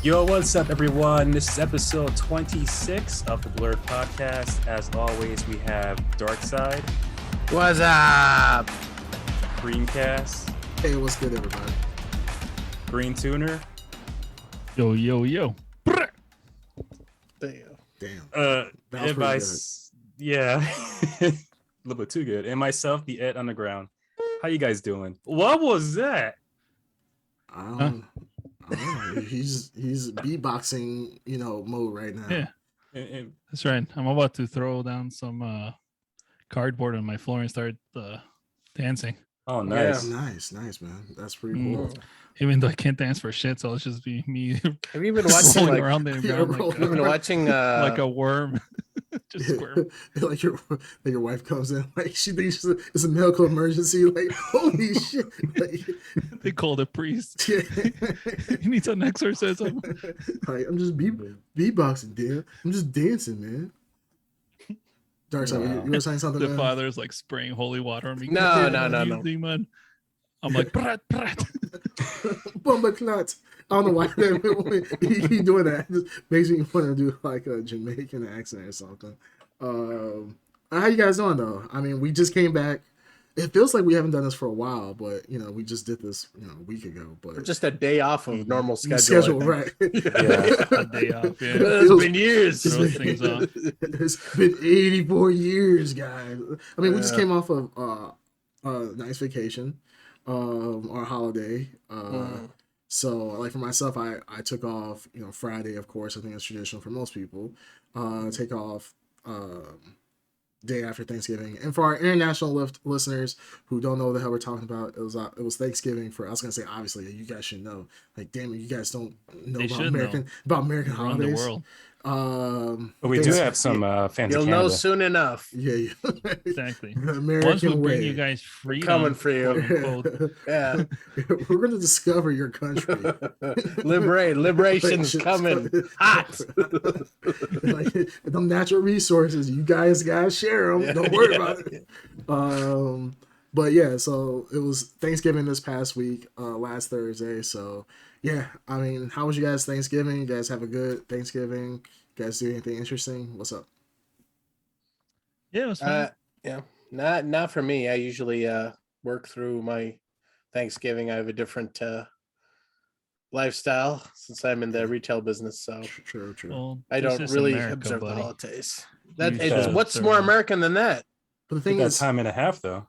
Yo, what's up, everyone? This is episode 26 of the Blurred Podcast. As always, we have Dark Side, What's up? Greencast, Hey, what's good, everybody? Green Tuner, Yo, yo, yo. Damn. Damn. That was and pretty yeah, a little bit too good. And myself, the Ed Underground. How you guys doing? What was that? I don't know. He's beatboxing, mode right now. Yeah, And that's right. I'm about to throw down some cardboard on my floor and start dancing. oh, nice. Nice, man. That's pretty cool. Even though I can't dance for shit, so it's just be me Have you been watching rolling like? around the ground rolling You've been watching like a worm. Just squirm. Like your wife comes in, like she thinks it's a medical emergency. Like, holy shit! Like, They call the priest. yeah. He needs an exorcism. Like, I'm just beatboxing, damn. I'm just dancing, man. Dark side, Wow. you were saying something? The man? father's like spraying holy water on me. No. Demon. I'm like, brat. Bumba clot. I don't know why he doing that. It just makes me want to do like a Jamaican accent or something. How you guys doing though? I mean, we just came back. It feels like we haven't done this for a while, but we just did this a week ago. But just a day off of normal schedule. right? Yeah. A day off. Yeah. It's been years. Throw things off. It's been 84 years, guys. I mean, we just came off of a nice vacation, our holiday. So, like for myself, I took off, Friday, of course. I think it's traditional for most people. Take off day after Thanksgiving. And for our international listeners who don't know what the hell we're talking about, it was Thanksgiving for. I was gonna say, obviously, you guys should know. Like, damn it, you guys don't know They about should know. American Around holidays. the world. But we do have some fans You'll of know Canada. soon enough. Yeah. Exactly. The Once we American bring way. you guys freedom. Coming for you. quote, Yeah. We're gonna discover your country. Liberation's coming. Hot. Like, them natural resources, you guys gotta share them. Don't worry about it. But yeah, so it was Thanksgiving this past week, last Thursday. So yeah, I mean, how was you guys' Thanksgiving? You guys have a good Thanksgiving? You guys do anything interesting? What's up? Yeah, it was fun. Yeah. Not for me. I usually work through my Thanksgiving. I have a different lifestyle since I'm in the retail business, so True. Well, I this don't is really America, observe the buddy. holidays. You It's should what's observe more them. American than that? But the I think thing that's is, time and a half, though.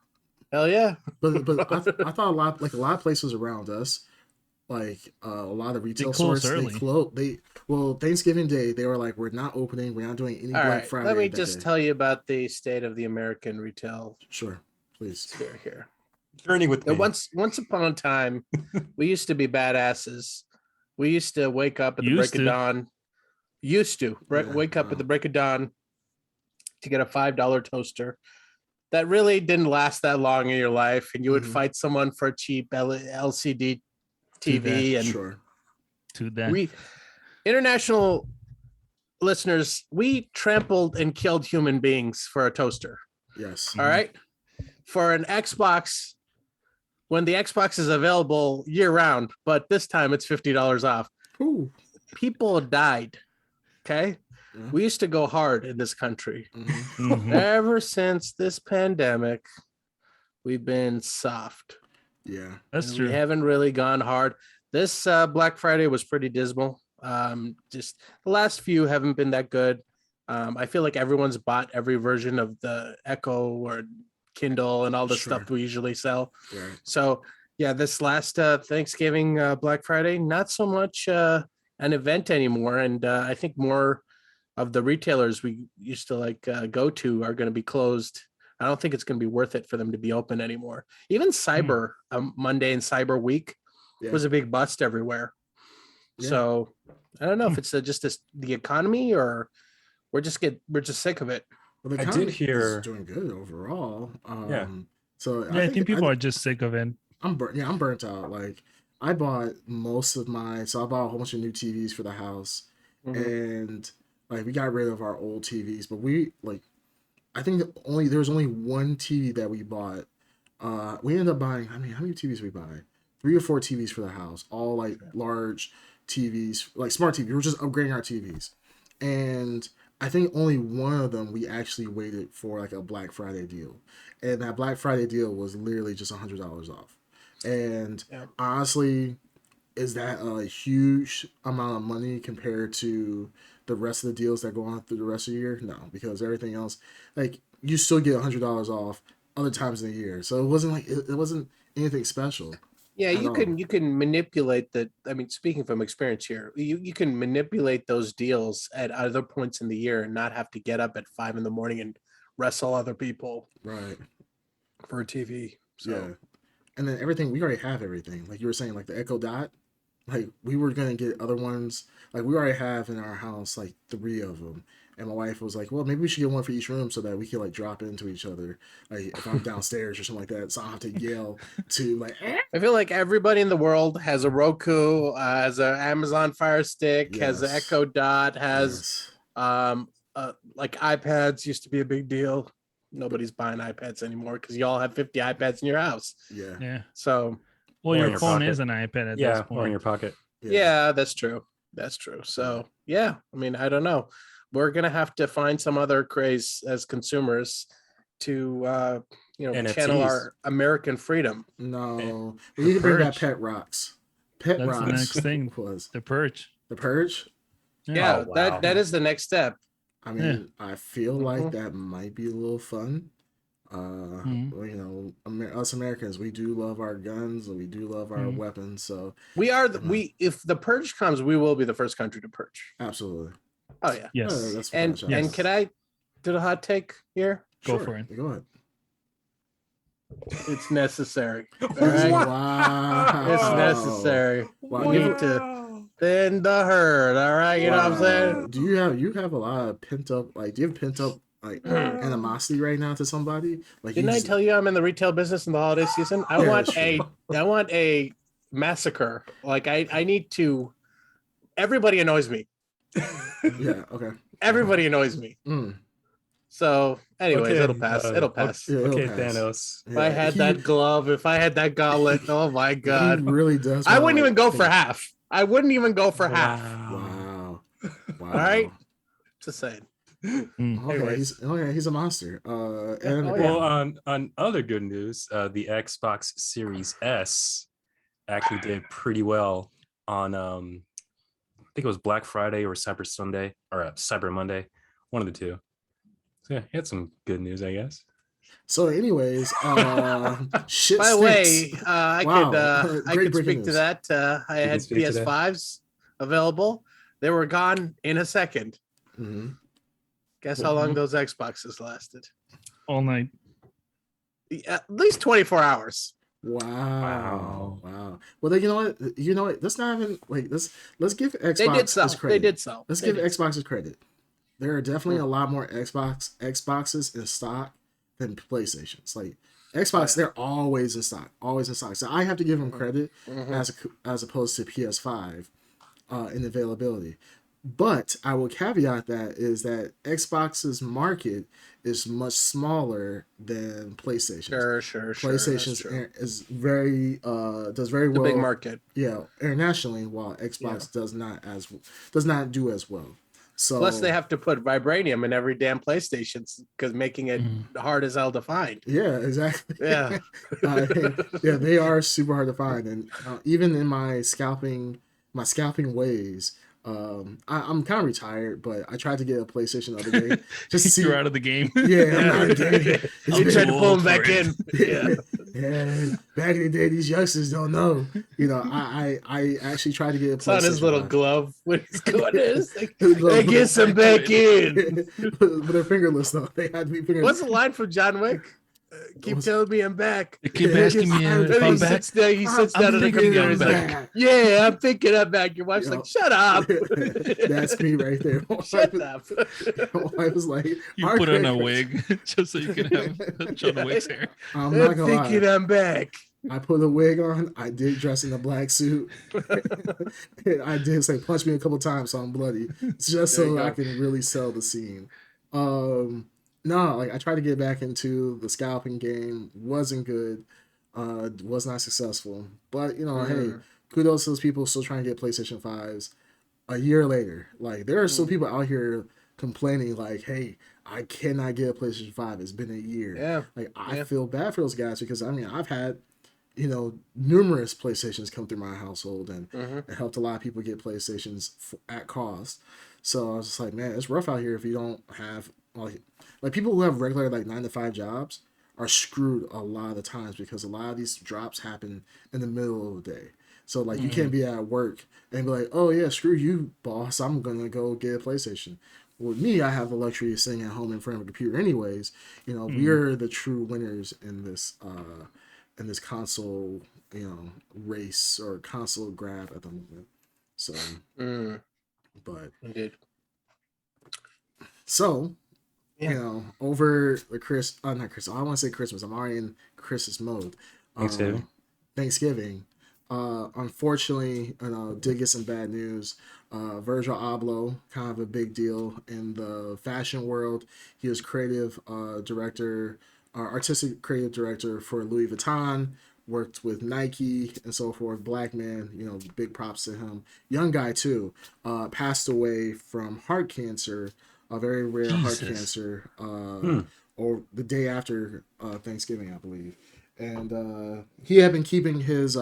Hell yeah. but I thought a lot of places around us, like a lot of retail close stores, early. Thanksgiving Day they were like, we're not opening, we're not doing any All Black right. Friday. Let me that just day. tell you about the state of the American retail Sure, please. sphere here. Journey with me. And once upon a time, we used to be badasses. We used to wake up at the break of dawn. Wake up at the break of dawn to get a $5 toaster. That really didn't last that long in your life, and you would fight someone for a cheap LCD TV. And Sure. To that. we, international listeners, we trampled and killed human beings for a toaster. Yes. All right. For an Xbox, when the Xbox is available year round, but this time it's $50 off. Ooh. People died. Okay. Yeah. We used to go hard in this country. Mhm. Ever since this pandemic, we've been soft. Yeah. That's And true. We haven't really gone hard. This Black Friday was pretty dismal. Just the last few haven't been that good. I feel like everyone's bought every version of the Echo or Kindle and all the Sure. stuff we usually sell. Right. So yeah, this last Thanksgiving Black Friday, not so much an event anymore. And I think more of the retailers we used to go to are going to be closed. I don't think it's going to be worth it for them to be open anymore. Even Cyber Monday and Cyber Week was a big bust everywhere. Yeah. So I don't know if it's just the economy or we're just sick of it. Well, the I did economy hear- is doing good overall. Yeah. So Yeah, I think people are just sick of it. I'm burnt out. Like I bought so I bought a whole bunch of new TVs for the house, and like we got rid of our old TVs, but I think there was only one TV that we bought. We ended up buying. I mean, how many TVs we buy? 3 or 4 TVs for the house, all like large TVs, like smart TVs. We're just upgrading our TVs, and I think only one of them we actually waited for like a Black Friday deal, and that Black Friday deal was literally just $100 off. And honestly, is that a huge amount of money compared to the rest of the deals that go on through the rest of the year? No, because everything else, like you still get $100 off other times in the year, so it wasn't like it wasn't anything special. Yeah, at you all. can manipulate the. I mean, speaking from experience here, you can manipulate those deals at other points in the year and not have to get up at 5 a.m. and wrestle other people Right. for a TV. So. Yeah. And then everything, we already have everything. Like you were saying, like the Echo Dot, like we were gonna get other ones. Like we already have in our house like 3 of them. And my wife was like, well, maybe we should get one for each room so that we can like drop into each other. Like if I'm downstairs or something like that, so I don't have to yell to like. I feel like everybody in the world has a Roku, has an Amazon Fire Stick, has an Yes. Echo Dot, has Yes. like iPads used to be a big deal. Nobody's buying iPads anymore because you all have 50 iPads in your house. Yeah. Yeah. So Well, Or in your your phone pocket. is an iPad at Yeah, this or in point. your pocket. yeah, that's true. That's true. So yeah, I mean, I don't know. We're gonna have to find some other craze as consumers to channel NFTs. our American freedom. No, The we need to bring back Purge. Pet Rocks. Pet That's the Rocks next thing. was The Purge. the Purge. Yeah, Oh, wow. that is the next step. I mean, I feel like Mhm. that might be a little fun. Mhm. You know, us Americans, we do love our guns and we do love our Mhm. weapons. So We are if the purge comes, we will be the first country to purge. absolutely, Oh yeah. Yes. that's And without a and doubt. can I do the hot take here? Go Sure, for it. Go ahead. It's necessary. All right. Wow. It's necessary. Wow. We need to thin the herd. All right. You know what I'm saying? Do you have a lot of pent up do you have pent up like animosity right now to somebody? Like Didn't I tell you I'm in the retail business in the holiday season? I Yeah, want that's I want a massacre. Like I need to. Everybody annoys me. Yeah. Okay. Everybody annoys me. Mm. So, anyways, Okay, it'll pass. It'll pass. Yeah, it'll Okay, pass. Thanos. If I had that glove, if I had that gauntlet, oh my He god. really does. I wouldn't wanna, even go for think- half. I wouldn't even go for half. Wow. Wow. All right. Just saying. Mm. Okay, Anyways. he's a monster. And Oh, yeah. Well, on other good news, the Xbox Series S actually did pretty well on I think it was Black Friday or Cyber Sunday or Cyber Monday, one of the two. So yeah, he had some good news, I guess. So, anyways, shit. By the way, stinks. I Wow. could I Great could breaking speak to news. that. I can had speak to that? PS5s available. They were gone in a second. Mhm. Guess how long those Xboxes lasted? All night. At least 24 hours. Wow. Well, then, you know what? Let's not even let's give Xbox They did sell. its credit. They did sell. Let's They give did Xbox its credit. There are definitely a lot more Xboxes in stock than PlayStations. Like Xbox, they're always in stock, So I have to give them credit as opposed to PS5 in availability. But I will caveat that is that Xbox's market is much smaller than PlayStation. Sure. PlayStation's is very does very The well. big market. Yeah, internationally, while Xbox does not do as well. So Plus, they have to put vibranium in every damn PlayStation because making it hard as hell to find. Yeah, exactly. Yeah. Yeah, they are super hard to find, and even in my scalping ways, I'm kind of retired, but I tried to get a PlayStation the other day just to see. You're out of the game. Yeah, I'm not getting it. You tried to pull him back for it. in. Yeah. Yeah, back in the day, these youngsters don't know. I actually tried to get a It's on his PlayStation little 5. glove when he's going to his thing. His little- Hey, get some back in. but they're fingerless though. They had to be fingerless. What's the line from John Wick? Keep telling me I'm back. You keep Yeah, asking me just- if Then I'm he back. sits down. He sits I'm down in the thinking computer. I'm He's like, back. "Yeah, I'm thinking I'm back." Your wife's Yo. like, "Shut up." That's me right there. Shut up. My wife was like, You "Our put on a credit wig just so you can have John Wick's hair. I'm not I'm gonna thinking lie. I'm back. I put a wig on. I did dress in a black suit. I did say punch me a couple times so I'm bloody, just There you so go. I can really sell the scene. No, like I tried to get back into the scalping game. Wasn't good. Was not successful. But hey, kudos to those people still trying to get PlayStation 5s a year later. Like, there are still people out here complaining, like, hey, I cannot get a PlayStation 5. It's been a year. Yeah. Like, I feel bad for those guys because, I mean, I've had, numerous PlayStations come through my household and it helped a lot of people get PlayStations at cost. So I was just like, man, it's rough out here if you don't have, like people who have regular, like, 9 to 5 jobs are screwed a lot of the times because a lot of these drops happen in the middle of the day. So, like, you can't be at work and be like, oh, yeah, screw you, boss. I'm going to go get a PlayStation. With me, I have the luxury of sitting at home in front of a computer anyways. We're the true winners in this console, race or console grab at the moment. So, but Indeed. So, over the not Christmas. I want to say Christmas. I'm already in Christmas mode. Thanksgiving. Unfortunately, did get some bad news. Virgil Abloh, kind of a big deal in the fashion world. He was artistic creative director for Louis Vuitton. Worked with Nike and so forth. Black man, big props to him. Young guy too. Passed away from heart cancer, a very rare heart cancer, or the day after Thanksgiving, I believe. And he had been keeping his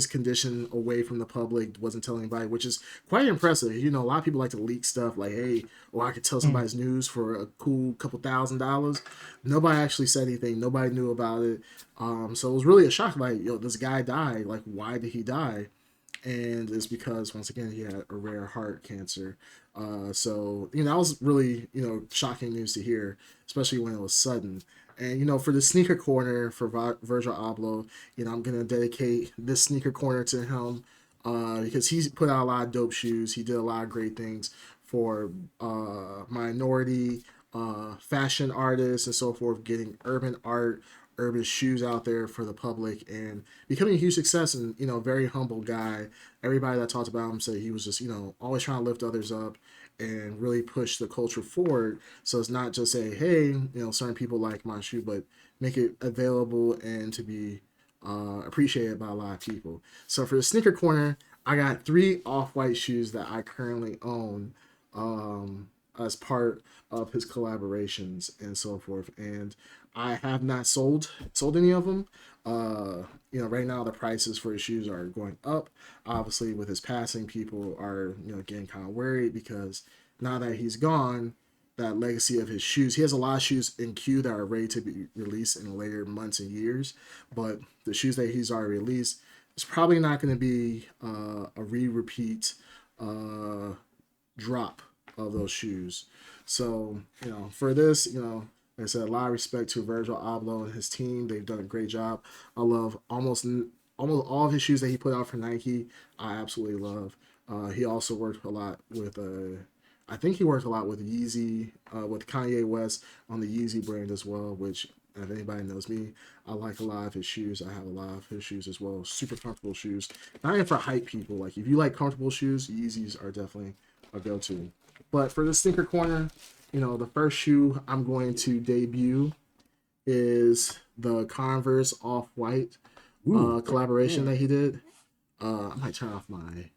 condition away from the public, wasn't telling anybody, which is quite impressive. A lot of people like to leak stuff like, hey, I could tell somebody's news for a cool couple $1,000s. Nobody actually said anything. Nobody knew about it. So it was really a shock. Like, this guy died. Like, why did he die? And it's because, once again, he had a rare heart cancer. So, that was really, shocking news to hear, especially when it was sudden. And, for the sneaker corner for Virgil Abloh, I'm going to dedicate this sneaker corner to him because he's put out a lot of dope shoes. He did a lot of great things for minority fashion artists and so forth, getting urban art, urban shoes out there for the public and becoming a huge success and, very humble guy. Everybody that talked about him said he was just, always trying to lift others up and really push the culture forward. So it's not just say, hey, certain people like my shoe, but make it available and to be appreciated by a lot of people. So for the sneaker corner, I got 3 off-white shoes that I currently own as part of his collaborations and so forth. And I have not sold any of them. Right now the prices for his shoes are going up. Obviously, with his passing, people are getting kind of worried because now that he's gone, that legacy of his shoes. He has a lot of shoes in queue that are ready to be released in later months and years, but the shoes that he's already released, it's probably not going to be a repeat drop of those shoes. So, for this, like I said, a lot of respect to Virgil Abloh and his team. They've done a great job. I love almost all of his shoes that he put out for Nike. I absolutely love. He also worked a lot with I think he worked a lot with Yeezy, with Kanye West on the Yeezy brand as well, which, if anybody knows me, I like a lot of his shoes. I have a lot of his shoes as well. Super comfortable shoes. Not even for hype people. Like, if you like comfortable shoes, Yeezys are definitely a go-to. But for the sneaker corner, the first shoe I'm going to debut is the Converse Off-White collaboration that he did. I might turn off my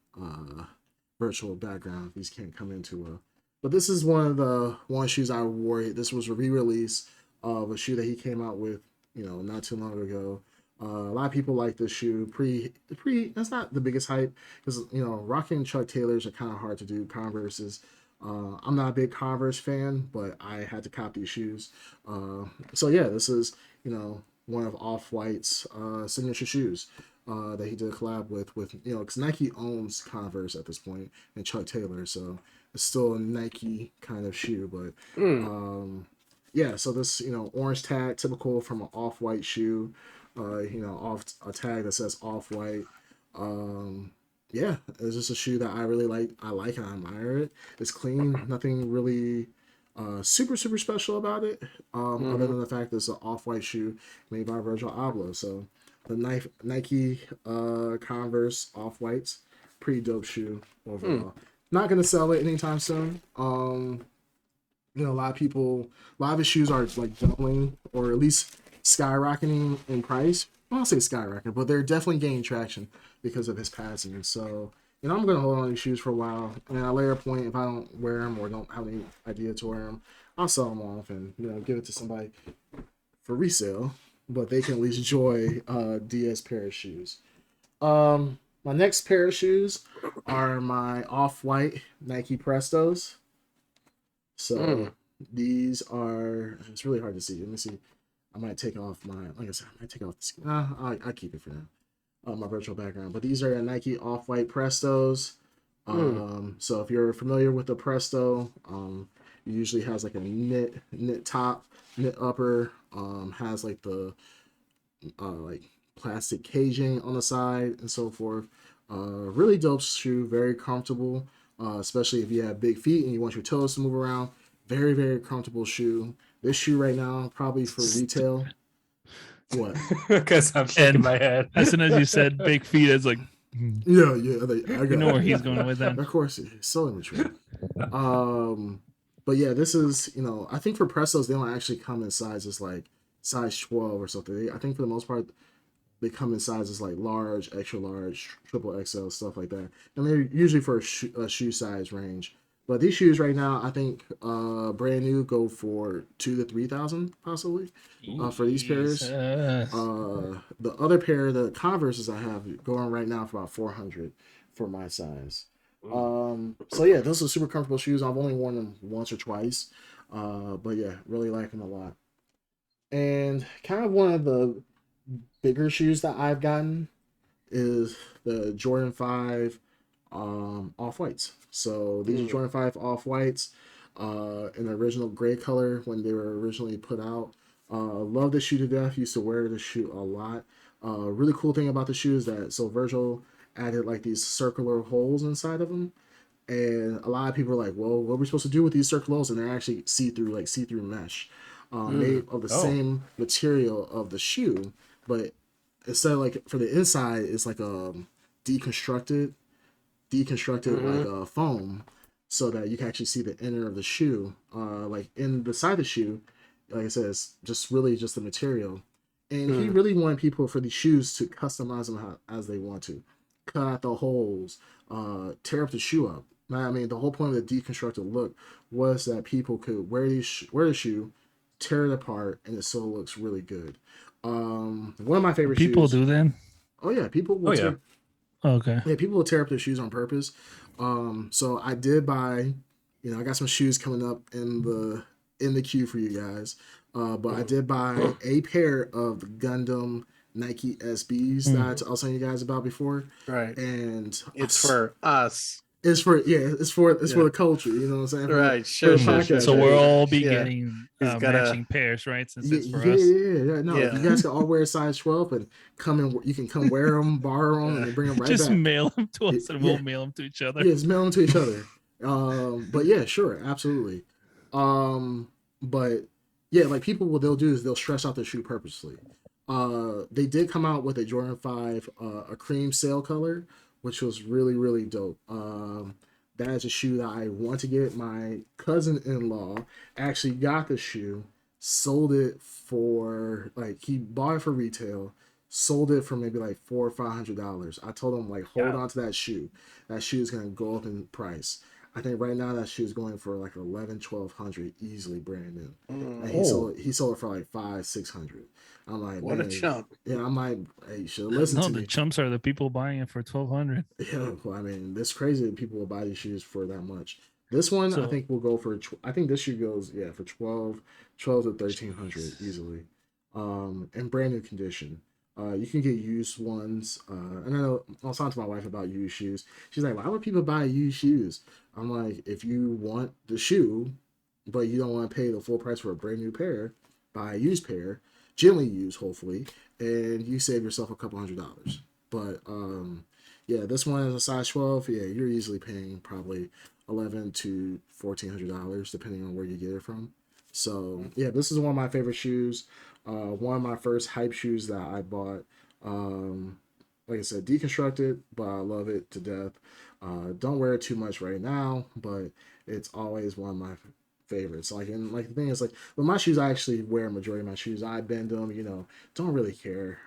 virtual background if these can't come into but this is one of the shoes I wore. This was a re-release of a shoe that he came out with, not too long ago. A lot of people like this shoe. That's not the biggest hype because, rocking Chuck Taylors are kind of hard to do. Converse's. I'm not a big Converse fan, but I had to cop these shoes. So yeah, this is, one of Off-White's signature shoes that he did a collab with, because Nike owns Converse at this point and Chuck Taylor, so it's still a Nike kind of shoe. But yeah, so this, orange tag, typical from an Off-White shoe, off a tag that says Off-White. Yeah, it's just a shoe that I really like. I like and I admire it. It's clean, nothing really super special about it, other than the fact that it's an Off-White shoe made by Virgil Abloh. So the Nike Converse Off-Whites, pretty dope shoe overall. Not gonna sell it anytime soon. A lot of his shoes are like doubling or at least skyrocketing in price. I'll say skyrocket, but they're definitely gaining traction because of his passing. So, I'm gonna hold on to these shoes for a while, and at a later point, if I don't wear them or don't have any idea to wear them, I'll sell them off and give it to somebody for resale. But they can at least enjoy DS pair of shoes. My next pair of shoes are my off-white Nike Prestos. So these are. It's really hard to see. Let me see. I might take off like I said, I might take off the skin. I keep it for now. My virtual background. But these are Nike Off-White Prestos. So if you're familiar with the Presto, it usually has like a knit top, knit upper, has like the like plastic caging on the side and so forth. Really dope shoe, very comfortable, especially if you have big feet and you want your toes to move around. Very, very comfortable shoe. This shoe right now, probably for retail. What? Because I'm shaking my head. As soon as you said big feet, it's like, Yeah. I you know where he's going with that. Of course, it's so immature. But yeah, this is I think for Prestos they don't actually come in sizes like size 12 or something. I think for the most part they come in sizes like large, extra large, triple XL, stuff like that, and they're usually for a shoe size range. But these shoes right now, I think brand new go for 2,000 to 3,000 possibly for these pairs. The other pair, the Converses I have going right now for about 400 for my size. So yeah, those are super comfortable shoes. I've only worn them once or twice, but yeah, really like them a lot. And kind of one of the bigger shoes that I've gotten is the Jordan 5 off whites. So these are Jordan 5 off whites in the original gray color when they were originally put out. Love the shoe to death. Used to wear the shoe a lot. Really cool thing about the shoe is that Virgil added like these circular holes inside of them. And a lot of people are like, well, what are we supposed to do with these circular holes? And they're actually see-through, like see-through mesh. Made of the same material of the shoe, but instead of like for the inside, it's like a deconstructed like foam, so that you can actually see the inner of the shoe. Like in the side of the shoe, like I said, it's just really just the material. And he really wanted people for these shoes to customize them as they want to, cut out the holes, tear up the shoe up. I mean, the whole point of the deconstructed look was that people could wear the shoe, tear it apart, and it still looks really good. One of my favorite people shoes. do then. Oh yeah, people will. Okay. Yeah, people will tear up their shoes on purpose. So I did buy. I got some shoes coming up in the queue for you guys. But I did buy a pair of the Gundam Nike SBs that I was telling you guys about before. Right. And it's for us. It's for the culture, you know what I'm saying? Right, sure. So we'll all be getting matching pairs, right? Since it's for us. Yeah. No, you guys can all wear size 12 and you can come wear them, borrow them, and then bring them right just back. Mail them to us, and we'll mail them to each other. Yeah, just mail them to each other. But yeah, sure, absolutely. But yeah, like people, what they'll do is they'll stretch out their shoe purposely. They did come out with a Jordan 5, a cream sail color, which was really, really dope. That is a shoe that I want to get. My cousin-in-law actually got the shoe, sold it for, like, he bought it for retail, sold it for maybe like $400 or $500. I told him, like, hold on to that shoe. That shoe is going to go up in price. I think right now that shoe is going for like $1,100-$1,200 easily brand new. And he sold it for like $500-$600. I'm like, what a chump. Yeah, I'm like, hey, you should listen to me. The chumps are the people buying it for $1,200. Yeah, well, I mean, it's crazy that people will buy these shoes for that much. This one, I think, will go for. I think this shoe goes, for 12 to 1,300 easily, in brand new condition. You can get used ones. And I was talking to my wife about used shoes. She's like, why would people buy used shoes? I'm like, if you want the shoe, but you don't want to pay the full price for a brand new pair, buy a used pair, gently used, hopefully, and you save yourself a couple $100. But yeah, this one is a size 12. Yeah, you're easily paying probably $1,100 to $1,400 depending on where you get it from. So yeah, this is one of my favorite shoes. One of my first hype shoes that I bought. Like I said, deconstructed, but I love it to death. Don't wear it too much right now, but it's always one of my favorites. Like, and like the thing is, like, with my shoes, I actually wear a majority of my shoes. I bend them, you know, don't really care.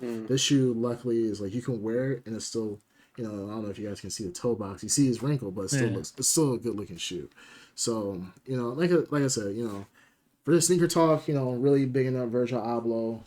This shoe, luckily, is like you can wear it and it's still, you know, I don't know if you guys can see the toe box. You see it's wrinkled, but it still Yeah. it's still a good looking shoe. So, you know, like I said, you know, for the sneaker talk, you know, really bigging up Virgil Abloh.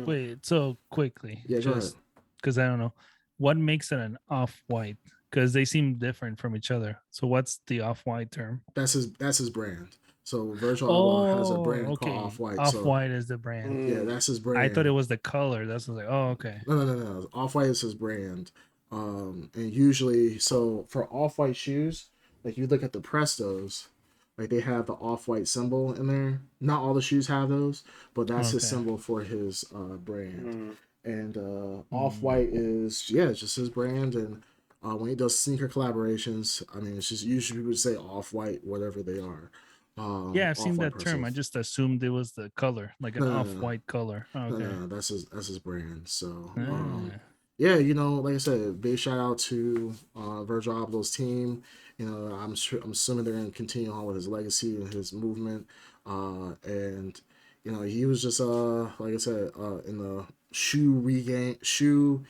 Wait, so quickly, Yeah, go ahead. just because I don't know what makes it an off-white, because they seem different from each other. So what's the off-white term? That's his brand. So Virgil Abloh has a brand called Okay. Off White. So Off-white is the brand. yeah, that's his brand. I thought it was the color. That's like, oh, okay. No. Off White is his brand. And usually, so for Off White shoes, like you look at the Prestos, like they have the Off White symbol in there. Not all the shoes have those, but that's his Okay. symbol for his brand. And Off White is it's just his brand. And when he does sneaker collaborations, I mean, it's just usually people say Off White, whatever they are. Yeah, I've seen Off-White that term. I Prestos. just assumed it was the color, like an No. off-white color. Okay. No, that's his brand. So Ah. yeah, you know, like I said, big shout out to Virgil Abloh's team. You know, I'm assuming they're gonna continue on with his legacy and his movement. And you know, he was just like I said, in the shoe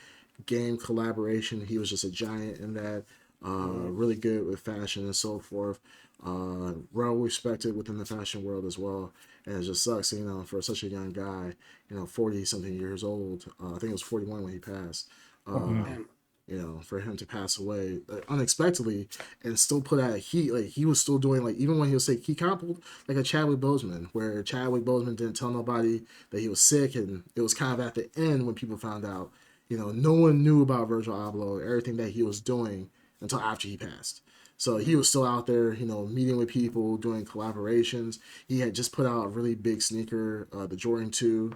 game collaboration, he was just a giant in that. Really good with fashion and so forth. Well respected within the fashion world as well. And it just sucks, you know, for such a young guy, you know, 40 something years old. I think it was 41 when he passed. You know, for him to pass away unexpectedly and still put out heat, like he was still doing, like, even when he was sick, he kind of pulled like a Chadwick Boseman, where Chadwick Boseman didn't tell nobody that he was sick, and it was kind of at the end when people found out. You know, no one knew about Virgil Abloh, everything that he was doing until after he passed. So he was still out there, you know, meeting with people, doing collaborations. He had just put out a really big sneaker, the Jordan 2.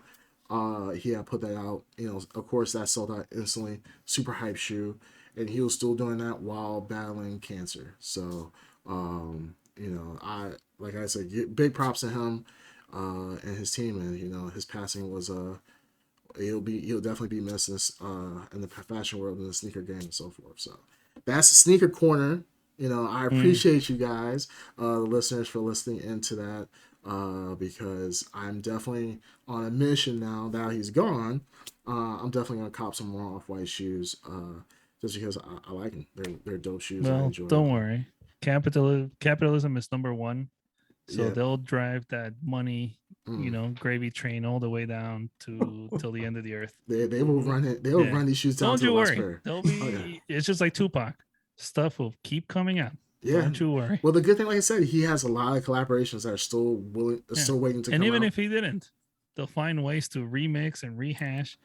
He had put that out, you know, of course that sold out instantly, super hype shoe. And he was still doing that while battling cancer. So, you know, like I said, big props to him and his team. And, you know, his passing was, he'll definitely be missed in the fashion world and the sneaker game and so forth. So that's the sneaker corner. You know, I appreciate you guys, the listeners, for listening into that, because I'm definitely on a mission now that he's gone. I'm definitely gonna cop some more Off-White shoes, just because I like them. They're dope shoes. I Well, enjoy don't them. worry. Capitalism is number one. So Yeah. they'll drive that money, Mm. gravy train all the way down to till the end of the earth. They will run it. They'll Yeah. run these shoes down Don't to the you last worry. pair. They'll be. Oh, yeah. It's just like Tupac. Stuff will keep coming out. Yeah. Don't you worry. Well, the good thing, like I said, he has a lot of collaborations that are still waiting to And come even out. if he didn't, they'll find ways to remix and rehash.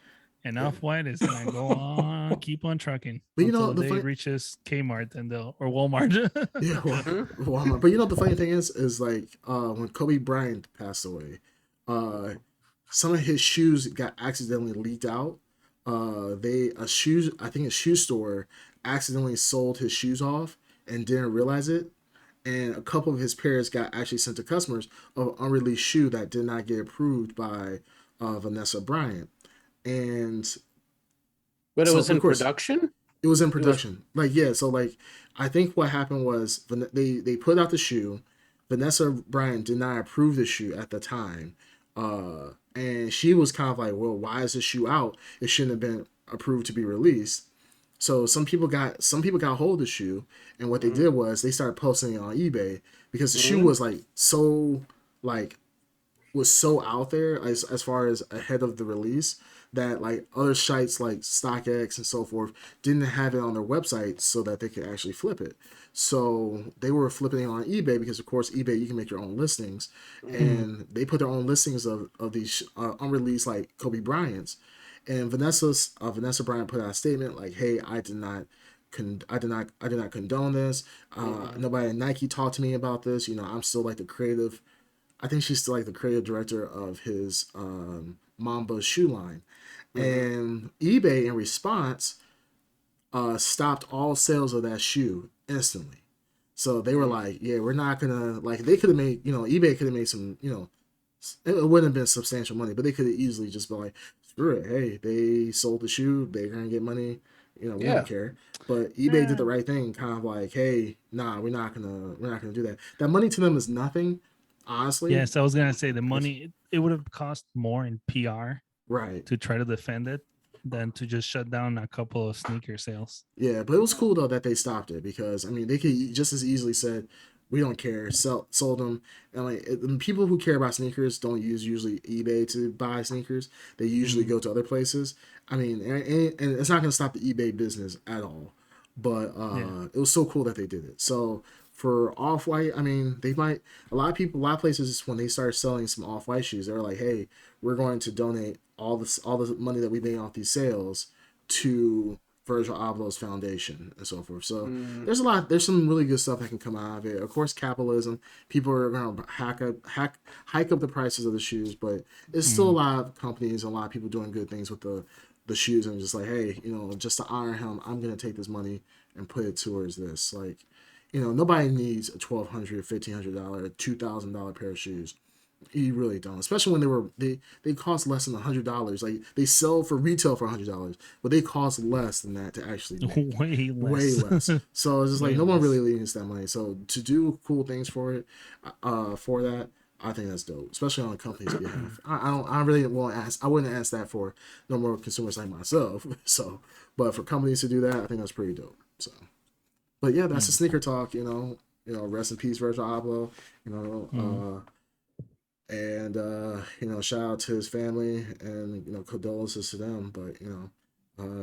And Off-White is gonna go on, keep on trucking But you know, until the they funny- reaches Kmart and or Walmart. Yeah, Walmart. But you know the funny thing is like when Kobe Bryant passed away, some of his shoes got accidentally leaked out. I think a shoe store accidentally sold his shoes off and didn't realize it. And a couple of his pairs got actually sent to customers of an unreleased shoe that did not get approved by Vanessa Bryant. And But it So, was of in course, production. it was in production. Like, yeah, so like I think what happened was they put out the shoe. Vanessa Bryant did not approve the shoe at the time. And she was kind of like, well, why is this shoe out? It shouldn't have been approved to be released. So some people got hold of the shoe, and what they did was they started posting it on eBay because the shoe was like was so out there as far as ahead of the release that like other sites like StockX and so forth didn't have it on their website so that they could actually flip it. So they were flipping it on eBay because of course eBay you can make your own listings, and they put their own listings of these unreleased like Kobe Bryant's, and Vanessa Bryant put out a statement like, "Hey, I did not condone this. Nobody at Nike talked to me about this. You know, I'm still like the creative. I think she's still like the creative director of his Mamba shoe line." And eBay in response stopped all sales of that shoe instantly. So they were like, yeah, we're not gonna, like, they could have made, you know, eBay could have made some, you know, it wouldn't have been substantial money, but they could have easily just been like, screw it, hey, they sold the shoe, they're gonna get money, we Yeah. don't care. But eBay did the right thing, kind of like, hey, nah, we're not gonna do that. That money to them is nothing, honestly. Yes, I was gonna say the money it would have cost more in PR Right. to try to defend it than to just shut down a couple of sneaker sales. Yeah, but it was cool though that they stopped it, because I mean they could just as easily said, we don't care, sold them. And like the people who care about sneakers don't use usually eBay to buy sneakers. They usually go to other places. I mean, and it's not going to stop the eBay business at all. But it was so cool that they did it. So for Off-White, I mean, they might, a lot of places, when they start selling some Off-White shoes, they're like, hey, we're going to donate all the money that we made off these sales to Virgil Abloh's foundation and so forth. So there's some really good stuff that can come out of it. Of course, capitalism, people are gonna hike up the prices of the shoes, but there's still a lot of companies and a lot of people doing good things with the shoes, and just like, hey, just to honor him, I'm gonna take this money and put it towards this. Like, nobody needs a $1,200, $1,500, $2,000 pair of shoes. You really don't, especially when they cost less than $100. Like, they sell for retail for $100, but they cost less than that to actually make. Way less. So it's just like no one really needs that money. So to do cool things for it, for that, I think that's dope, especially on a company's behalf. I really won't ask. I wouldn't ask that for no more consumers like myself. So, but for companies to do that, I think that's pretty dope. So, but yeah, that's a sneaker talk. Rest in peace, Virgil Abloh. And shout out to his family, and condolences to them. But yeah,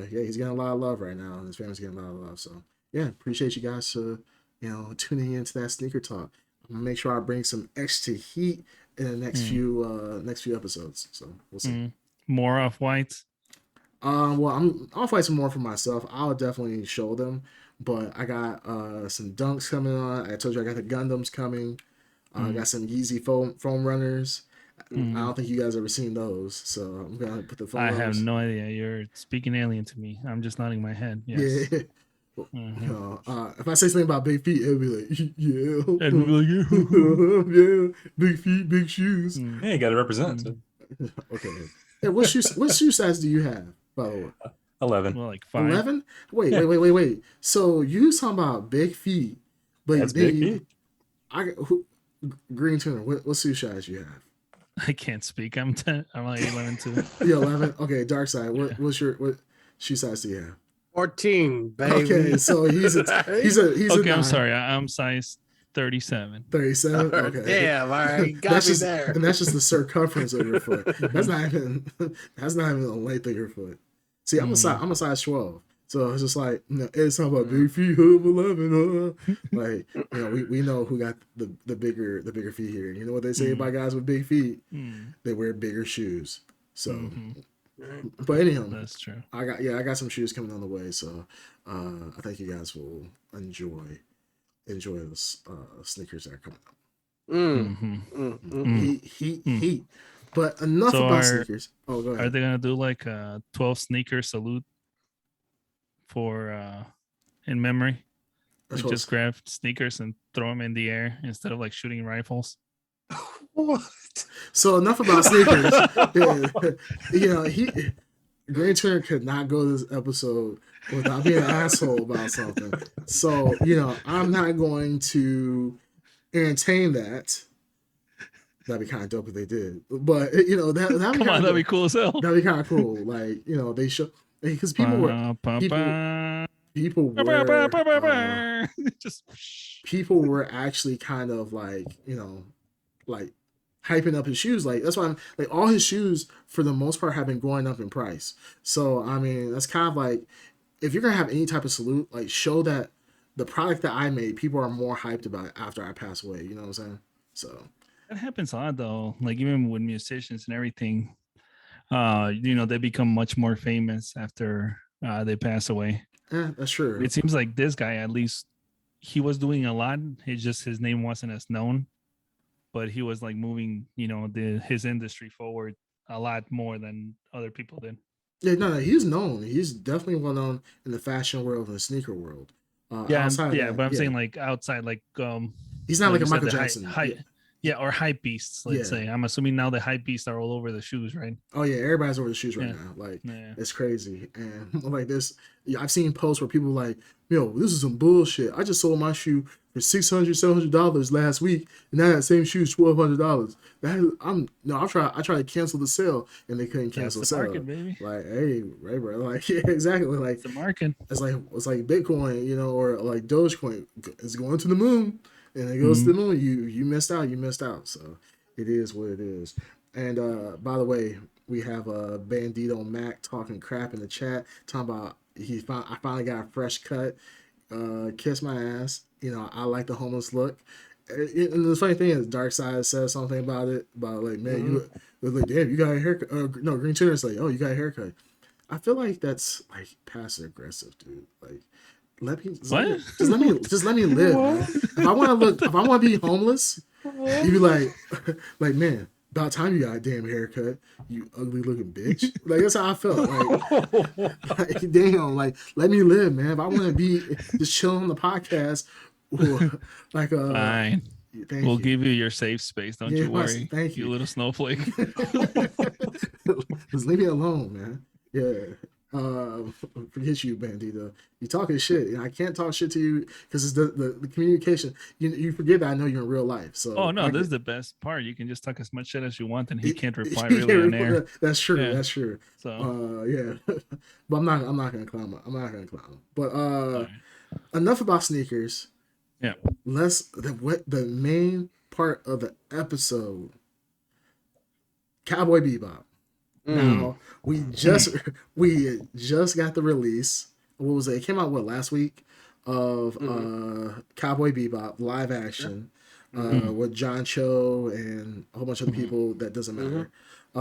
he's getting a lot of love right now, and his family's getting a lot of love. So yeah, appreciate you guys tuning into that sneaker talk. I'm gonna make sure I bring some extra heat in the next few episodes. So we'll see. More Off-Whites. Well, I'm Off-Whites more for myself. I'll definitely show them, but I got some Dunks coming on. I told you I got the Gundams coming. I got some Yeezy foam runners. I don't think you guys ever seen those, so I'm gonna put the foam. I runners. have no idea. You're speaking alien to me. I'm just nodding my head. Yes. Yeah. If I say something about big feet, it'll be like, yeah, And we'll be like, yeah, big feet, big shoes. Yeah, you got to represent. So. Okay. Hey, what shoe size do you have, by the way? 11. well, like 5. 11? Wait. So you talking about big feet, but That's big feet. Green Tuner, what shoe size you have? I can't speak. I'm 10. I'm like 11 too. Yeah, 11. Okay, Dark Side. What shoe size do you have? 14, baby. Okay, so he's Okay, I'm 9. sorry. I'm size 37. 37. Okay. Damn, all right, got me there. And that's just the circumference of your foot. That's not even the length of your foot. See, I'm a size 12. So it's just like, it's talking about big feet of 11. Like, we know who got the bigger feet here. You know what they say about guys with big feet? They wear bigger shoes. So, but anyhow, That's true. I got some shoes coming on the way. So, I think you guys will enjoy those sneakers that are coming up. Heat. But enough about sneakers. Oh, go ahead. Are they gonna do like a 12 sneaker salute for in memory? Like just grab sneakers and throw them in the air instead of like shooting rifles. What? So enough about sneakers. Green Turner could not go this episode without being an asshole about something. So I'm not going to entertain that. That'd be kind of dope if they did, but that'd be cool as hell. That'd be kind of cool. Like they show, because people were actually kind of like hyping up his shoes. Like that's why like all his shoes for the most part have been going up in price. So I mean that's kind of like, if you're gonna have any type of salute, like show that the product that I made, people are more hyped about it after I pass away. You know what I'm saying? So. That happens a lot though. Like even with musicians and everything, they become much more famous after they pass away. Yeah, that's true. It seems like this guy, at least, he was doing a lot. It's just his name wasn't as known, but he was like moving, his industry forward a lot more than other people did. Yeah, no, he's known. He's definitely well known in the fashion world and the sneaker world. But I'm saying like outside, like he's not like a Michael Jackson. Yeah, or hype beasts. Let's say. I'm assuming now the hype beasts are all over the shoes, right? Oh yeah, everybody's over the shoes right Yeah. now. Like Yeah. it's crazy. And like this, I've seen posts where people like, yo, this is some bullshit. I just sold my shoe for $600-$700 last week, and now that same shoe is $1,200. I tried to cancel the sale, and they couldn't cancel the That's the sale. market, baby. Like, hey, right, bro. Like, yeah, exactly. Like It's the market. it's like Bitcoin, you know, or like Dogecoin. It's going to the moon, and it goes to the moon. You missed out. You missed out. So it is what it is. And by the way, we have Bandito Mac talking crap in the chat, talking about I finally got a fresh cut. Kiss my ass. You know, I like the homeless look. And the funny thing is, Dark Side says something about it. About like, man, you like, damn, you got a haircut. No, Green Tuner's like, oh, you got a haircut. I feel like that's like passive aggressive, dude. Like, just let me live, man. If I want to be homeless, you be like, man, about time you got a damn haircut, you ugly looking bitch. Like that's how I felt. Like damn, like let me live, man. If I want to be just chilling on the podcast, or like Fine. We'll give you your safe space. Don't you worry. Thank you, little snowflake. Just leave me alone, man. Yeah. Forget you, Bandito. You talking shit, and I can't talk shit to you because it's the communication. You forget that I know you in real life. So this is the best part. You can just talk as much shit as you want, and he can't reply really on air. That's true. Yeah. That's true. So yeah, but I'm not gonna clown him. I'm not gonna clown him. But enough about sneakers. Yeah. The main part of the episode, Cowboy Bebop. Now we just got the release. What was it? It came out last week of Cowboy Bebop live action with John Cho and a whole bunch of other people that doesn't matter,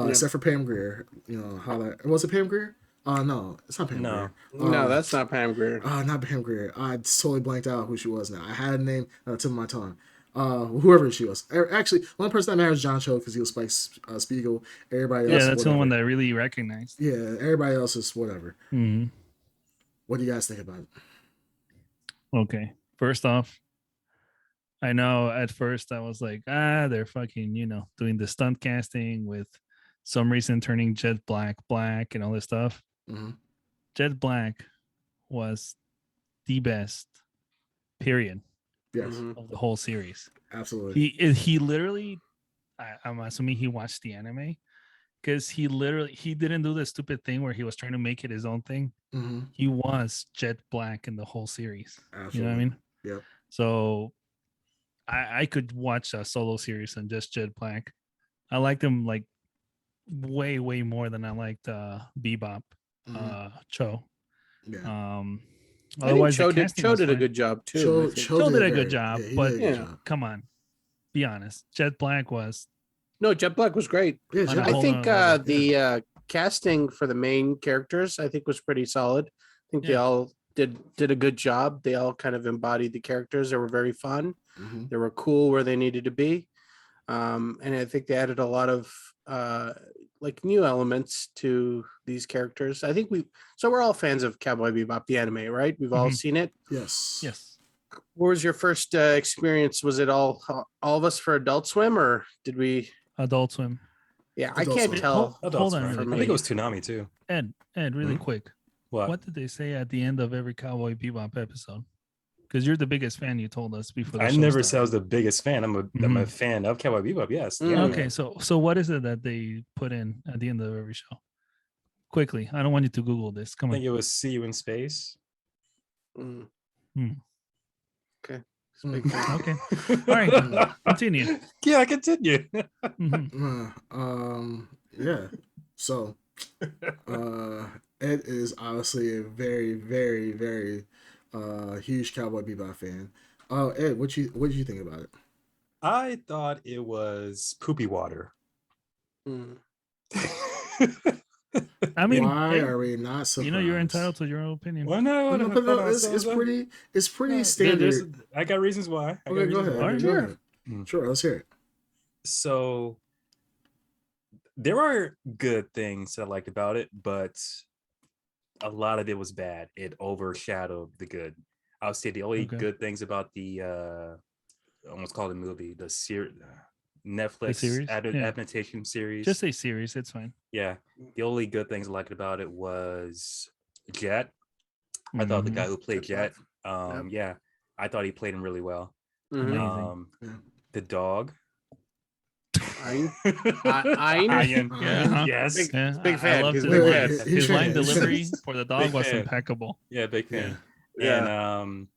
except for Pam Grier. You know was it Pam Grier? No, it's not Pam Grier. No, that's not Pam Grier. Not Pam Grier. I totally blanked out who she was now. I had a name on the tip of my tongue. Whoever she was. Actually, one person that matters is John Cho because he was Spike Spiegel. Everybody else, that's the one that I really recognized. Yeah, everybody else is whatever. Mm-hmm. What do you guys think about it? Okay, first off, I know at first I was like, they're fucking, doing the stunt casting with some reason turning Jet Black and all this stuff. Mm-hmm. Jet Black was the best, period. Yes. Of the whole series. Absolutely. He literally, I'm assuming he watched the anime, because he didn't do the stupid thing where he was trying to make it his own thing. Mm-hmm. He was Jet Black in the whole series. Absolutely. You know what I mean? Yep. So I could watch a solo series on just Jet Black. I liked him like way more than I liked Bebop, Cho. Yeah. Otherwise, Cho did a good job too. Cho did a good job, but come on, be honest. Jet Black was Jet Black was great. Yeah, I think the casting for the main characters was pretty solid. I think they all did a good job. They all kind of embodied the characters. They were very fun. Mm-hmm. They were cool where they needed to be, and I think they added a lot of new elements to these characters. I think we're all fans of Cowboy Bebop, the anime, right? We've all seen it. Yes. What was your first experience? Was it all of us for Adult Swim, or did we? Adult Swim. Yeah, Adult I can't Swim. tell. Hold on, I think it was Toonami too. Ed, really quick. What did they say at the end of every Cowboy Bebop episode? Because you're the biggest fan, you told us before. I never said I was the biggest fan. I'm a fan of Cowboy Bebop. Yes. Mm. Yeah. Okay, so what is it that they put in at the end of every show? Quickly, I don't want you to Google this. Come I on. think it was See You in Space. Mm. Mm. Okay. All right. Continue. Yeah, continue. Yeah. So, Ed is obviously a very, very, very huge Cowboy Bebop fan. Ed, what did you think about it? I thought it was poopy water. Mm. I mean, why are we not surprised? You're entitled to your own opinion. Well, no, it's pretty standard. I got reasons why. Okay, go ahead. Go ahead. Sure, let's hear it. So there are good things that I liked about it, but a lot of it was bad. It overshadowed the good. I would say the only good things about the almost called a movie, the series. Netflix series? Yeah. adaptation series. Just a series. It's fine. Yeah. The only good things I liked about it was Jet. I thought the guy who played Jet, Yep. yeah, I thought he played him really well. Mhm. Amazing. The dog. Ein? Ian. Yeah, Yes. Big- Yeah, big I fan. loved He's his a big line. fan. His line He's delivery for the dog Big was fan. impeccable. Yeah, big fan. Yeah. And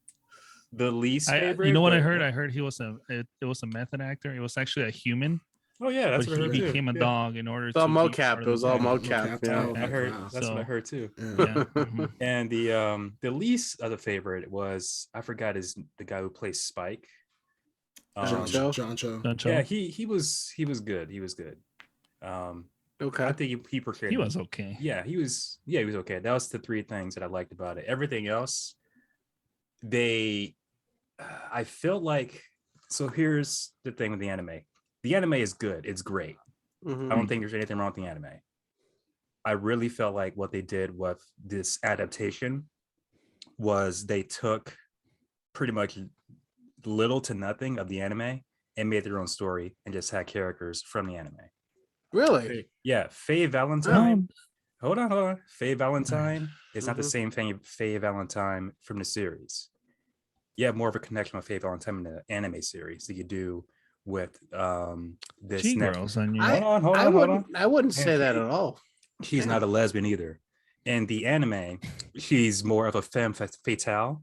the least favorite. You know what I but- heard? I heard he was it was a method actor. It was actually a human, Oh yeah, that's but what I he heard too. became a Yeah. dog in order It's all to be mocap. part of It was the all band. mocap. Mocap. Yeah. I heard Wow. that's what I So- heard too. Yeah. Mhm. And the least of the favorite was I forgot the guy who plays Spike. John Cho? John Cho. Don't you? Yeah, he was good. He was good. I Okay. think he portrayed. He him. was okay. Yeah, he was okay. That was the three things that I liked about it. Everything else, I felt like. So here's the thing with the anime. The anime is good. It's great. Mhm. I don't think there's anything wrong with the anime. I really felt like what they did with this adaptation was they took pretty much little to nothing of the anime and made their own story and just had characters from the anime. Really? Yeah, Faye Valentine. Hold on. Faye Valentine is not the same thing. Faye Valentine from the series. You have more of a connection with Faye Valentine in the anime series that you do with this She next. girls on you. Hold on. I wouldn't say that at all. She's not a lesbian either. In the anime, she's more of a femme fatale.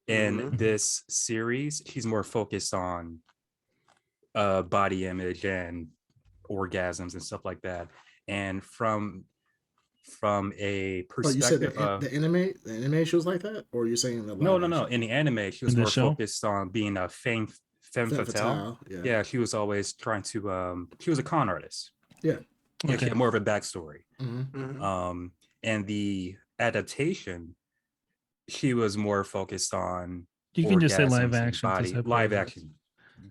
In Mhm. this series, she's more focused on body image and orgasms and stuff like that. And from a Oh, you said perspective of the anime shows like that, or you're saying the no. live action? In the anime, she was In the more show? focused on being a femme Femme fatale. fatale, Yeah, she was always trying to. She was a con artist. Yeah. Yeah, she Okay. had more of a backstory. Mhm. Mhm. And the adaptation, she was more focused on. You can just say live orgasms and action. to body, separate live it. action,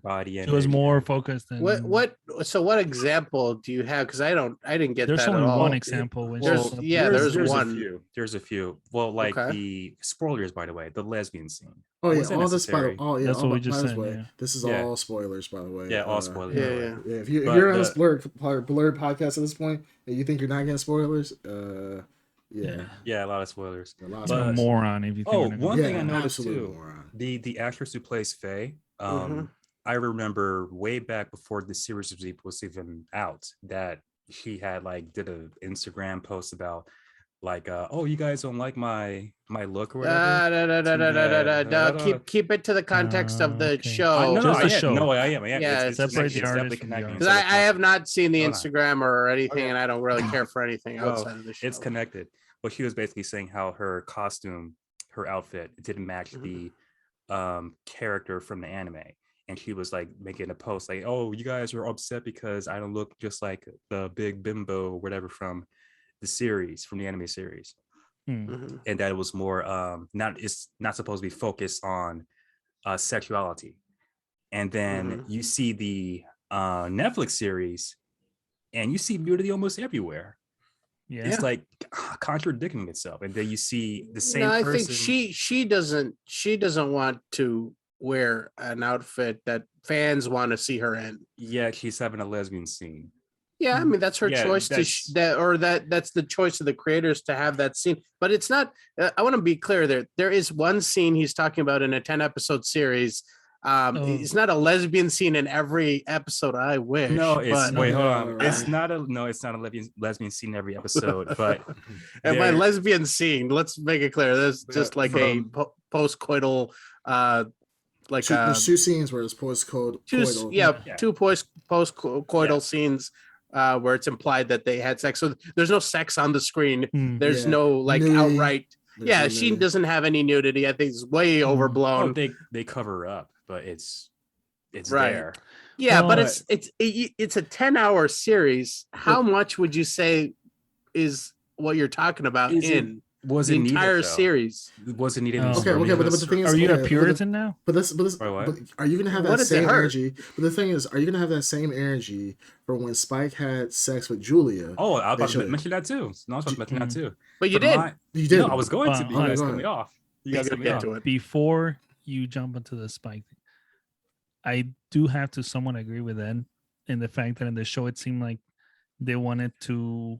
body. It was image more and- focused than What example do you have? Because I didn't get There's that only at all. one example. When There's- she's up yeah, there. there's one. There's a few. Well, like Okay. the spoilers, by the way, the lesbian scene. Oh yeah, Wasn't all this by the necessary. That's all what we by just this said, way. yeah. This is Yeah. all spoilers, by the way. Yeah, all spoilers. Yeah, by the way. yeah. Yeah, if But you're on the- this blurred podcast at this point and you think you're not getting spoilers, yeah, Yeah, a lot of spoilers. a lot of You're a But- spoilers. moron if you think Oh, we're not one gonna- thing I Yeah, noticed absolute too. moron. The actress who plays Faye, Mhm. I remember way back before the series was even out that she had did a Instagram post about oh, you guys don't like my look or whatever. Keep it to the context of the Okay. show. No, Just the I am. show. No, I am. Yeah, it's separate the it's artist definitely from the connecting. artist. Because I have not seen the Hold on. Instagram or anything, Okay. and I don't really care for anything Well, outside of the show. It's connected. But she was basically saying how her costume, her outfit, didn't match the character from the anime. And she was making a post oh, you guys are upset because I don't look just like the big bimbo or whatever from the series, from the anime series. Hmm. Mhm. And that it was more it's not supposed to be focused on sexuality. And then you see the Netflix series and you see nudity almost everywhere. Yeah. It's contradicting itself. And then you see the same No, I person. think she doesn't want to wear an outfit that fans want to see her in. Yeah, she's having a lesbian scene. Yeah, I mean that's her Yeah, choice that's the choice of the creators to have that scene. But it's not. I want to be clear there is one scene he's talking about in a 10-episode series. It's not a lesbian scene in every episode. I wish. No, it's but, wait, hold on. Right. It's not a lesbian scene in every episode, but and by there- lesbian scene, let's make it clear. There's just like from- a post-coital, There's two scenes where it's post-coital. two post-coital Yeah. scenes where it's implied that they had sex. So there's no sex on the screen. Hmm. There's Yeah. no Nudity. outright. There's Yeah, no she nudity. doesn't have any nudity. I think it's way overblown. oh, they cover her up, but it's Right. there. Yeah, but Well, it's a 10-hour series. How much would you say is what you're talking about Is it- in Was the it needed, entire though? series? Was it needed? in Oh. the Okay, story? but the thing is, Are you okay, a but Puritan now? this, Or what? but are you gonna have What that does it same hurt? energy? But the thing is, are you gonna have that same energy for when Spike had sex with Julia? Oh, I was about to should've. mention that too. No, I was about to mention that too. But you For did. You did. No, I was going to. You Okay, guys go cut me ahead. off. You Be guys good cut to me get off. to it. Before you jump into the Spike, I do have to somewhat agree with Ed. in the fact that in the show it seemed like they wanted to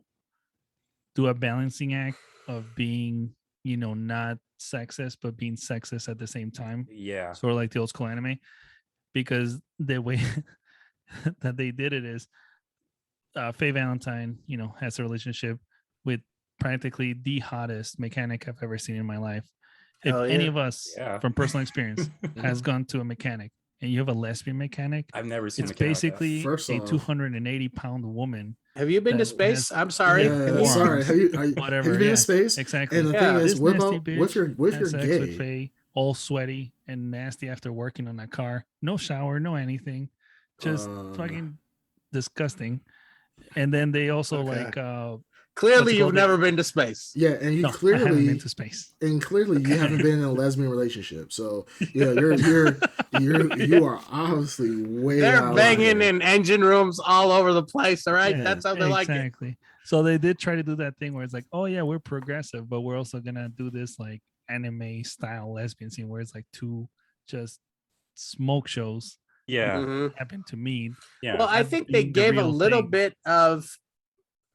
do a balancing act of being, not sexist but being sexist at the same time, Yeah. sort of like the old school anime, because the way that they did it is Faye Valentine, has a relationship with practically the hottest mechanic I've ever seen in my life. If Hell any yeah. of us Yeah. from personal experience has gone to a mechanic and you have a lesbian mechanic, I've never seen it's a mechanic like that. basically First a off- 280-pound woman. Have you been to that space? has- I'm sorry. Yeah, Have you- sorry. Have you Whatever, been yeah, to space? exactly. And the Yeah. thing is, This what nasty about bitch if had you're sex with gay? Faye, all sweaty and nasty after working on that car. No shower, no anything. Just fucking disgusting. And then they also Okay. like Clearly, What's it you've called? never been to space. Yeah, and you no, I haven't clearly been to space. and clearly you Okay. haven't been in a lesbian relationship. So you are obviously way They're out banging here. in engine rooms all over the place. All right, Yeah, that's how they like it. Exactly. So they did try to do that thing where it's like, oh yeah, we're progressive, but we're also gonna do this like anime style lesbian scene where it's like two just smoke shows Yeah. Mhm. happen to meet. Yeah. Well, I that think they being the gave a real little thing. bit of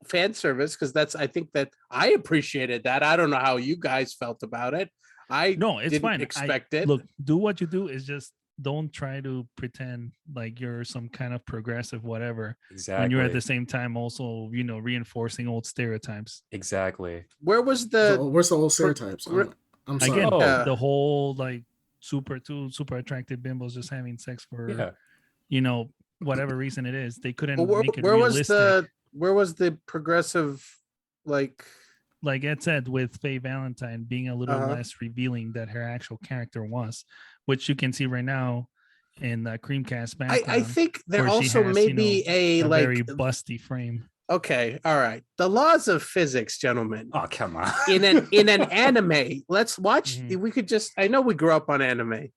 fan service because I think that I appreciated that. I don't know how you guys felt about it. I No, it's didn't fine. expect it. Look, do what you do is just don't try to pretend like you're some kind of progressive whatever Exactly. when you're at the same time also, reinforcing old stereotypes. Exactly. Where was So where's the old pro- stereotypes? re- I'm sorry. Again, Oh. the whole like super attractive bimbos just having sex for Yeah. whatever reason it is. They couldn't where, make it where was realistic. where was the progressive like Like Ed said, with Faye Valentine being a little Uh-huh. less revealing that her actual character was, which you can see right now in the Creamcast background. I think there where she also has, may be a like very busty frame. okay, all right. The laws of physics, gentlemen. Oh, come on. In an anime, let's watch. Mhm. We could just I know we grew up on anime,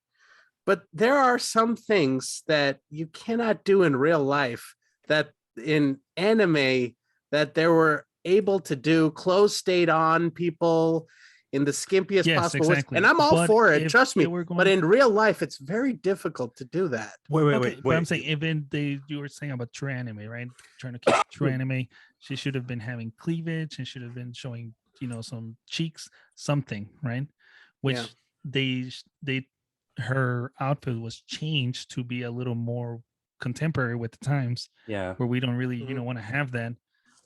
but there are some things that you cannot do in real life that in anime that they were able to do. Clothes stayed on people in the skimpiest Yes, possible ways. exactly. And I'm all But for it, if trust me. they were But going- in real life, it's very difficult to do that. Wait. But I'm saying even you were saying about true anime, right? Trying to keep true anime, she should have been having cleavage and should have been showing, some cheeks, something, right? Which Yeah. her outfit was changed to be a little more contemporary with the times, Yeah. where we don't really, Mhm. want to have that.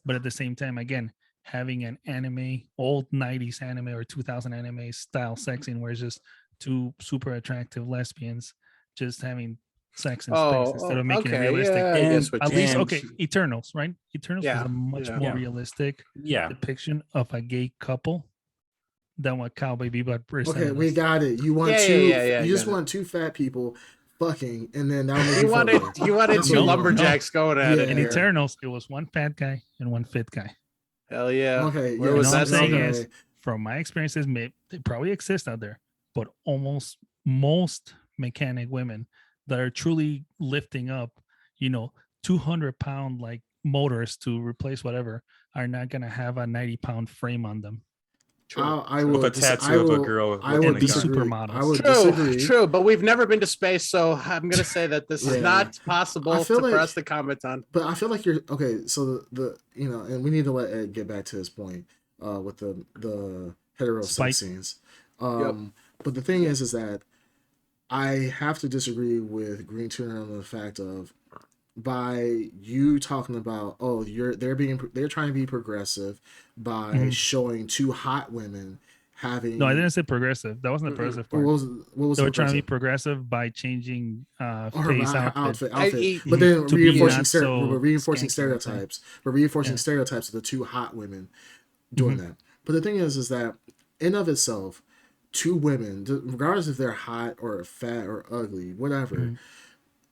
But at the same time, again, having an anime, old 90s anime or 2000 anime style sex scene where it's just two super attractive lesbians just having sex in space instead of making it realistic. Yeah, I guess what At you least, mean. okay, Eternals, right? Eternals was Yeah, a much yeah. more Yeah. realistic Yeah. depiction of a gay couple than what Cowboy Bebop presented. Okay, we us. got it. You want Yeah, two? yeah, you just got it. want two fat people fucking, and then that'll make You you feel wanted better. you wanted That's two what you want. lumberjacks going at it. In Yeah. here. Eternals, it was one fat guy and one fit guy. Hell yeah. Okay, Where yeah, was all that I'm saying scene? is, from my experiences, they probably exist out there, but almost most mechanic women that are truly lifting up, 200-pound like motors to replace whatever are not going to have a 90-pound frame on them. I With will a tattoo of a girl I looking would like a disagree. supermodels. I would True, disagree. true, but we've never been to space, so I'm gonna say that this is Yeah. not possible feel for like- us to comment on. But I feel like you're okay. So the and we need to let Ed get back to his point with the hetero Spike. sex scenes. But the thing is that I have to disagree with Green Tuner on the fact of by you talking about they're trying to be progressive by Mhm. showing two hot women having. No, I didn't say progressive. That wasn't the progressive part. What was They the were trying to be progressive? progressive by changing Her face outfit. outfit. But then To be reinforcing, not so reinforcing skanky, let's say. stereotypes. But reinforcing Yeah. stereotypes of the two hot women doing that. But the thing is that in of itself, two women, regardless if they're hot or fat or ugly, whatever,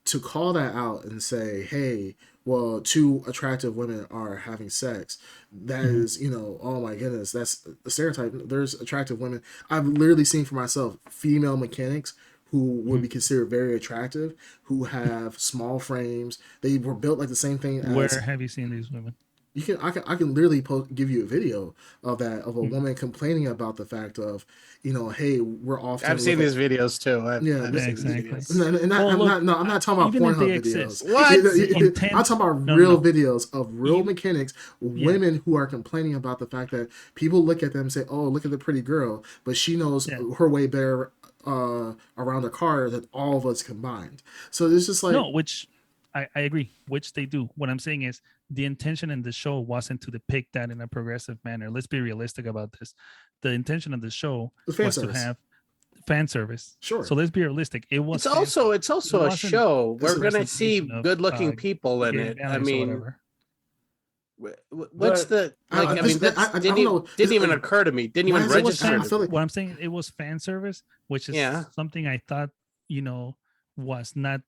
to call that out and say, hey, well, two attractive women are having sex. That is, oh my goodness, that's a stereotype. There's attractive women. I've literally seen for myself female mechanics who would be considered very attractive, who have small frames. They were built like the same thing as. Where have you seen these women? I can literally give you a video of a woman complaining about the fact of, hey, we're often I've seen these videos too. Yeah, I've seen these exactly. videos. and Well, look, I'm not talking about even if Pornhub they videos. exist, What? I'm talking about No, real no. videos of real Even- mechanics, Yeah. women who are complaining about the fact that people look at them and say, "Oh, look at the pretty girl," but she knows Yeah. her way better around a car than all of us combined. So it's just like, No, which I agree, which they do. What I'm saying is the intention in the show wasn't to depict that in a progressive manner. Let's be realistic about this. The intention of the show the fan was service. to have fan service. Sure. So let's be realistic. It was It's also It a wasn't show. We're a gonna see representation of, good-looking people in gay it. I values or mean, whatever. what's But the like? I mean, that I didn't, don't know. didn't even occur to me. Didn't Why even is it- It was register. I fan, feel like- what I'm saying, it was fan service, which is Yeah. something I thought, was not,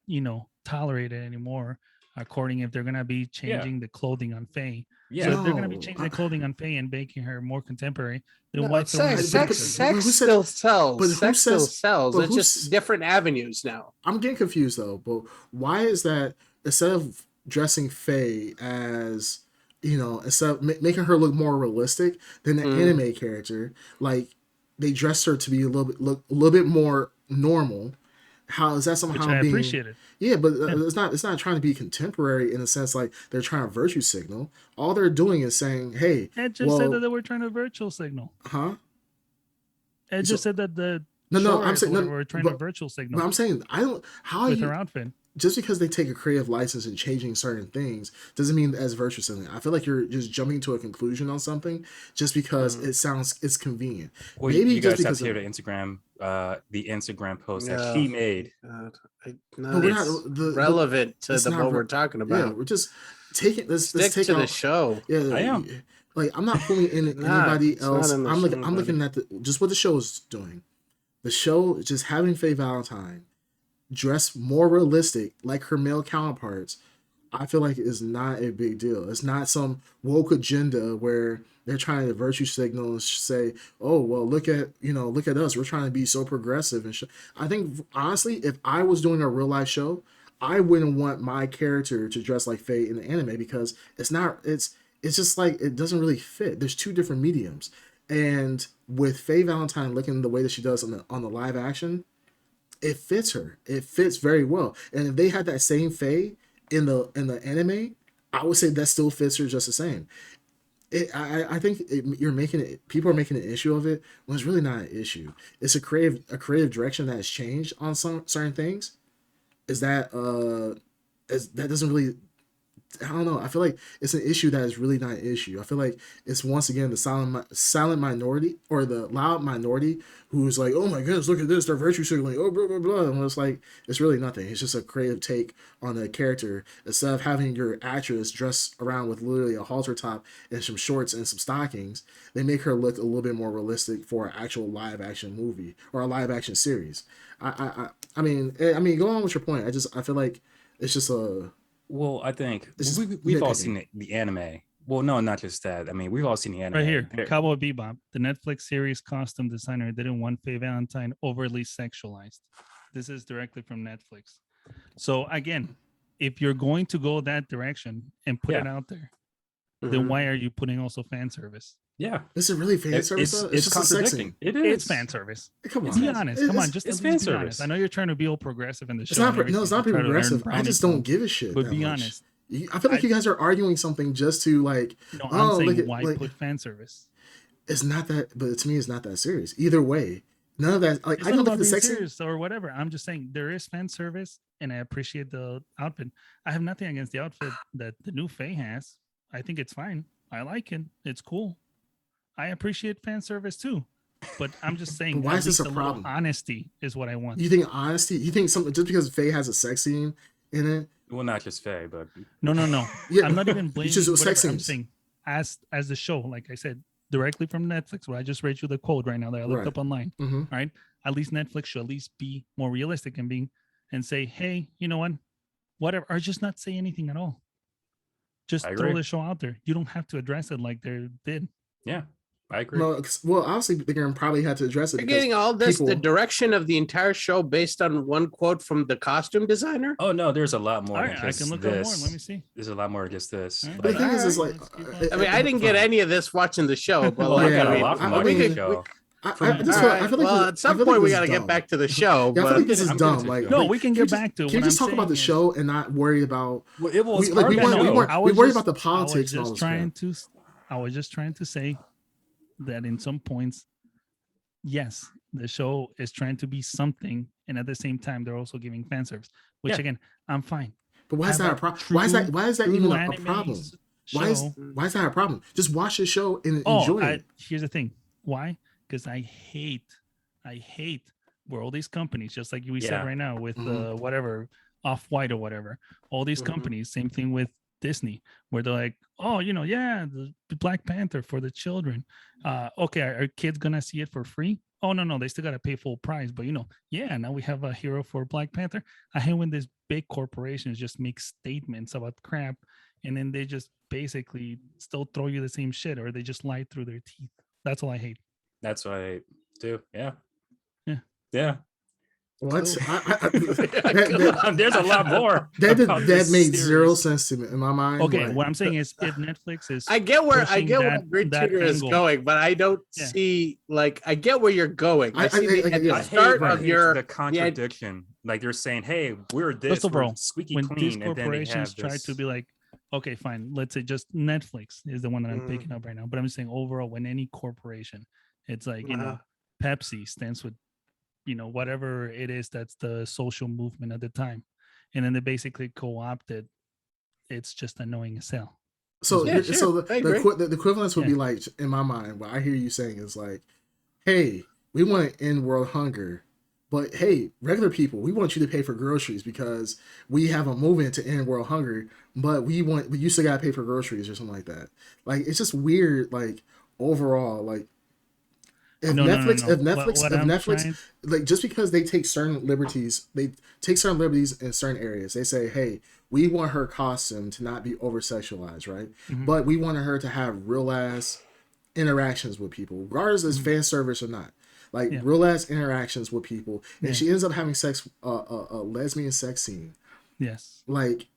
tolerated anymore, according if they're gonna be changing the clothing on Faye. Yeah. So if they're gonna be No, changing the clothing on Faye and making her more contemporary, then No, why throw in sex, the but- sex, picture? but sex who said- still sells. but who Sex still says- sells. but It's who's- just different avenues now. I'm getting confused though. But why is that instead of dressing Faye as instead of making her look more realistic than the anime character, like they dressed her to be look a little bit more normal? How is that Which somehow I being? appreciated. Yeah, but it's not trying to be contemporary in the sense like they're trying to virtue signal. All they're doing is saying, "Hey, Ed just said that they were trying to virtual signal. huh?" Ed just said that the No, I'm saying we're trying to virtual But signal I'm saying I don't. How with you her outfit. just because they take a creative license and changing certain things doesn't mean as virtue signaling. I feel like you're just jumping to a conclusion on something just because it's convenient. Well, Maybe you just guys have because to hear of- the Instagram post that Yeah. she made. No, we're not It's relevant to it's the not what re- we're talking Yeah, about. we're just taking let's Stick take to the out- show. Yeah, I am. Like I'm not pulling in Not. anybody It's not else. in the I'm looking. show, I'm looking at just what the show is doing. The show is just having Faye Valentine dress more realistic, like her male counterparts. I feel like is not a big deal. It's not some woke agenda where they're trying to virtue signal and say, "Oh, well, look at us. We're trying to be so progressive." And I think honestly, if I was doing a real life show, I wouldn't want my character to dress like Faye in the anime because it's not. It's just like it doesn't really fit. There's two different mediums, and with Faye Valentine looking the way that she does on the live action, it fits her. It fits very well. And if they had that same Faye in the anime, I would say that still fits her just the same. I think you're making it. People are making an issue of it when it's really not an issue. It's a creative direction that has changed on some certain things. That doesn't really. I don't know. I feel like it's an issue that is really not an issue. I feel like it's once again the silent minority or the loud minority who's like, oh my goodness, look at this, they're virtue signaling, oh blah blah blah. And it's like it's really nothing. It's just a creative take on the character. Instead of having your actress dress around with literally a halter top and some shorts and some stockings, they make her look a little bit more realistic for an actual live action movie or a live action series. I mean, go on with your point. I feel like it's just a. Well, I think This is we've all nitpicking. seen the anime. Well, no, not just that. I mean, we've all seen the anime. Right here, There- Cowboy Bebop, the Netflix series costume designer didn't want Faye Valentine overly sexualized. This is directly from Netflix. So again, if you're going to go that direction and put it out there, then why are you putting also fan service? Yeah, Is it really fan service? though? it's just a sex contradicting. scene. It is. It's fan service. Come It's on, Be fan- honest. It- Come on, it's- just it's at fan least be service. honest. I know you're trying to be all progressive in the show. It's not. and No, it's everything not to try to earn progressive. I brownie just don't points. give a shit. But that be much. honest. I feel like you guys are arguing something just to like. No, Oh, I'm saying look at- why like- put fan service? It's not that, but to me, it's not that serious. Either way, none of that. Like It's I not don't look about at the being sex scene. serious or whatever. I'm just saying there is fan service, and I appreciate the outfit. I have nothing against the outfit that the new Faye has. I think it's fine. I like it. It's cool. I appreciate fan service too. But I'm just saying, But why at is this least a little problem? honesty is what I want. You think honesty? You think something just because Faye has a sex scene in it? Well, not just Faye, but No. Yeah, I'm not even blaming. just Whatever. sex I'm scenes. saying as the show, like I said, directly from Netflix, where I just read you the quote right now that I looked Right. up online. Mm-hmm. All right. At least Netflix should at least be more realistic and say, hey, you know what? Whatever, or just not say anything at all. Just I throw agree. the show out there. You don't have to address it like they did. yeah, I agree. No, well, obviously they're gonna probably have to address it. You're because getting all this, the people- direction of the entire show based on one quote from the costume designer. Oh no, there's a lot more All than right, I just can look up more. this. Let me see. There's a lot more than just this. All right. But the thing is Alright. like, Let's keep I mean, I didn't get any of this watching the show, but Well, like, I got I a mean, lot from I watching mean, the show. I From- just all feel, right. I feel like well, this- at some I feel point like we this got to is get dumb. back to the show. Yeah, I feel but like this is I'm dumb. getting Like, to No, like, we can you get just- back to it. Can you What just I'm talk about the saying show and not worry about? Well, it was Like, part we of the weren't, show. we worry just- about the politics and all this crap. I was just trying to say that in some points, yes, the show is trying to be something, and at the same time, they're also giving fan service, which Yeah. again, I'm fine. But why is Have that a a problem? Why is that? Why is that true even a anime problem? s- Why is show. why is that a problem? Just watch the show and enjoy it. Here's the thing. Why? Because I hate where all these companies, just like we Yeah. said right now with Mhm. whatever Off-White or whatever, all these Mhm. companies, same thing with Disney, where they're like, oh, yeah, the Black Panther for the children. Okay, are kids gonna see it for free? Oh no, they still gotta pay full price. But yeah, now we have a hero for Black Panther. I hate when these big corporations just make statements about crap, and then they just basically still throw you the same shit, or they just lie through their teeth. That's all I hate. That's what I do. Yeah. Yeah. Yeah. What? Cool. There's a lot more. That about this made zero series. sense to me in my mind. Okay, like- what I'm saying is, if Netflix is, I get where pushing Great that Tutor is angle. going, but I don't Yeah. see like I get where you're going. I see I- at yeah. the I start hate, of your the contradiction. Like you're saying, hey, we're this, First of we're all, squeaky when these clean, and then they corporations have try this. to be like, okay, fine, let's say just Netflix is the one that I'm Mhm. picking up right now. But I'm just saying overall, when any corporation, it's like, Uh-huh. Pepsi stands with, whatever it is that's the social movement at the time. And then they basically co-opted. It's just annoying as hell. So, Yeah, sure. so I agree. the equivalence would be Yeah. like, in my mind, what I hear you saying is like, hey, we want to end world hunger, but hey, regular people, we want you to pay for groceries because we have a movement to end world hunger, but you still gotta pay for groceries or something like that. Like, it's just weird. Like, overall, like, if No. Netflix, like, just because they take certain liberties in certain areas. They say, hey, we want her costume to not be over sexualized, right? Mhm. But we want her to have real ass interactions with people, regardless if it's fan service or not. Like, Yeah. real ass interactions with people, and Yeah. she ends up having sex, a lesbian sex scene. Yes, Like,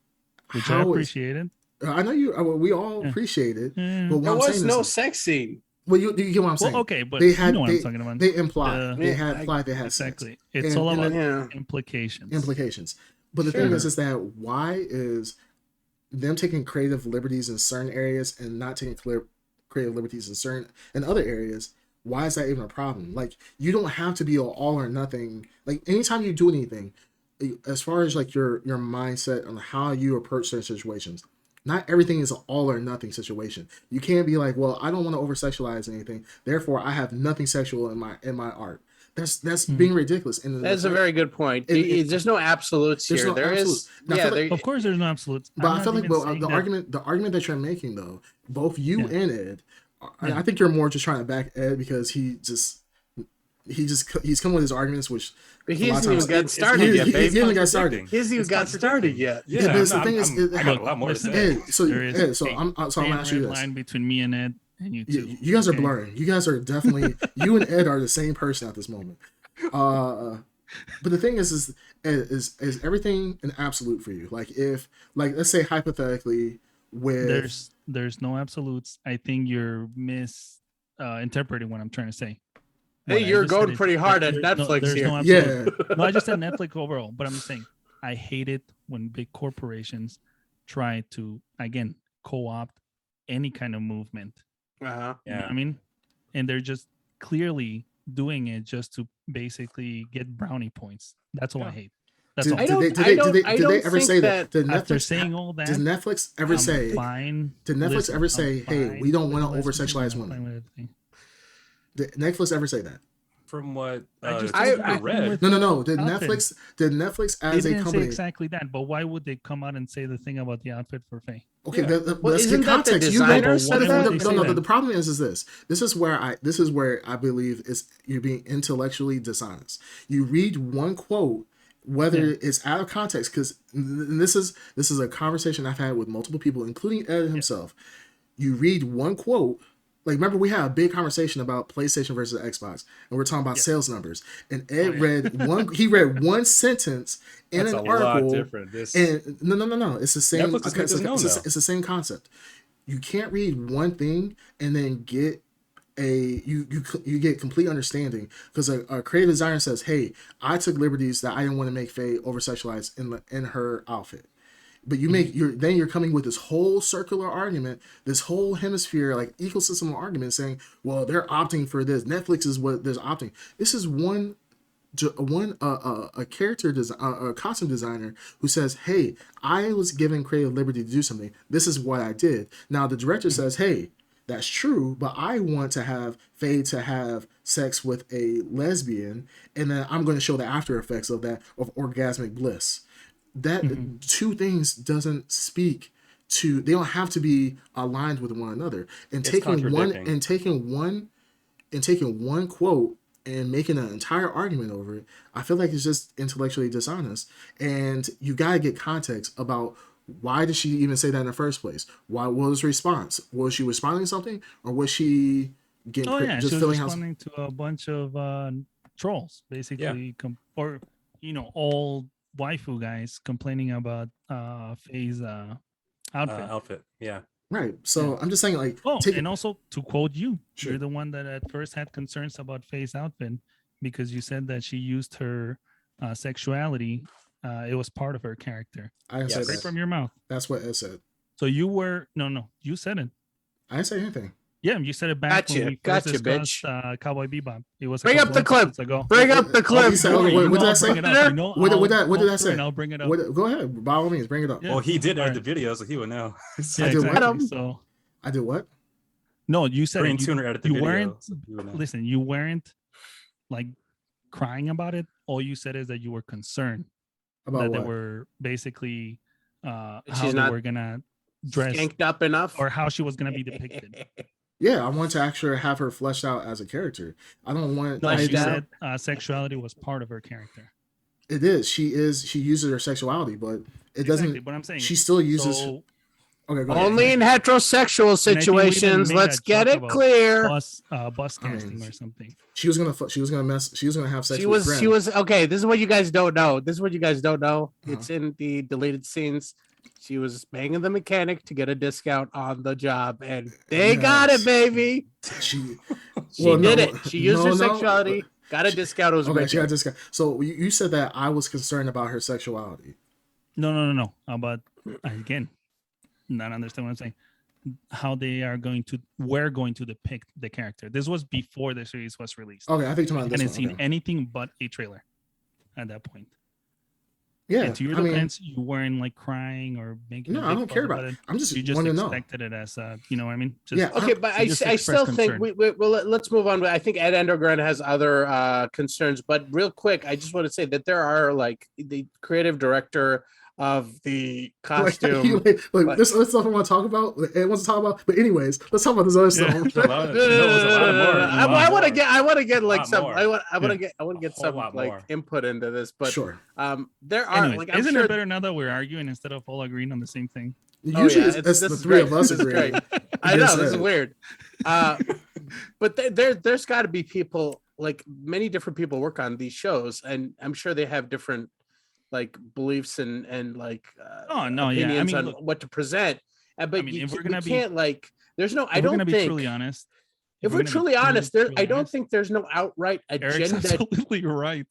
which I how is- appreciated. I know you. We all Yeah. appreciate it, Yeah. but what There I'm was saying no is, sex scene. well, you get what I'm saying. Well, okay, but They you had know what they, I'm talking about. they implied they Yeah, had I- implied they had Exactly. sex. It's And- all and about Yeah. implications. implications. But the Sure. thing is that why is them taking creative liberties in certain areas and not taking creative liberties in other areas? Why is that even a problem? Like, you don't have to be an all or nothing. Like, anytime you do anything, as far as like your mindset on how you approach certain situations, not everything is an all or nothing situation. You can't be like, well, I don't want to over sexualize anything, therefore I have nothing sexual in my art. That's being ridiculous. And That's a very good point. There's no absolutes There's here. no There absolutes. is, Now, I yeah. feel like- There, Of course, there's no absolutes. But I'm I not feel like even saying that- the argument that you're making though, both you Yeah. and Ed, Yeah. I think you're more just trying to back Ed because he's come with his arguments, which but a he lot of hasn't even times- gotten started he- yet, he- babe. he hasn't got started. Contradicting. He hasn't even It's got started contradicting. yet. Yeah, Yeah, but the no, thing is, I got a lot more to listen, say. Ed, so There is Ed, so a I'm gonna thin ask you red this. line between me and Ed and you two. You guys are okay? blurring. You guys are definitely you and Ed are the same person at this moment. But the thing is everything an absolute for you? Like, if, like, let's say hypothetically, with There's no absolutes. I think you're misinterpreting what I'm trying to say. Hey, What I you're just going said is pretty hard at there's Netflix there's here. No yeah, absolute. No, I just said Netflix overall, but I'm just saying I hate it when big corporations try to, again, co-opt any kind of movement. Uh-huh. You know Yeah. what I mean? And they're just clearly doing it just to basically get brownie points. That's all I Yeah. hate. That's did, all. I did don't- they, did I they, don't- did they, I did they don't ever think say that? Did After Netflix, saying all that, does Netflix ever I'm say? fine. Did Netflix Listen, ever I'm say, hey, fine we don't with want to over lesbians, sexualize I'm fine women? with everything. Did Netflix ever say that? From what I just I- told you I- the thing read. with No. the Did outfit. Netflix They as a didn't say company? exactly that, but why would they come out and say the thing about the outfit for Faye? Okay, Yeah. Well, let's isn't get that the context. designer But said the- that? They say no. that. The problem is this. This is where I believe is you're being intellectually dishonest. You read one quote, whether it's out of context, because this is a conversation I've had with multiple people, including Ed himself. You read one quote. like remember we had a big conversation about PlayStation versus Xbox, and we're talking about Yes. sales numbers. And Ed yeah. read one sentence in That's an a lot article. different. This And no, it's the same. Netflix is making this known, though. It's the same concept. You can't read one thing and then get you get complete understanding because a creative designer says, "Hey, I took liberties that I didn't want to make Faye over sexualized in her outfit." But you make you're coming with this whole circular argument, this whole hemisphere like ecosystem of argument, saying, "Well, they're opting for this. Netflix is what they're opting." This is one a character design a costume designer who says, "Hey, I was given creative liberty to do something. This is what I did." Now the director says, "Hey, that's true, but I want to have Faye to have sex with a lesbian, and then I'm going to show the after effects of that of orgasmic bliss." That two things doesn't speak to. They don't have to be aligned with one another. And It's taking one contradicting. and taking one quote and making an entire argument over it, I feel like it's just intellectually dishonest. And you gotta get context about why did she even say that in the first place? What was her response? Was she responding to something, or was she getting Oh yeah, just she was feeling responding to a bunch of trolls, basically, or old waifu guys complaining about Faye's outfit. outfit? Yeah. right? So I'm just saying, like, Oh, take and also to quote you, Sure. you're the one that at first had concerns about Faye's outfit because you said that she used her sexuality. It was part of her character. I didn't say Yes. Straight that. from your mouth. That's what Ed said. So you were no, you said it. I didn't say anything. Yeah, you said it back when we first Gotcha, discussed bitch. Cowboy Bebop. It was a Bring up couple the clip. episodes ago. Bring up the Oh, clip. he said- okay, You what did know I I'll say? bring it up. You know What did I'll I go say? through and I'll bring it up. Go ahead, by all means, bring it up. Yeah. Well, he did edit Alright. the video, so he would know. Yeah, I did what? exactly. So I did what? no, you said Green it. Tuner edited the You video. weren't. so he would know. Listen, you weren't like crying about it. All you said is that you were concerned About that they what? were basically how She's they not were gonna dress Skanked up enough. or how she was gonna be depicted. Yeah, I want to actually have her fleshed out as a character. I don't want. No, Flesh you down. said sexuality was part of her character. It is. She is. She uses her sexuality, but it doesn't. Exactly, but I'm saying She still uses. so Okay, go ahead. Only in heterosexual And I think we even situations. made Let's that get joke it about clear. bus I casting mean, or something. She was gonna. She was gonna mess. She was gonna have sex She with was. Gren. Okay. This is what you guys don't know. This is what you guys don't know. Uh-huh. It's in the deleted scenes. She was banging the mechanic to get a discount on the job, and they got it, Yes. baby. She. She Well, did no, it. She used her no, no, sexuality, got a discount. It was Okay, great. she got this guy. So you said that I was concerned about her sexuality. No. But again, not understand what I'm saying. How they are going to, we're going to depict the character. This was before the series was released. Okay, I think you're I talking about hadn't this seen one. Okay. anything but a trailer at that point. Yeah, And to your I mean, defense, you weren't like crying or making. no, a I big don't fuss care about it. it. I'm just You just want to know. expected it as, you know what I mean? Just, Yeah, Okay, but So just I still express think concern. let's move on. I think Ed Endergren has other concerns, but real quick, I just want to say that there are like the creative director of the costume. Let's stuff I want to talk about. Ed wants to talk about, but anyways, let's talk about this other Yeah. stuff. A lot of- no, it was a lot more. I want to get like lot some. more. I want Yeah. to get A some whole lot like more. input into this. But Sure. there are Anyways, like I'm isn't sure. it better now that we're arguing instead of all agreeing on the same thing? Oh, Usually, yeah, it's this the is three great. of us This is agreeing. great. I Yes, know this is Ed. weird. But there's got to be people like many different people work on these shows, and I'm sure they have different like beliefs and like Oh, no, yeah. I opinions mean, on look, what to present. But mean, you, if we're we gonna be- can't like there's no. I If we're don't gonna be think truly honest. if we're gonna be truly honest, there. truly I don't honest, think there's no outright Eric's agenda. absolutely right.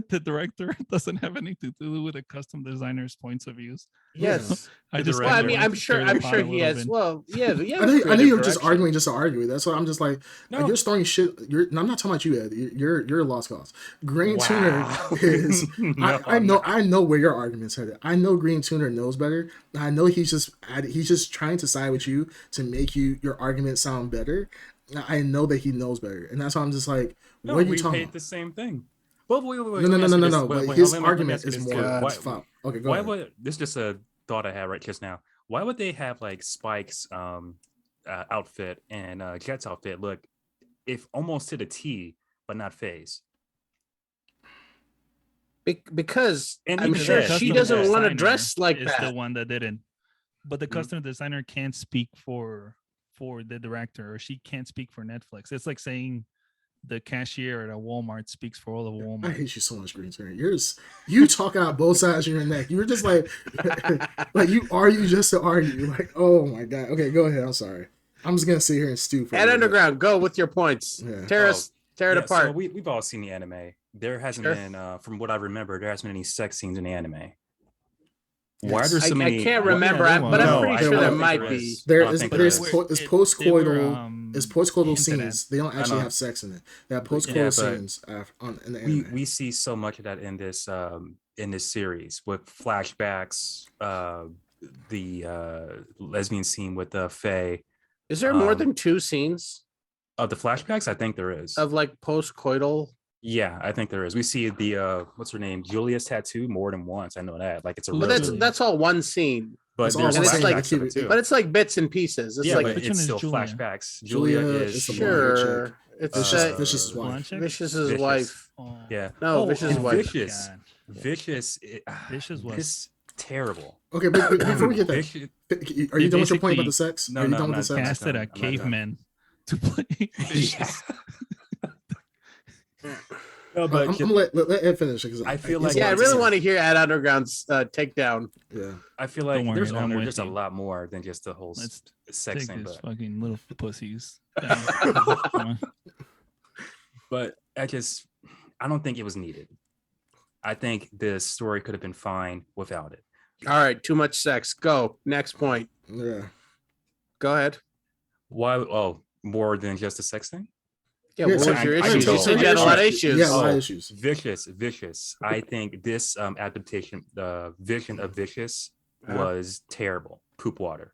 The director doesn't have anything to do with the custom designer's points of views. Yes. I The just Well, I director mean, wanted I'm to sure. stir the I'm pot sure a he little has. bit. Well, yeah. I know you're just arguing just to argue. That's what I'm just like. No. You're throwing shit. I'm not talking about you, Ed. You're a lost cause. Green Wow. Tuner is. No, I I'm know. not. I know where your argument's headed. I know Green Tuner knows better. I know he's just trying to side with you to make your argument sound better. I know that he knows better, and that's why I'm just like, No, what are you we talking paid about? the same thing. Well, wait, No. let me ask you this. But Wait, his let me argument ask you is this, more. too. Why- Fine. Okay, go Why ahead. would this is just a thought I had right just now? Why would they have like Spike's outfit and Jet's outfit look if almost to the T, but not Faye's? Because And I'm even sure that, she even doesn't that want to dress like is that. the one that didn't. But the Mm. custom designer can't speak for for the director, or she can't speak for Netflix. It's like saying the cashier at a Walmart speaks for all of I Walmart. hate you so much, Green Turn. You talk out both sides of your neck. You were just like, like you argue just to argue. Like, oh my god. Okay, go ahead. I'm sorry. I'm just gonna sit here and stew for a Ed little bit. Underground, go with your points. Yeah. Tear it So apart. we've all seen the anime. There hasn't Sure. been, from what I remember, there hasn't been any sex scenes in the anime. Why are Yes. there so many? I can't Well, remember, yeah, but I'm no, pretty I sure don't there think might there be. is. There I don't is think there's there is. it's post-coital it's Hinted post-coital at. scenes. They don't actually know. have sex in it. They have Yeah, post-coital but scenes in the anime. we see so much of that in this series with flashbacks, the lesbian scene with Faye. Is there more Um, than 2 scenes Of the flashbacks, I think there is. of like post-coital? Yeah, I think there is. We see the what's her name, Julia's tattoo more than once. I know that. Like it's a Well, But real that's thing. that's all one scene. But It's all there's one scene. flashbacks of I it keep it- too. But it's like bits and pieces. It's yeah, like but Which it's one is still Julia? flashbacks. Julia Julia is is the blonde chick. sure. It's Vicious's wife. Blonde chick? Vicious's Vicious. wife. Oh. Yeah. No, Vicious' and wife. Vicious. God. Vicious. Vicious was- This terrible. Okay, but before we get that, Vicious, are you done with your point basically- about the sex? No, Are you no, done I'm with the not- sex? Casted I'm a not done. caveman to play Vicious. no, I'm but gonna let Ed finish because I feel he's like- Yeah, I allowed really say- want to hear Ed Underground's takedown. Yeah, I feel like Don't worry, there's I'm with there's a you. lot more than just the whole Let's sex Take thing. these But, fucking little pussies. down. Come on. but I don't think it was needed. I think the story could have been fine without it. All right, too much sex. Go. Next point. yeah. Go ahead. Why? Oh, more than just a sex thing? Yeah, Yeah, what so was your I issues? can You said tell. you had a lot of Alright. issues. Yeah, a lot of Oh, issues. Vicious. I think this adaptation, the vision of Vicious, Uh-huh. was terrible. Poop water.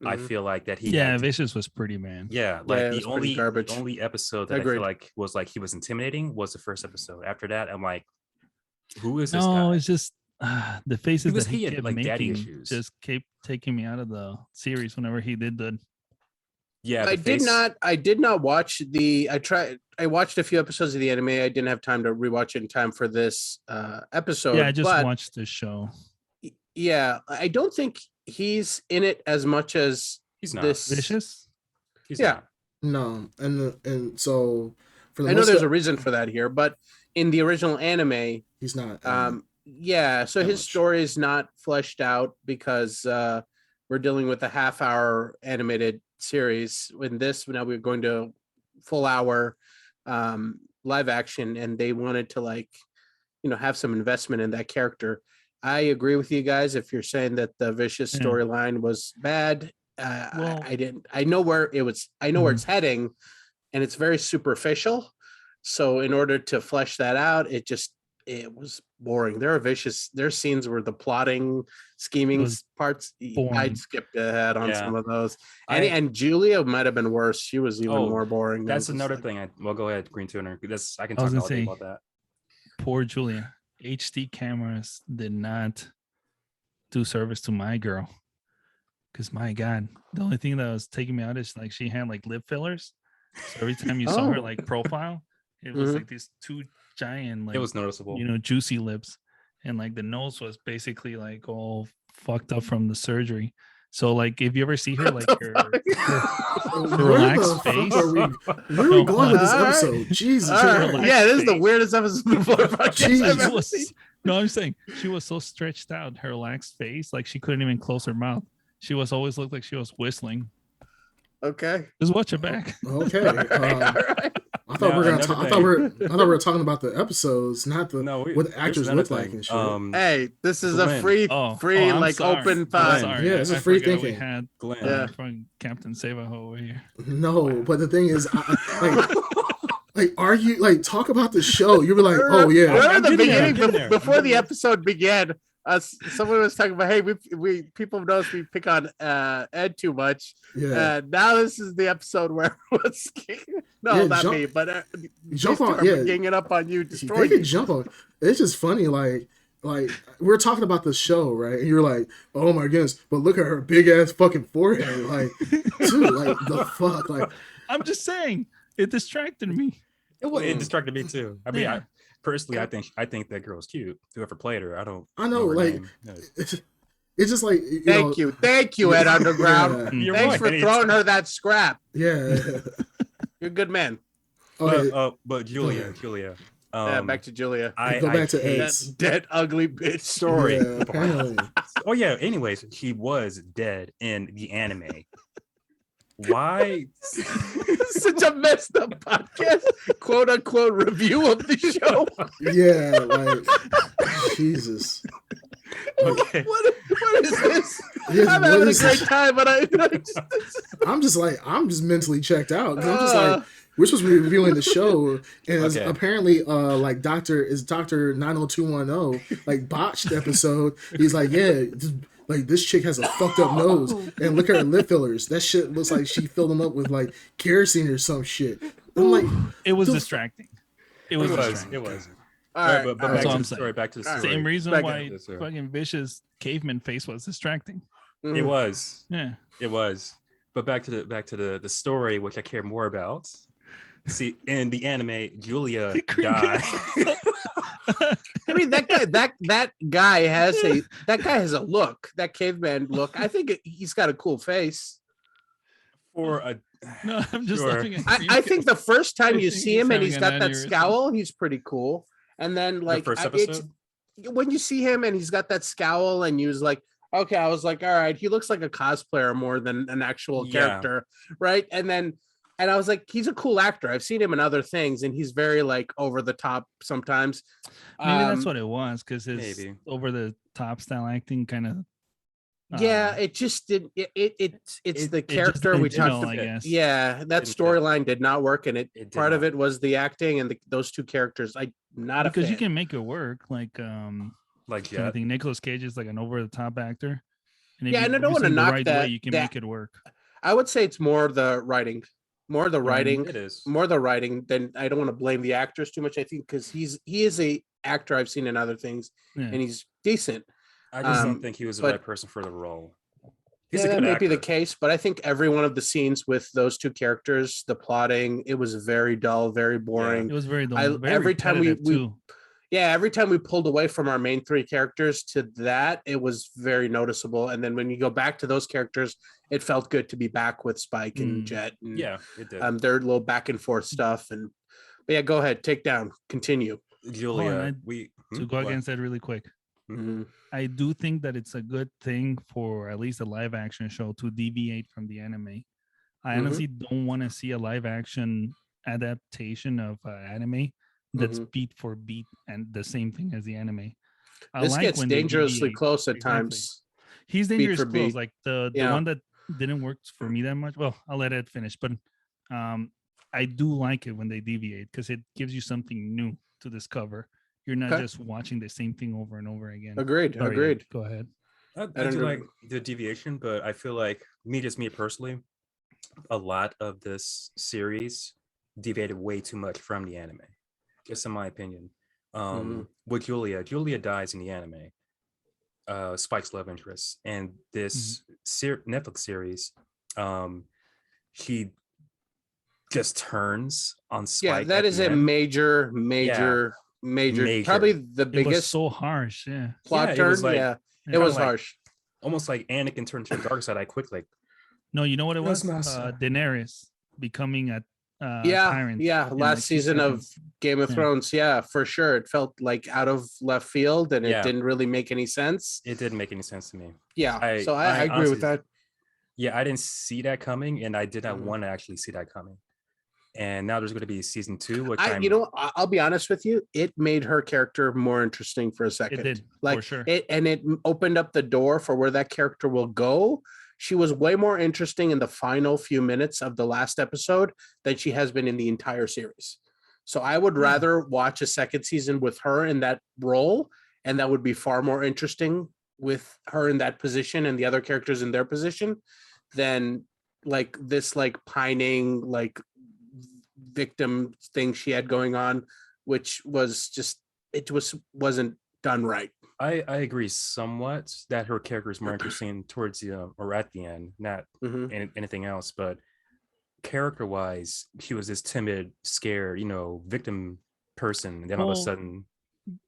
I Mhm. feel like that he. Yeah, had to- Vicious was pretty, man. yeah, it like was the pretty garbage. only episode that I Agreed. feel like was like he was intimidating was the first episode. After that, I'm like, who is this No, guy? it's just the faces was- that he he had, kept like, daddy making issues. just kept taking me out of the series whenever he did the. Yeah, I the face- did not watch I watched a few episodes of the anime. I didn't have time to rewatch it in time for this episode. Yeah, I just but watched the show. yeah, I don't think he's in it as much as He's not. this. Vicious. He's yeah. not. No, and so for the I know most there's a of- reason for that here, but in the original anime, he's not. yeah, so That his much. story is not fleshed out because we're dealing with a half-hour animated series. In this, now we're going to full hour live action, and they wanted to have some investment in that character. I agree with you guys. If you're saying that the Vicious Yeah. storyline was bad, Well- I didn't. I know where it was. I know where it's heading, and it's very superficial. So in order to flesh that out, it was boring. There are scenes where the plotting, scheming was parts. boring. I'd skipped ahead on Yeah. some of those. I- And Julia might have been worse. She was even Oh, more boring. That's It was another like- thing. Well, go ahead, Green Tuner. I can I was talk gonna all day say- about that. Poor Julia. HD cameras did not do service to my girl. Because my God, the only thing that was taking me out is like she had like lip fillers. So every time you saw her Oh. like profile, it was Mhm. like these two giant like It was noticeable. juicy lips, and like the nose was basically like all fucked up from the surgery. So like if you ever see her like her Where relaxed the fuck face. are we? Where are we going with this All right. episode? Jesus All right. Christ. Yeah, this is the face. weirdest episode before Jeez. I've she ever was, seen. no, I'm saying she was so stretched out, her relaxed face, like she couldn't even close her mouth. She was always looked like she was whistling. Okay. Just watch it back. Okay. All right. I thought Now, we were gonna another talk. I thing- thought we were talking about the episodes, not the No, what there's actors another look like thing. and shit. Hey, this is a Glenn. free, I'm like sorry. open I'm pod. sorry. Yeah, it's a I free forgot We thinking. had Glenn. Yeah. from Captain Savaho over here. No, but the thing is, talk about the show. You were like, oh yeah, Remember I'm the getting there, I'm beginning getting there. before the episode began? Someone was talking about, hey, we people notice we pick on Ed too much. yeah. Now this is the episode where everyone's no, Yeah, not jump- me, but Jump these two on, are yeah. ganging up on you, They destroying can you. jump on. It's just funny, like we're talking about the show, right? And you're like, oh my goodness, but look at her big ass fucking forehead, like, dude, like the fuck, like, I'm just saying, it distracted me. It distracted me too. I mean, Yeah. personally, I think that girl's cute. Whoever played her, I don't. I know, her like, name. No. it's just like Thank you, Ed Underground. Yeah, You're Thanks right. for throwing her that scrap. yeah. You're a good man. Okay, But Julia, Yeah, back to Julia. go I back to hate Ed's. That dead, ugly bitch. story. Yeah, apparently. Oh yeah. Anyways, he was dead in the anime. Why? Such a messed up podcast, quote unquote review of the show. Yeah, like Jesus. Okay. What is this? Yes, I'm what having a is great this? time, but I'm just mentally checked out. 'Cause I'm just like, we're supposed to be reviewing the show, and it's Okay. apparently like Doctor 90210 like botched episode. He's like, yeah, like this chick has a fucked up nose, and look at her lip fillers. That shit looks like she filled them up with like kerosene or some shit. I'm like, It was the- distracting. It was distracting. It was. all All right, right, but all back That's to all the I'm story. saying. Back to the All right. story. Same reason Back why Yes, sir. fucking Vicious caveman face was distracting. It was. Yeah. It was. But back to the story, which I care more about. See, in the anime, Julia died. I mean, that guy has a look, that caveman look. I think he's got a cool face. For a No, I'm just Sure. laughing at I think the first time I you think see he's him and having he's an got that aneurysm. scowl, he's pretty cool. And then like first it's episode? when you see him and he's got that scowl and you was like, okay, I was like, all right, he looks like a cosplayer more than an actual Yeah. character, right? And I was like, he's a cool actor. I've seen him in other things, and he's very like over the top sometimes. Maybe that's what it was, because his maybe. over the top style acting kind of. Yeah, it just did. It's the it just character didn't we talked gel, about. I guess. Yeah, that Didn't fit. storyline did not work, and It did part of not. it was the acting and those two characters. I not a because fan. you can make it work. Like Like I Jet. think Nicolas Cage is like an over the top actor. And if Yeah, you and I do don't wanna something the knock right that- way, you can that- make it work. I would say it's more the writing, It is. more the writing. Than I don't want to blame the actors too much. I think because he is a actor I've seen in other things, Yeah. and he's decent. I just Um, don't think he was the but- right person for the role. He's Yeah, a that good may actor. be the case, but I think every one of the scenes with those two characters, the plotting, it was very dull, very boring. It was very dull. I- Very every time we- repetitive, too. Yeah, every time we pulled away from our main three characters to that, it was very noticeable. And then when you go back to those characters, it felt good to be back with Spike and Mm. Jet and Yeah, it did. their little back and forth stuff. But yeah, go ahead, take down, continue. Julia, I- we To go against that really quick. Mhm. I do think that it's a good thing for at least a live action show to deviate from the anime. I Mhm. honestly don't want to see a live action adaptation of anime that's Mhm. beat for beat and the same thing as the anime. I This like gets when they dangerously deviate. close at Exactly. times. He's beat dangerous for close. beat. Like the Yeah. one that didn't work for me that much. Well, I'll let Ed finish, but I do like it when they deviate because it gives you something new to discover. You're not Okay. just watching the same thing over and over again. Agreed. Sorry, Ed, Agreed. Go ahead. I don't do know. like the deviation, but I feel like me personally, a lot of this series deviated way too much from the anime. Just in my opinion. With Julia dies in the anime. Spike's love interest, and this Netflix series, he just turns on Spike. Yeah, that at is the a end. major, probably the It was biggest so harsh. Yeah. plot Yeah, it turn. was like- Yeah, it kinda was like- harsh. almost like Anakin turned to the dark side. I quick like No, you know what it Yes, was? master. Daenerys becoming a Yeah, tyrant. yeah. in, Last like, 2 season of seconds. Game of Yeah. Thrones, yeah, for sure. It felt like out of left field, and it Yeah. didn't really make any sense. it didn't make any sense to me. Yeah, so I I agree with honestly- that. Yeah, I didn't see that coming, and I did not Mhm. want to actually see that coming. And now there's going to be season 2, which I'll be honest with you. It made her character more interesting for a second. It did, like for sure. it opened up the door for where that character will go. She was way more interesting in the final few minutes of the last episode than she has been in the entire series. So I would rather watch a second season with her in that role, and that would be far more interesting with her in that position and the other characters in their position than like this like pining like victim thing she had going on, which was just wasn't done right. I agree somewhat that her character is more interesting towards the or at the end, not Mhm. anything else. But character-wise, she was this timid, scared, victim person, and then all of a Well, sudden,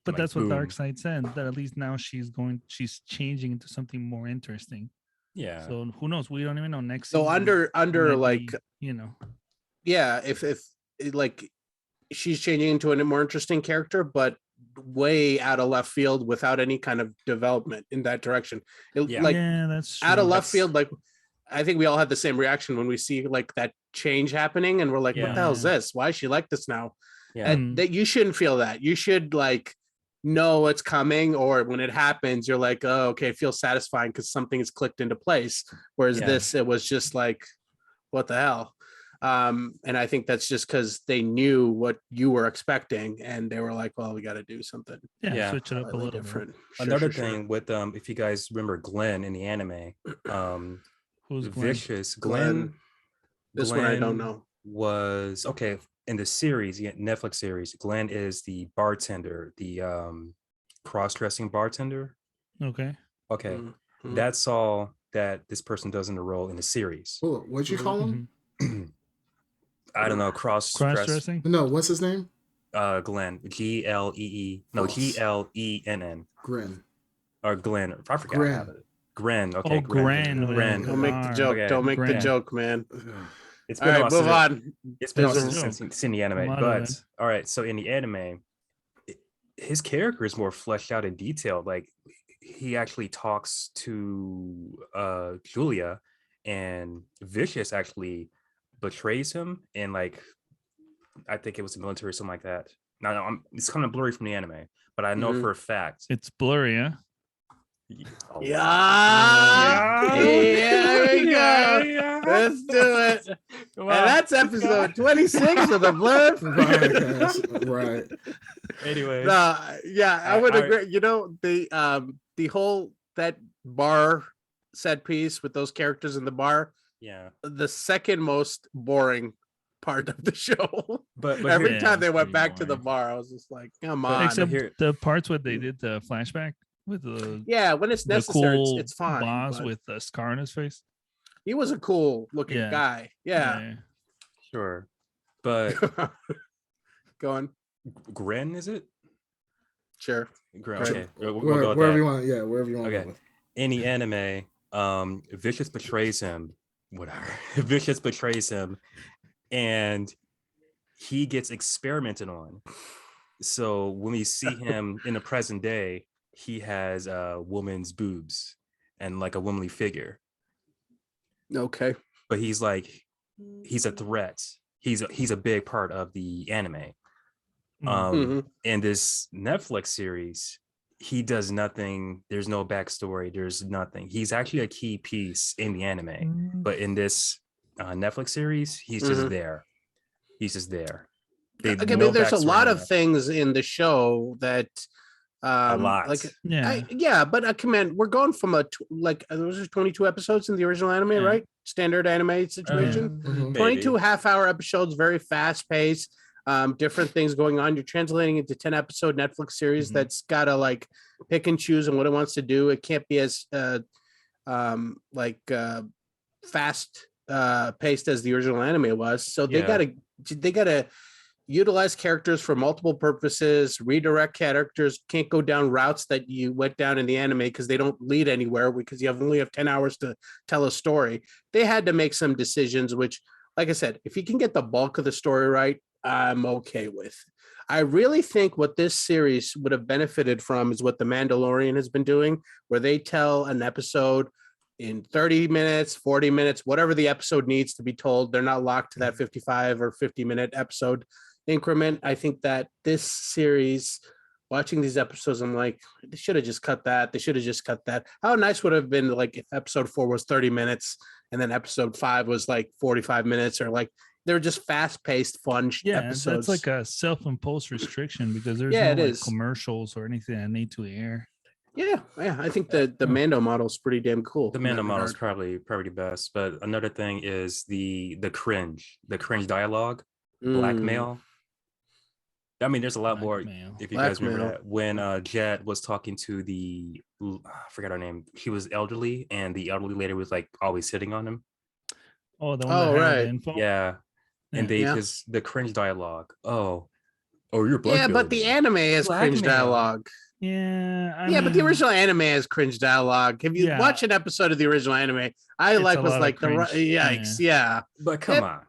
But like, that's what boom. Darkseid said. That at least now she's changing into something more interesting. Yeah. So who knows? We don't even know next So season. under might like be, you know, yeah, if like she's changing into a more interesting character, but way out of left field without any kind of development in that direction. Yeah. Like yeah, that's true. out of left That's- field, like I think we all had the same reaction when we see like that change happening, and we're like, "What the hell is Yeah. this? Why is she like this now?" Yeah. And that you shouldn't feel that. You should like know it's coming, or when it happens, you're like, "Oh, okay, it feels satisfying because something is clicked into place." Whereas Yeah. this, it was just like, "What the hell?" And I think that's just because they knew what you were expecting, and they were like, "Well, we got to do something Yeah. switch it up a slightly little bit. different." Another Sure. thing with if you guys remember Glenn in the anime, Who's Glenn? Vicious Glenn. This one I don't know. Was okay in the series, the Netflix series. Glenn is the bartender, the cross-dressing bartender. Okay. Okay, Mhm. that's all that this person does in the role in the series. Hold on, what'd you call him? I don't know, Cross cross-dress. dressing. No, what's his name? Glenn, Glee, no, False. Glenn Grin. or Glenn. I forgot Gren. how it. Gren. Okay, Oh, Gren. with Gren. a Don't make the R. joke. Okay. Don't make the Gren. joke, man. It's All been right, on move since- on. It's been on There's a since in the Come anime, out of but it. all right. So in the anime, his character is more fleshed out and detailed. Like he actually talks to Julia, and Vicious actually betrays him, and like I think it was the military or something like that. Now it's kind of blurry from the anime, but I know Mhm. for a fact. It's blurry, huh? Oh, Yeah. wow. There we go. Yeah. Let's do it. Come And on. that's episode 26 of the Blur. Podcast. Right. Anyways, Yeah, I would agree. You know, the whole that bar set piece with those characters in the bar, yeah. the second most boring part of the show. But Every here- Yeah, time they it's went pretty back to the boring. bar, I was just like, come But on. Except here- the parts where they did the flashback with the Yeah, when it's the necessary, cool it's fine. boss but with the scar on his face. he was a cool looking Yeah. guy. Yeah. Sure, but Go on. Gren is it? Sure. Gren. Right. Okay, we'll go Where, with wherever that. you want. Yeah, wherever you want. Okay. In the anime, Vicious betrays him. Whatever. Vicious betrays him, and he gets experimented on. So when we see him in the present day, he has a woman's boobs and like a womanly figure. Okay. But he's a threat. He's a big part of the anime. Mhm. In this Netflix series, he does nothing. There's no backstory. There's nothing. He's actually a key piece in the anime, but in this Netflix series, he's just there. He's just there. Okay, but there's a lot of things in the show that A lot. like Yeah. but come on, we're going from those are 22 episodes in the original anime, Yeah. right? Standard anime situation. Mhm. 22 half-hour episodes, very fast-paced, different things going on. You're translating into 10-episode Netflix series Mhm. that's gotta like pick and choose on what it wants to do. It can't be as fast paced as the original anime was. So they gotta utilize characters for multiple purposes, redirect characters, can't go down routes that you went down in the anime because they don't lead anywhere because you only have 10 hours to tell a story. They had to make some decisions, which, like I said, if you can get the bulk of the story right, I'm okay with. I really think what this series would have benefited from is what The Mandalorian has been doing, where they tell an episode in 30 minutes, 40 minutes, whatever the episode needs to be told. They're not locked to that 55 or 50-minute episode increment. I think that this series, watching these episodes, I'm like, they should have just cut that. They should have just cut that. How nice would it have been like if episode 4 was 30 minutes and then episode 5 was like 45 minutes, or like they're just fast-paced, fun episodes. That's like a self-imposed restriction because there's Yeah, no it like is. commercials or anything that need to air. Yeah, I think the Mando model is pretty damn cool. The in that Mando model is regard. probably the best. But another thing is the cringe dialogue, Mm. blackmail. I mean, there's a lot more. Blackmail. If you guys remember Blackmail. that, when Jet was talking to I forgot her name. She was elderly, and the elderly lady was like always hitting on him. Oh, the one Oh, that had right. the info. Yeah, and they Yeah. because the cringe dialogue. Oh, Oh, you're black. Yeah, but the anime has cringe Blackmail. dialogue. Yeah, But the original anime has cringe dialogue. If you Yeah. watch an episode of the original anime, I It's like a was lot of like the cringe. yikes. Yeah. But come on.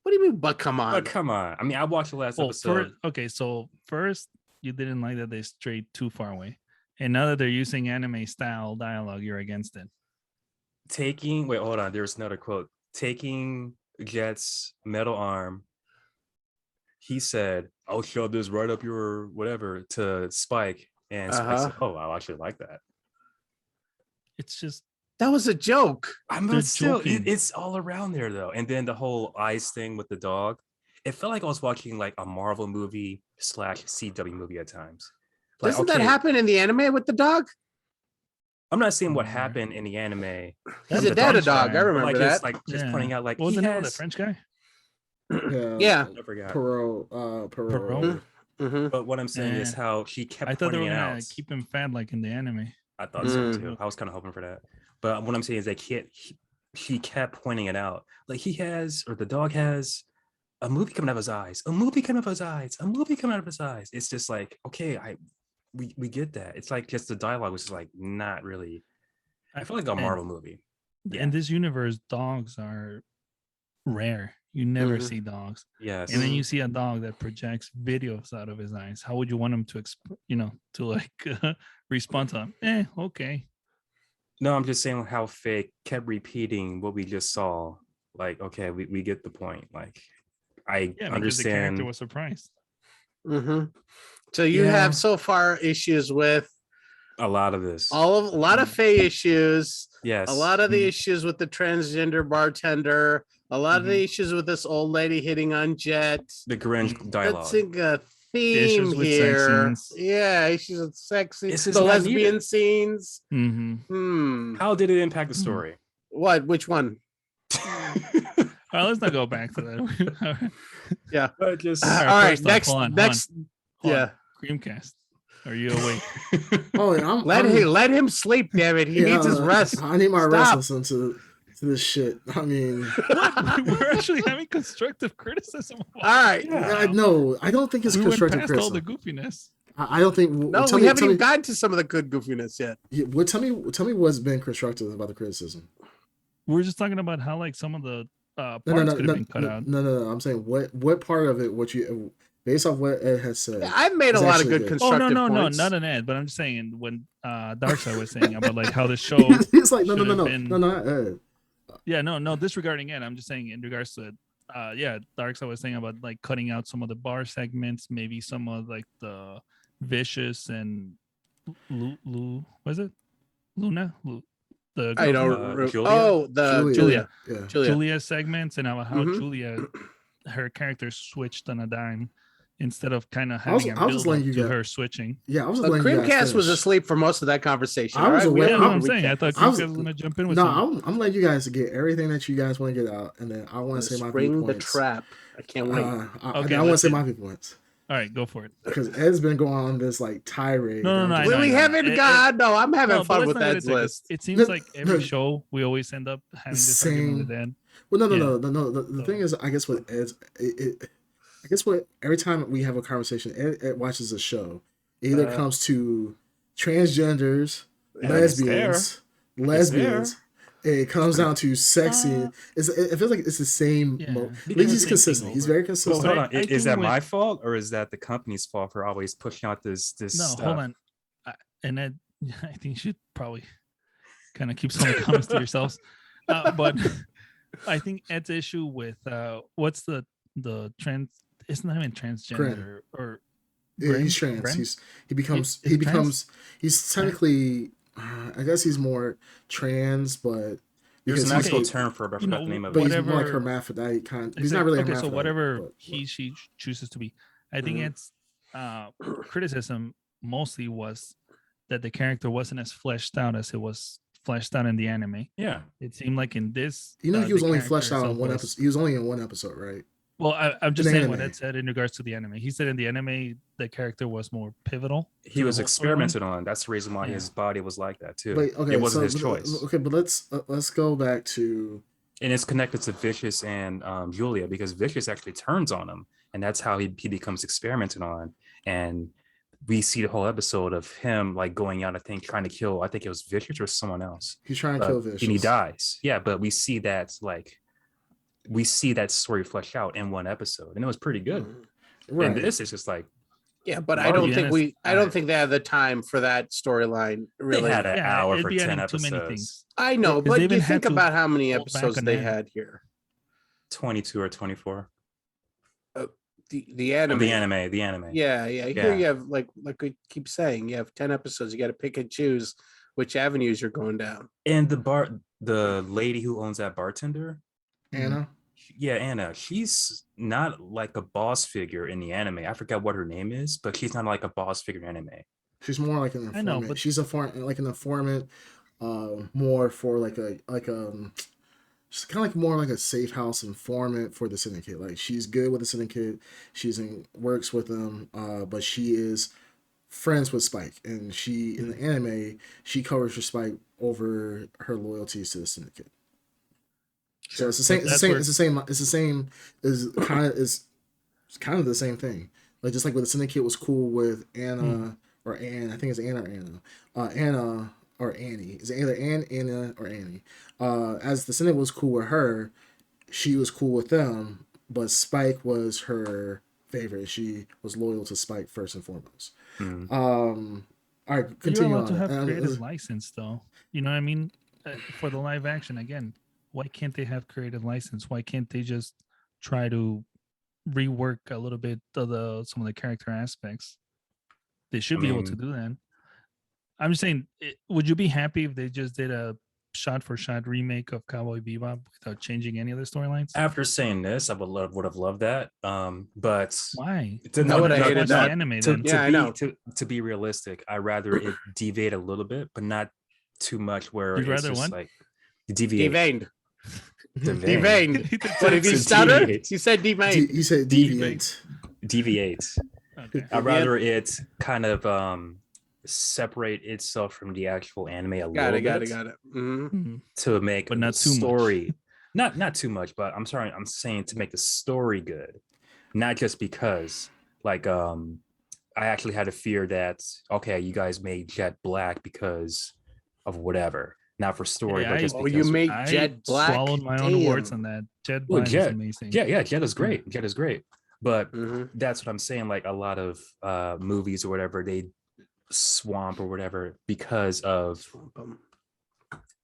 What do you mean? But come on. But come on. I mean, I watched the last episode. So first you didn't like that they strayed too far away, and now that they're using anime style dialogue, you're against it. Wait, hold on. There's another quote. Taking Jet's metal arm, he said, "I'll shove this right up your whatever" to Spike, and Spike said, "Oh, I actually like that." It's just That was a joke. But still, it's all around there though. And then the whole eyes thing with the dog, it felt like I was watching like a Marvel movie / CW movie at times. Like, Doesn't that happen in the anime with the dog? I'm not saying what happened in the anime. He's a dad of dog. I remember like, that. It's like just pointing out like what was the name of the French guy? Yeah. I forgot. Perot. Mhm. But what I'm saying is how she kept I thought they pointing were it gonna out. keep him fat like in the anime. I thought so too. I was kind of hoping for that. But what I'm saying is she kept pointing it out. Like the dog has a movie coming out of his eyes, a movie coming out of his eyes, a movie coming out of his eyes. It's just like, okay, we get that. It's like just the dialogue was just like not really. I feel like a Marvel movie. Yeah. In this universe, dogs are rare. You never see dogs. Yes. And then you see a dog that projects videos out of his eyes. How would you want him to, respond to them? Okay. No, I'm just saying how Faye kept repeating what we just saw. Like, okay, we get the point. Like, I Because understand. the character was surprised. Mm-hmm. So you have so far issues with a lot of this. A lot of Faye issues. Yes. A lot of the issues with the transgender bartender. A lot of the issues with this old lady hitting on Jet. The cringe dialogue. Let's think a theme here. Yeah, issues with sex scenes. The lesbian scenes. How did it impact the story? What? Which one? All right, let's not go back to that. Yeah. But just all right. Next. Hold on. Yeah. Creamcast. Are you awake? Let him sleep. Damn it. He needs his rest. I need my rest. Listen to this shit. I mean, we're actually having constructive criticism. All right. Yeah, no, I don't think it's constructive criticism. All the goofiness. I don't think. No, we haven't even gotten to some of the good goofiness yet. Yeah, tell me what's been constructive about the criticism. We're just talking about how like some of the parts could have been cut out. No. I'm saying what part of it? What you based off what Ed has said. Yeah, I've made a lot of good constructive no, points. not an Ed, but I'm just saying when Darkseid was saying about like how the show. He's like no, not Ed. Yeah, no, disregarding it. I'm just saying in regards to it. Darkseid was saying about like cutting out some of the bar segments, maybe some of like the Vicious and was it Luna? I don't. Julia. Yeah. Julia segments and how Julia, her character switched on a dime instead of kind of having a build up to her switching. Yeah, I was letting Creamcast was asleep for most of that conversation. I was aware. Yeah, I'm saying. I thought Creamcast was going to jump in with I'm letting you guys get everything that you guys want to get out, and then I want to say my viewpoints. The trap. I can't wait. I want to say my viewpoints. All right, go for it. Because Ed's been going on this like tirade. No. We haven't got. No, I'm having fun with Ed's list. It seems like every show we always end up having this argument with Ed. Well, no. The thing is, I guess with Ed's, I guess what every time we have a conversation, Ed watches a show. It either comes to transgenders, lesbians. It comes down to sexy. It feels like it's the same. At least he's consistent. He's very consistent. Well, hold on. Is that my fault or is that the company's fault for always pushing out this stuff? Hold on. And Ed, I think you should probably kind of keep some of the comments to yourselves. But I think Ed's issue with what's the trans? It's not even transgender or. Yeah, he's trans. He's technically. I guess he's more trans, but there's an actual term for it, but I forgot the name of it. But he's more like hermaphrodite kind. He's not really hermaphrodite. So whatever she chooses to be, I think it's criticism mostly was that the character wasn't as fleshed out as it was fleshed out in the anime. Yeah, it seemed like in this, he was only fleshed out in one episode. He was only in one episode, right? Well, I'm just saying what Ed said in regards to the anime. He said in the anime, the character was more pivotal. He was experimented on. That's the reason why his body was like that too. But, okay, it wasn't his choice. Okay, but let's go back to And it's connected to Vicious and Julia because Vicious actually turns on him, and that's how he becomes experimented on. And we see the whole episode of him like going out, I think, trying to kill, I think it was Vicious or someone else. He's trying to kill And he Vicious. dies. Yeah, but we see that story fleshed out in one episode, and it was pretty good. Right. And this is just like, Yeah, but Well, I don't to be think honest, I don't think they had the time for that storyline. Really, they had an hour it'd for be 10 adding too many episodes. things. I know, 'Cause but they you even had think to about how many go back episodes on they that. had here. 22 or 24. The anime. The anime. Yeah. Here Yeah. you have like we keep saying, you have 10 episodes. You got to pick and choose which avenues you're going down. And the lady who owns that bartender, Anna. yeah, Anna, she's not like a boss figure in the anime. I forgot what her name is, but she's not like a boss figure in anime. She's more like an I informant. know, but- She's an informant, more for like she's kind of like more like a safe house informant for the syndicate. Like she's good with the syndicate. Works with them, but she is friends with Spike, and she in the anime she covers for Spike over her loyalties to the syndicate. So it's the same. It's the same. It's kind of the same thing. Like just like when the syndicate was cool with Anna or Anne. I think it's Anna or Anna. Anna or Annie. It's either Anna, or Annie. As the syndicate was cool with her, she was cool with them. But Spike was her favorite. She was loyal to Spike first and foremost. All right, You're continue allowed on. to have creative license, though. You know what I mean? For the live action, again, why can't they have creative license? Why can't they just try to rework a little bit of some of the character aspects? They should be able to do that. I'm just saying, would you be happy if they just did a shot-for-shot remake of Cowboy Bebop without changing any of the storylines? After saying this, I would have loved that. But Why? I would have hated that. Anime, then. I know. To be realistic, I rather it deviate a little bit, but not too much where You'd it's rather just what? like deviate. Deveined. Deveined. What if you It's stutter? deviate. You said deveined. You said deviant. Deviate. Okay. I'd rather it kind of separate itself from the actual anime a little bit. Got it. Mm-hmm. To make But not the too much. story not too much, but I'm saying to make the story good, not just because like I actually had a fear that okay, you guys made Jet black because of whatever, not for story, Yeah, but just Oh, because you made I Jet black. swallowed my own Damn. words on that. Jet Well, Black is Jet, amazing. yeah, Jet is great. Jet is great, but Mhm. that's what I'm saying. Like a lot of movies or whatever, they swamp or whatever because of,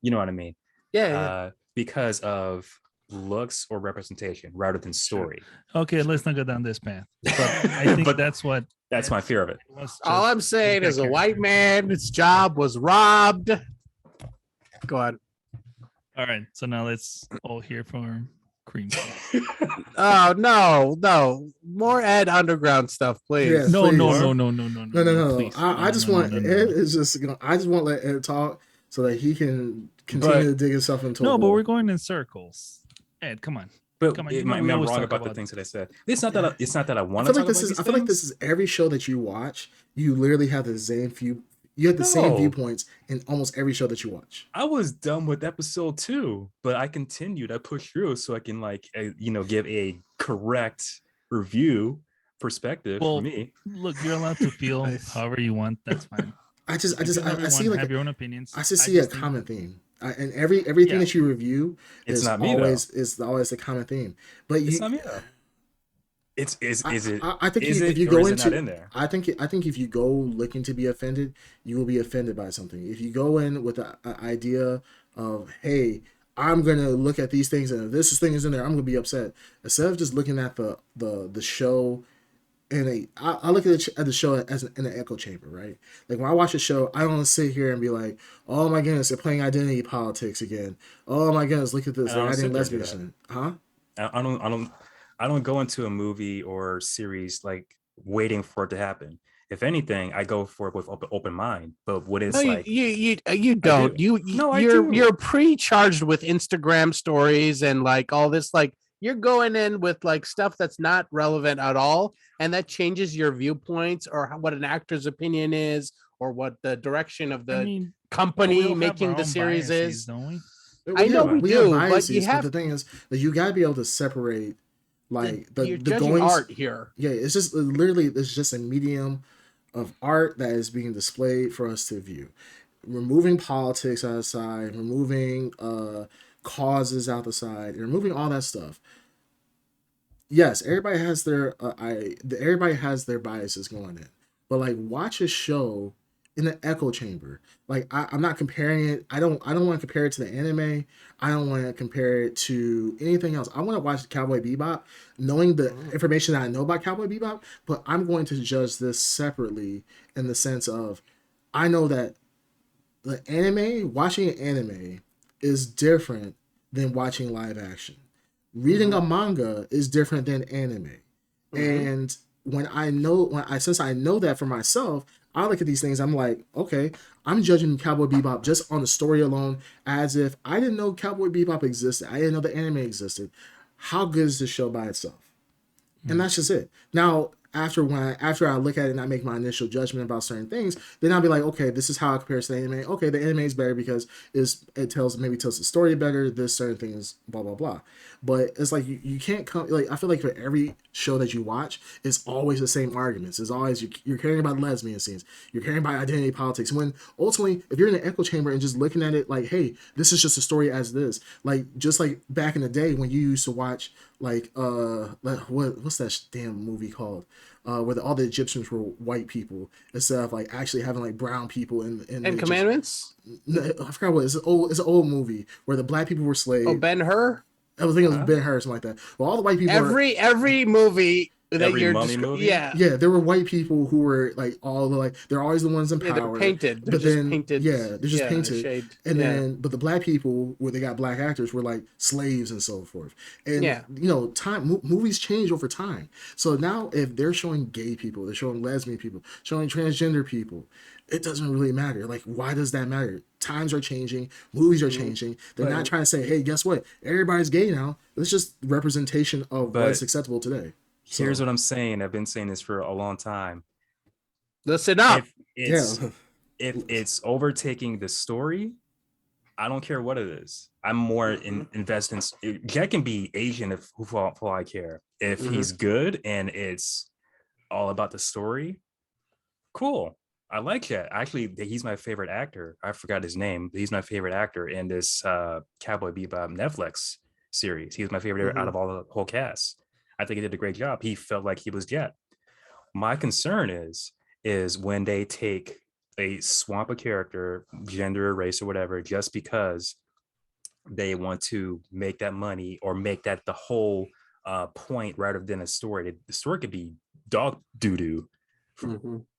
you know what I mean. Yeah. Because of looks or representation rather than story. Okay, let's not go down this path. But I think But that's what that's my fear of it. was All just- I'm saying is a Okay. white man's job was robbed. Go on. All right, so now let's all hear from Cream. Oh no. More Ed Underground stuff, please. Yeah. No, Please. no. Please. I just want Ed is just. I just want to let Ed talk so that he can continue to dig himself into. No, a but hole. we're going in circles. Ed, come on. But Come on, it you know might we be always wrong talk about the about things that I said. It's not that I I want feel to like talk this about is. these I feel like things. this is every show that you watch. You literally have the same view. You have the same No. viewpoints in almost every show that you watch. I was done with episode 2, but I continued. I pushed through so I can give a correct review perspective Well, for me. Look, you're allowed to feel Nice. however you want. That's fine. I You can see like have your own opinions. I just see a think- common theme. And everything Yeah. that you review It's is not me always though. is always a common theme. But It's you, not me though. Is it? I think is if it, you or go is it into not in there? I think if you go looking to be offended, you will be offended by something. If you go in with an idea of, hey, I'm gonna look at these things and if this thing is in there, I'm gonna be upset. Instead of just looking at the show I look at the show as in an echo chamber, right? Like when I watch a show, I don't sit here and be like, oh my goodness, they're playing identity politics again. Oh my goodness, look at this, they're adding lesbianism. Huh? I don't go into a movie or series like waiting for it to happen. If anything, I go for it with open mind. But what is No, like you don't. do. No, I do. You're pre-charged with Instagram stories and like all this. Like you're going in with like stuff that's not relevant at all, and that changes your viewpoints or what an actor's opinion is or what the direction of the we company all have making our the own series biases, is. don't we? I know Yeah, we we have do, but biases, you but have the thing is that you got to be able to separate like you're the judging goings. art here. Yeah, it's just literally it's just a medium of art that is being displayed for us to view. Removing politics outside, removing causes out the side, removing all that stuff. Yes, everybody has their biases going in, but like watch a show in the echo chamber. Like I'm not comparing it. I don't want to compare it to the anime. I don't want to compare it to anything else. I want to watch Cowboy Bebop, knowing the information that I know about Cowboy Bebop, but I'm going to judge this separately in the sense of I know that the anime, watching an anime is different than watching live action. Reading a manga is different than anime. And since I know that for myself, I look at these things, I'm like, okay, I'm judging Cowboy Bebop just on the story alone as if I didn't know Cowboy Bebop existed. I didn't know the anime existed. How good is this show by itself? And that's just it. Now, after I look at it and I make my initial judgment about certain things, then I'll be like, okay, this is how it compares to the anime. Okay, the anime is better because it tells the story better. This certain thing is blah blah blah. But it's like you can't come like I feel like for every show that you watch, it's always the same arguments. It's always you're caring about lesbian scenes, you're caring about identity politics. When ultimately, if you're in the echo chamber and just looking at it like, hey, this is just a story as this. Like just like back in the day when you used to watch like what's that damn movie called where all the Egyptians were white people instead of like actually having like brown people in And Commandments? I forgot what it's an old movie where the black people were slaves. Oh, Ben-Hur? I was thinking it was Ben Hur or something like that. Well, all the white people every movie that Every you're mummy movie? yeah. yeah, there were white people who were like all the like they're always the ones in Yeah, power. they're painted. They're but just then painted. yeah, they're just painted. Shade. And yeah. then but the black people where they got black actors were like slaves and so forth. And Yeah. you know, movies change over time. So now if they're showing gay people, they're showing lesbian people, showing transgender people, it doesn't really matter. Like, why does that matter? Times are changing, movies are changing. They're not trying to say, hey, guess what? Everybody's gay now. It's just representation of what's acceptable today. Here's what I'm saying. I've been saying this for a long time. Listen up. If it's overtaking the story, I don't care what it is. I'm more invested in. Jack can be Asian if for all I care. If he's good and it's all about the story, cool. I like that. Actually, he's my favorite actor. I forgot his name. But he's my favorite actor in this Cowboy Bebop Netflix series. He was my favorite out of all the whole cast. I think he did a great job. He felt like he was Jet. My concern is when they take swamp a character, gender, race, or whatever, just because they want to make that money or make that the whole point rather than a story. The story could be dog doo-doo,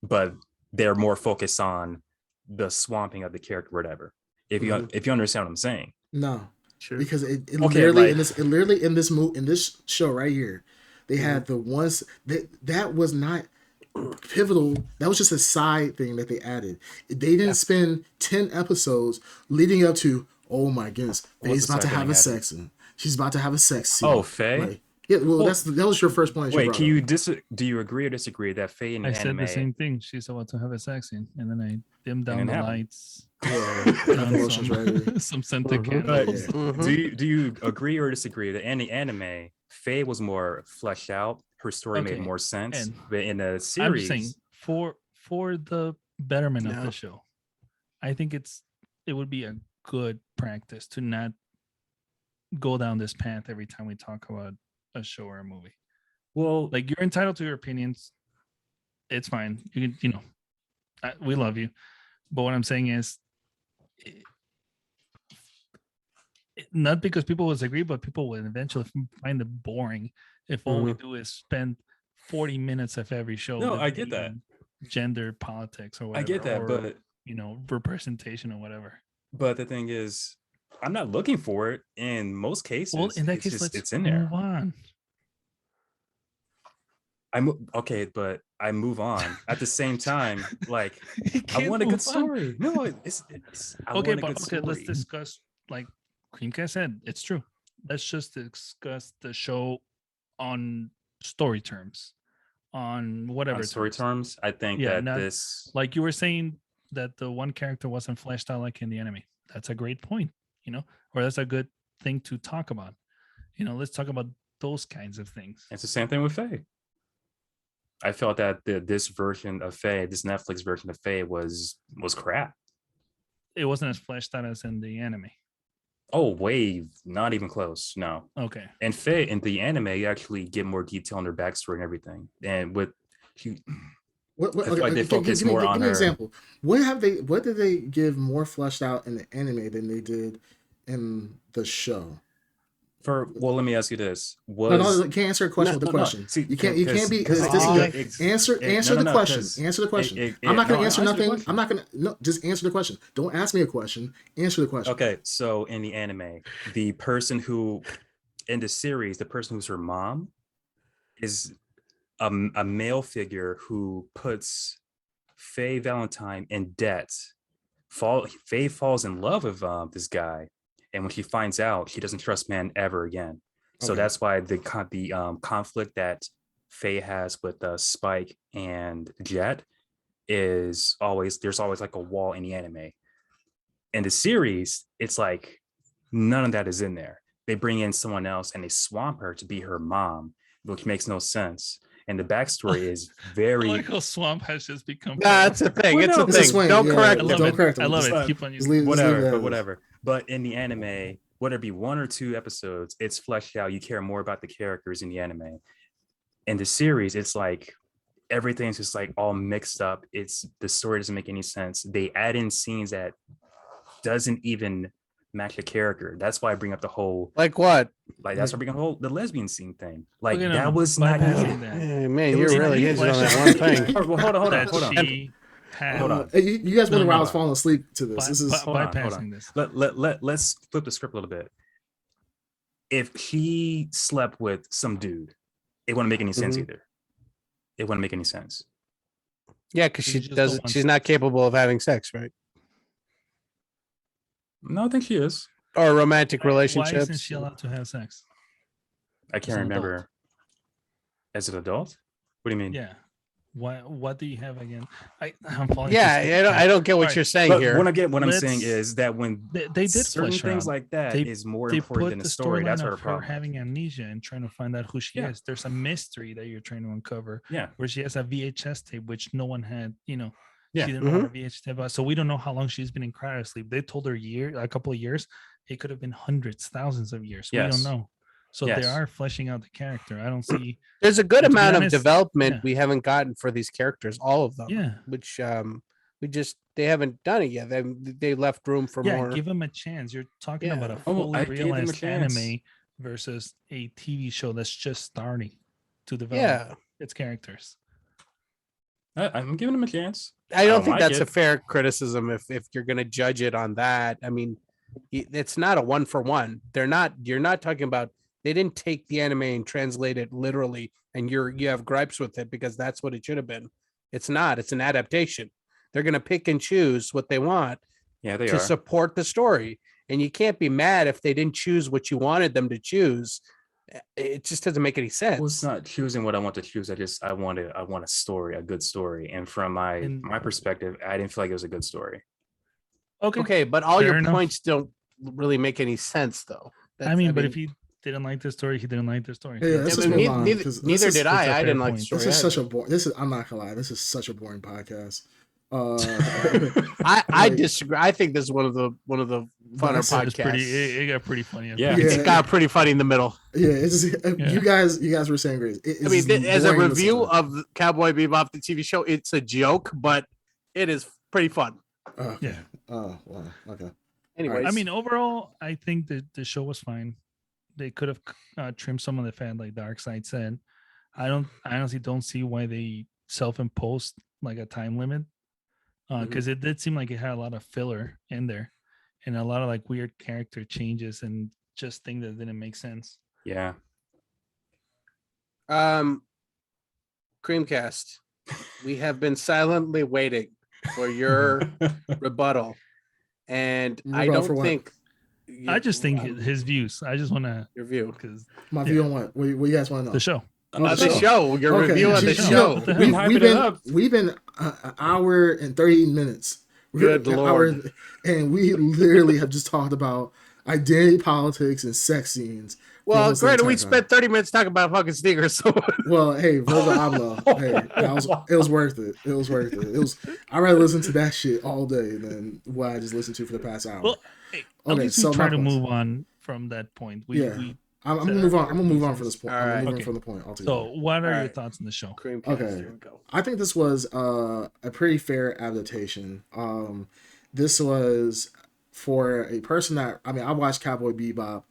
but they're more focused on the swamping of the character, whatever. If you understand what I'm saying. No. Sure. Because it Okay, literally in this show right here, they had the ones that was not pivotal. That was just a side thing that they added. They didn't spend 10 episodes leading up to, oh my goodness, Faye's about to have a sex scene. She's about to have a sex scene. Oh, Faye? Like, yeah, well, that was your first point. Wait, do you agree or digree that Faye in I anime? said the same thing. She's about to have a sex scene, and then I dimmed down the lights. Some scented candles. Do you agree or disagree that in the anime, Faye was more fleshed out? Her story made more sense. But in the series, I'm just saying for the betterment of the show, I think it would be a good practice to not go down this path every time we talk about a show or a movie. Well, like you're entitled to your opinions. It's fine. You can, we love you. But what I'm saying is, not because people will disagree, but people will eventually find it boring if all we do is spend 40 minutes of every show. No, I get that. Gender politics or whatever. I get that, but representation or whatever. But the thing is, I'm not looking for it in most cases. Well, in that case, it's in there. Move on. But I move on. At the same time, like I want a good story. No, it's okay, let's discuss. Like Creamcast said, it's true. Let's just discuss the show on story terms, on whatever on story terms. I think this, like you were saying, that the one character wasn't fleshed out like in the anime. That's a great point. or that's a good thing to talk about. Let's talk about those kinds of things. It's the same thing with Faye. I felt that this version of Faye, this Netflix version of Faye, was crap. It wasn't as fleshed out as in the anime. Oh, way, not even close. No. Okay. And Faye in the anime, you actually get more detail on their backstory and everything. And with What, I feel like they focus more on give me her. an example. What did they give more fleshed out in the anime than they did in the show? Let me ask you this: No, you can't answer a question with a question. See, you can't be because answer the question. Answer the question. I'm not going to answer nothing. I'm not going to just answer the question. Don't ask me a question. Answer the question. Okay, so in the anime, the person who in the series, the person who's her mom is a male figure who puts Faye Valentine in debt. Faye falls in love with this guy. And when she finds out, she doesn't trust man ever again. So that's why the conflict that Faye has with Spike and Jet there's always like a wall in the anime. In the series, it's like none of that is in there. They bring in someone else and they swamp her to be her mom, which makes no sense. And the backstory is very. Michael Swamp has just become. That's a thing. It's a thing. Don't correct him. Don't correct him. I love it. Keep on using whatever. But in the anime, whether it be 1 or 2 episodes, it's fleshed out. You care more about the characters in the anime. In the series, it's like everything's just like all mixed up. The story doesn't make any sense. They add in scenes that doesn't even match the character. That's why I bring up the whole like what? Like that's why I bring up the lesbian scene thing. Like that was not needed. Hey, man, you're really hinging on that one thing. Well, hold on. Hold on. You guys wonder why I was falling asleep to this. This is bypassing this. Let's flip the script a little bit. If he slept with some dude, it wouldn't make any sense either. It wouldn't make any sense. Yeah, because she's not capable of having sex, right? No, I think she is. Or romantic relationships. Why isn't she allowed to have sex? I can't remember. As an adult? What do you mean? Yeah. What do you have again? I'm falling. Yeah, I don't get what you're saying here. What I'm saying is that when they did certain things like that is more important than the story. That's her problem. Having amnesia and trying to find out who she is. There's a mystery that you're trying to uncover. Yeah. Where she has a VHS tape, which no one had. Yeah. She didn't know what a VHS tape was. So we don't know how long she's been in cryosleep. They told her a couple of years. It could have been hundreds, thousands of years. Yes. We don't know. So they are fleshing out the character. I don't see. There's a good amount of development we haven't gotten for these characters, all of them. Yeah. Which they haven't done it yet. They left room for more. Give them a chance. You're talking about a fully realized anime versus a TV show that's just starting to develop its characters. I'm giving them a chance. I don't think that's a fair criticism if you're going to judge it on that. I mean, it's not a 1-for-1. You're not talking about. They didn't take the anime and translate it literally, and you have gripes with it because that's what it should have been. It's not. It's an adaptation. They're going to pick and choose what they want to support the story, and you can't be mad if they didn't choose what you wanted them to choose. It just doesn't make any sense. Well, it's not choosing what I want to choose. I want a story, a good story, and from my perspective, I didn't feel like it was a good story. Okay, but all your points don't really make any sense, though. But if you didn't like the story, he didn't like the story. Yeah, neither did I. I didn't like the story. This is such a boring. I'm not gonna lie. This is such a boring podcast. I disagree. I think this is one of the funner podcasts. It got pretty funny. Yeah, it got pretty funny in the middle. Yeah, you guys were saying great. As a review of Cowboy Bebop, the TV show, it's a joke, but it is pretty fun. Yeah. Oh, wow. Okay. Anyways, overall, I think that the show was fine. They could have trimmed some of the fat, like Darkseid said. I honestly don't see why they self-imposed like a time limit, because it did seem like it had a lot of filler in there, and a lot of like weird character changes and just things that didn't make sense. Yeah. Creamcast, we have been silently waiting for your rebuttal, and I don't think. I just think his views. I just want to your view because my view on what? What you guys want to know? The show. The show. Your review on the show. We've been an hour and 30 minutes. Good Lord. And we literally have just talked about identity politics and sex scenes. Well, granted, we spent 30 minutes talking about fucking sneakers. So, well, hey, Virgo Abloh, hey, it was worth it. It was worth it. It was. I'd rather listen to that shit all day than what I just listened to for the past hour. Well, hey, at least we try to move on from that point. I'm gonna move on. I'm gonna move on from this point. I'm gonna move on from the point altogether. So, what are your thoughts on the show? Okay, I think this was a pretty fair adaptation. This was for a person that I watched Cowboy Bebop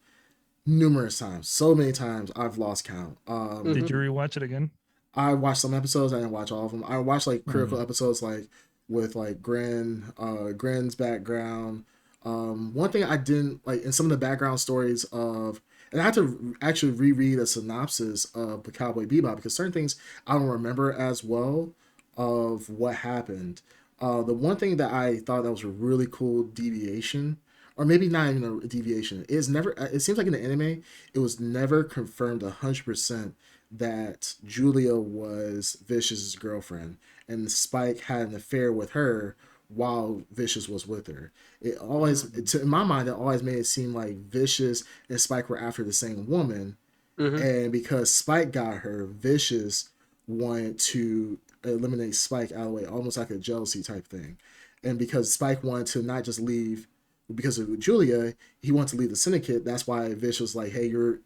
numerous times, so many times I've lost count. Did you rewatch it again? I watched some episodes. I didn't watch all of them. I watched like critical episodes, like with like Gren's background. One thing I didn't like in some of the background stories of. And I had to actually reread a synopsis of the Cowboy Bebop because certain things I don't remember as well of what happened. The one thing that I thought that was a really cool deviation, or maybe not even a deviation, is never. It seems like in the anime, it was never confirmed 100% that Julia was Vicious's girlfriend, and Spike had an affair with her while Vicious was with her. It always, in my mind, it always made it seem like Vicious and Spike were after the same woman. And because Spike got her, Vicious wanted to eliminate Spike out of the way, almost like a jealousy type thing. And because Spike wanted to not just leave because of Julia, he wanted to leave the syndicate. That's why Vicious was like, hey, you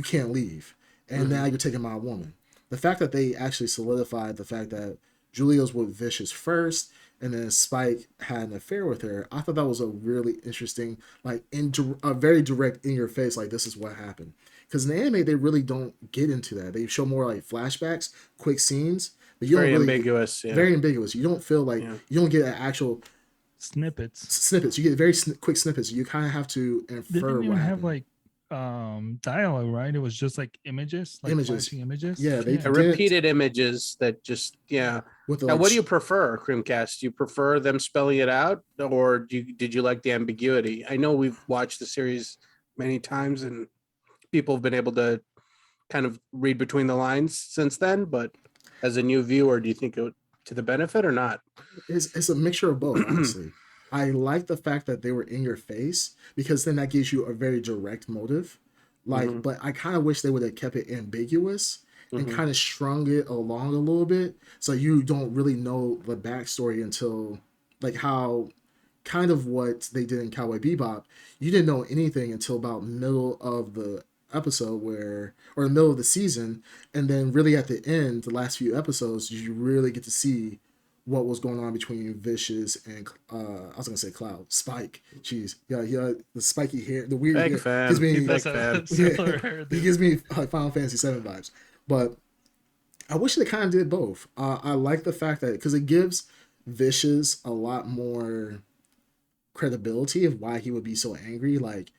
can't leave. And now you're taking my woman. The fact that they actually solidified the fact that Julia was with Vicious first, and then Spike had an affair with her. I thought that was a really interesting, like, a very direct in your face, like, this is what happened. Because in the anime, they really don't get into that. They show more like flashbacks, quick scenes, but you don't really ambiguous. Yeah. Very ambiguous. You don't feel like you don't get an actual snippets. You get very quick snippets. You kind of have to infer. Didn't even have like dialogue, right? It was just like images, like flashing images. Yeah, they repeated images that just With now, what do you prefer, Creamcast? Do you prefer them spelling it out, or did you like the ambiguity? I know we've watched the series many times, and people have been able to kind of read between the lines since then. But as a new viewer, do you think it to the benefit or not? It's a mixture of both, honestly. I like the fact that they were in your face because then that gives you a very direct motive. Like, but I kind of wish they would have kept it ambiguous and kind of strung it along a little bit so you don't really know the backstory until like how kind of what they did in Cowboy Bebop. You didn't know anything until about middle of the episode or the middle of the season, and then really at the end, the last few episodes, you really get to see what was going on between Vicious and I was gonna say Cloud Spike. Jeez, yeah, the spiky hair, the weird hair. He gives me like Final Fantasy VII vibes. But I wish they kind of did both. I like the fact that because it gives Vicious a lot more credibility of why he would be so angry. Like,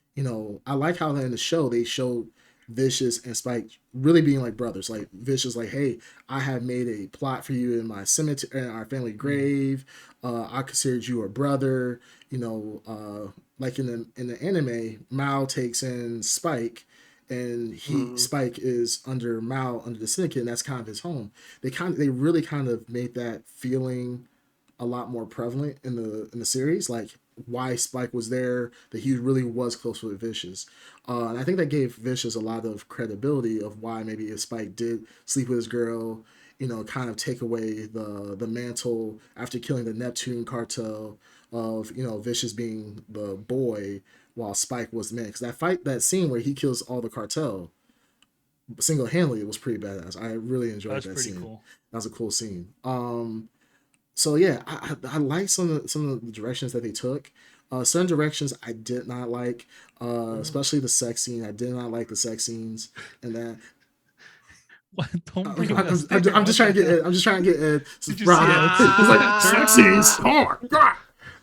I like how in the show they showed Vicious and Spike really being like brothers. Like Vicious, like, hey, I have made a plot for you in my cemetery, in our family grave. I considered you a brother. Like in the anime, Mao takes in Spike, and Spike is under Mao under the syndicate, and that's kind of his home. They really kind of made that feeling a lot more prevalent in the series, like why Spike was there, that he really was close with Vicious. And I think that gave Vicious a lot of credibility of why maybe if Spike did sleep with his girl, kind of take away the mantle after killing the Neptune cartel of, Vicious being the boy while Spike was the man. Because that scene where he kills all the cartel single-handedly, it was pretty badass. I really enjoyed that scene. Cool. That was a cool scene. So yeah, I like some of the directions that they took. Certain directions I did not like, especially the sex scene. I did not like the sex scenes, and that. What? Don't bring I'm just trying to get Ed. I'm just trying to get Ed. It's like sex scenes. Oh my god.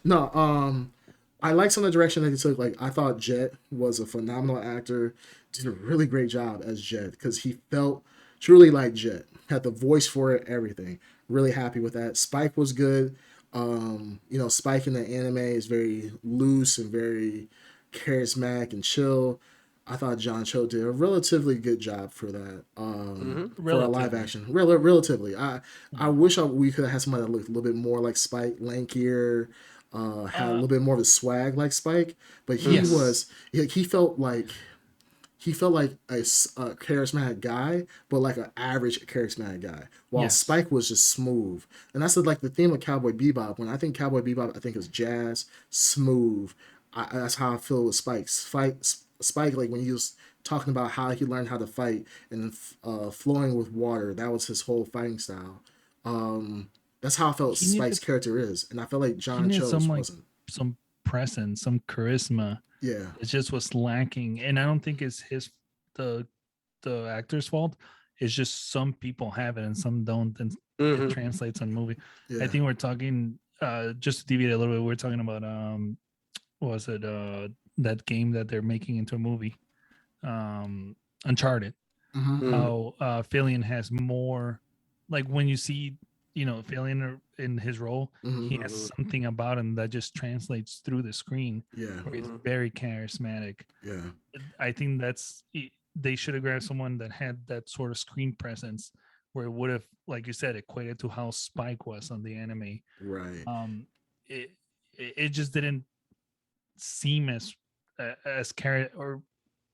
No, I like some of the direction that they took. Like I thought Jet was a phenomenal actor, did a really great job as Jet because he felt truly like Jet. Had the voice for it, everything. Really happy with that. Spike was good. Spike in the anime is very loose and very charismatic and chill. I thought John Cho did a relatively good job for that. For a live action. Relatively. I wish we could have had somebody that looked a little bit more like Spike, lankier, had a little bit more of a swag like Spike, but Yes. he felt like a charismatic guy, but like an average charismatic guy. While Yes. Spike was just smooth, and that's like the theme of Cowboy Bebop. When I think Cowboy Bebop, I think it's jazz, smooth. That's how I feel with Spike. Spike, like when he was talking about how he learned how to fight and flowing with water, that was his whole fighting style. That's how I felt He Spike's needed character is, and I felt like he John needed some Cho's like wasn't. some presence, some charisma. Yeah, It just was lacking, and I don't think it's the the actor's fault. It's just some people have it and some don't, and it Mhm. translates on movie. I yeah. think we're talking just to deviate a little bit. We're talking about what was it that game that they're making into a movie, Uncharted. Mm-hmm. Mhm. How Fillion has more, like when you see Fillion in his role, Mm-hmm. he has something about him that just translates through the screen, Yeah, where he's very charismatic. yeah. I think they should have grabbed someone that had that sort of screen presence, where it would have, like you said, equated to how Spike was on the anime. Right. Um, it it just didn't seem or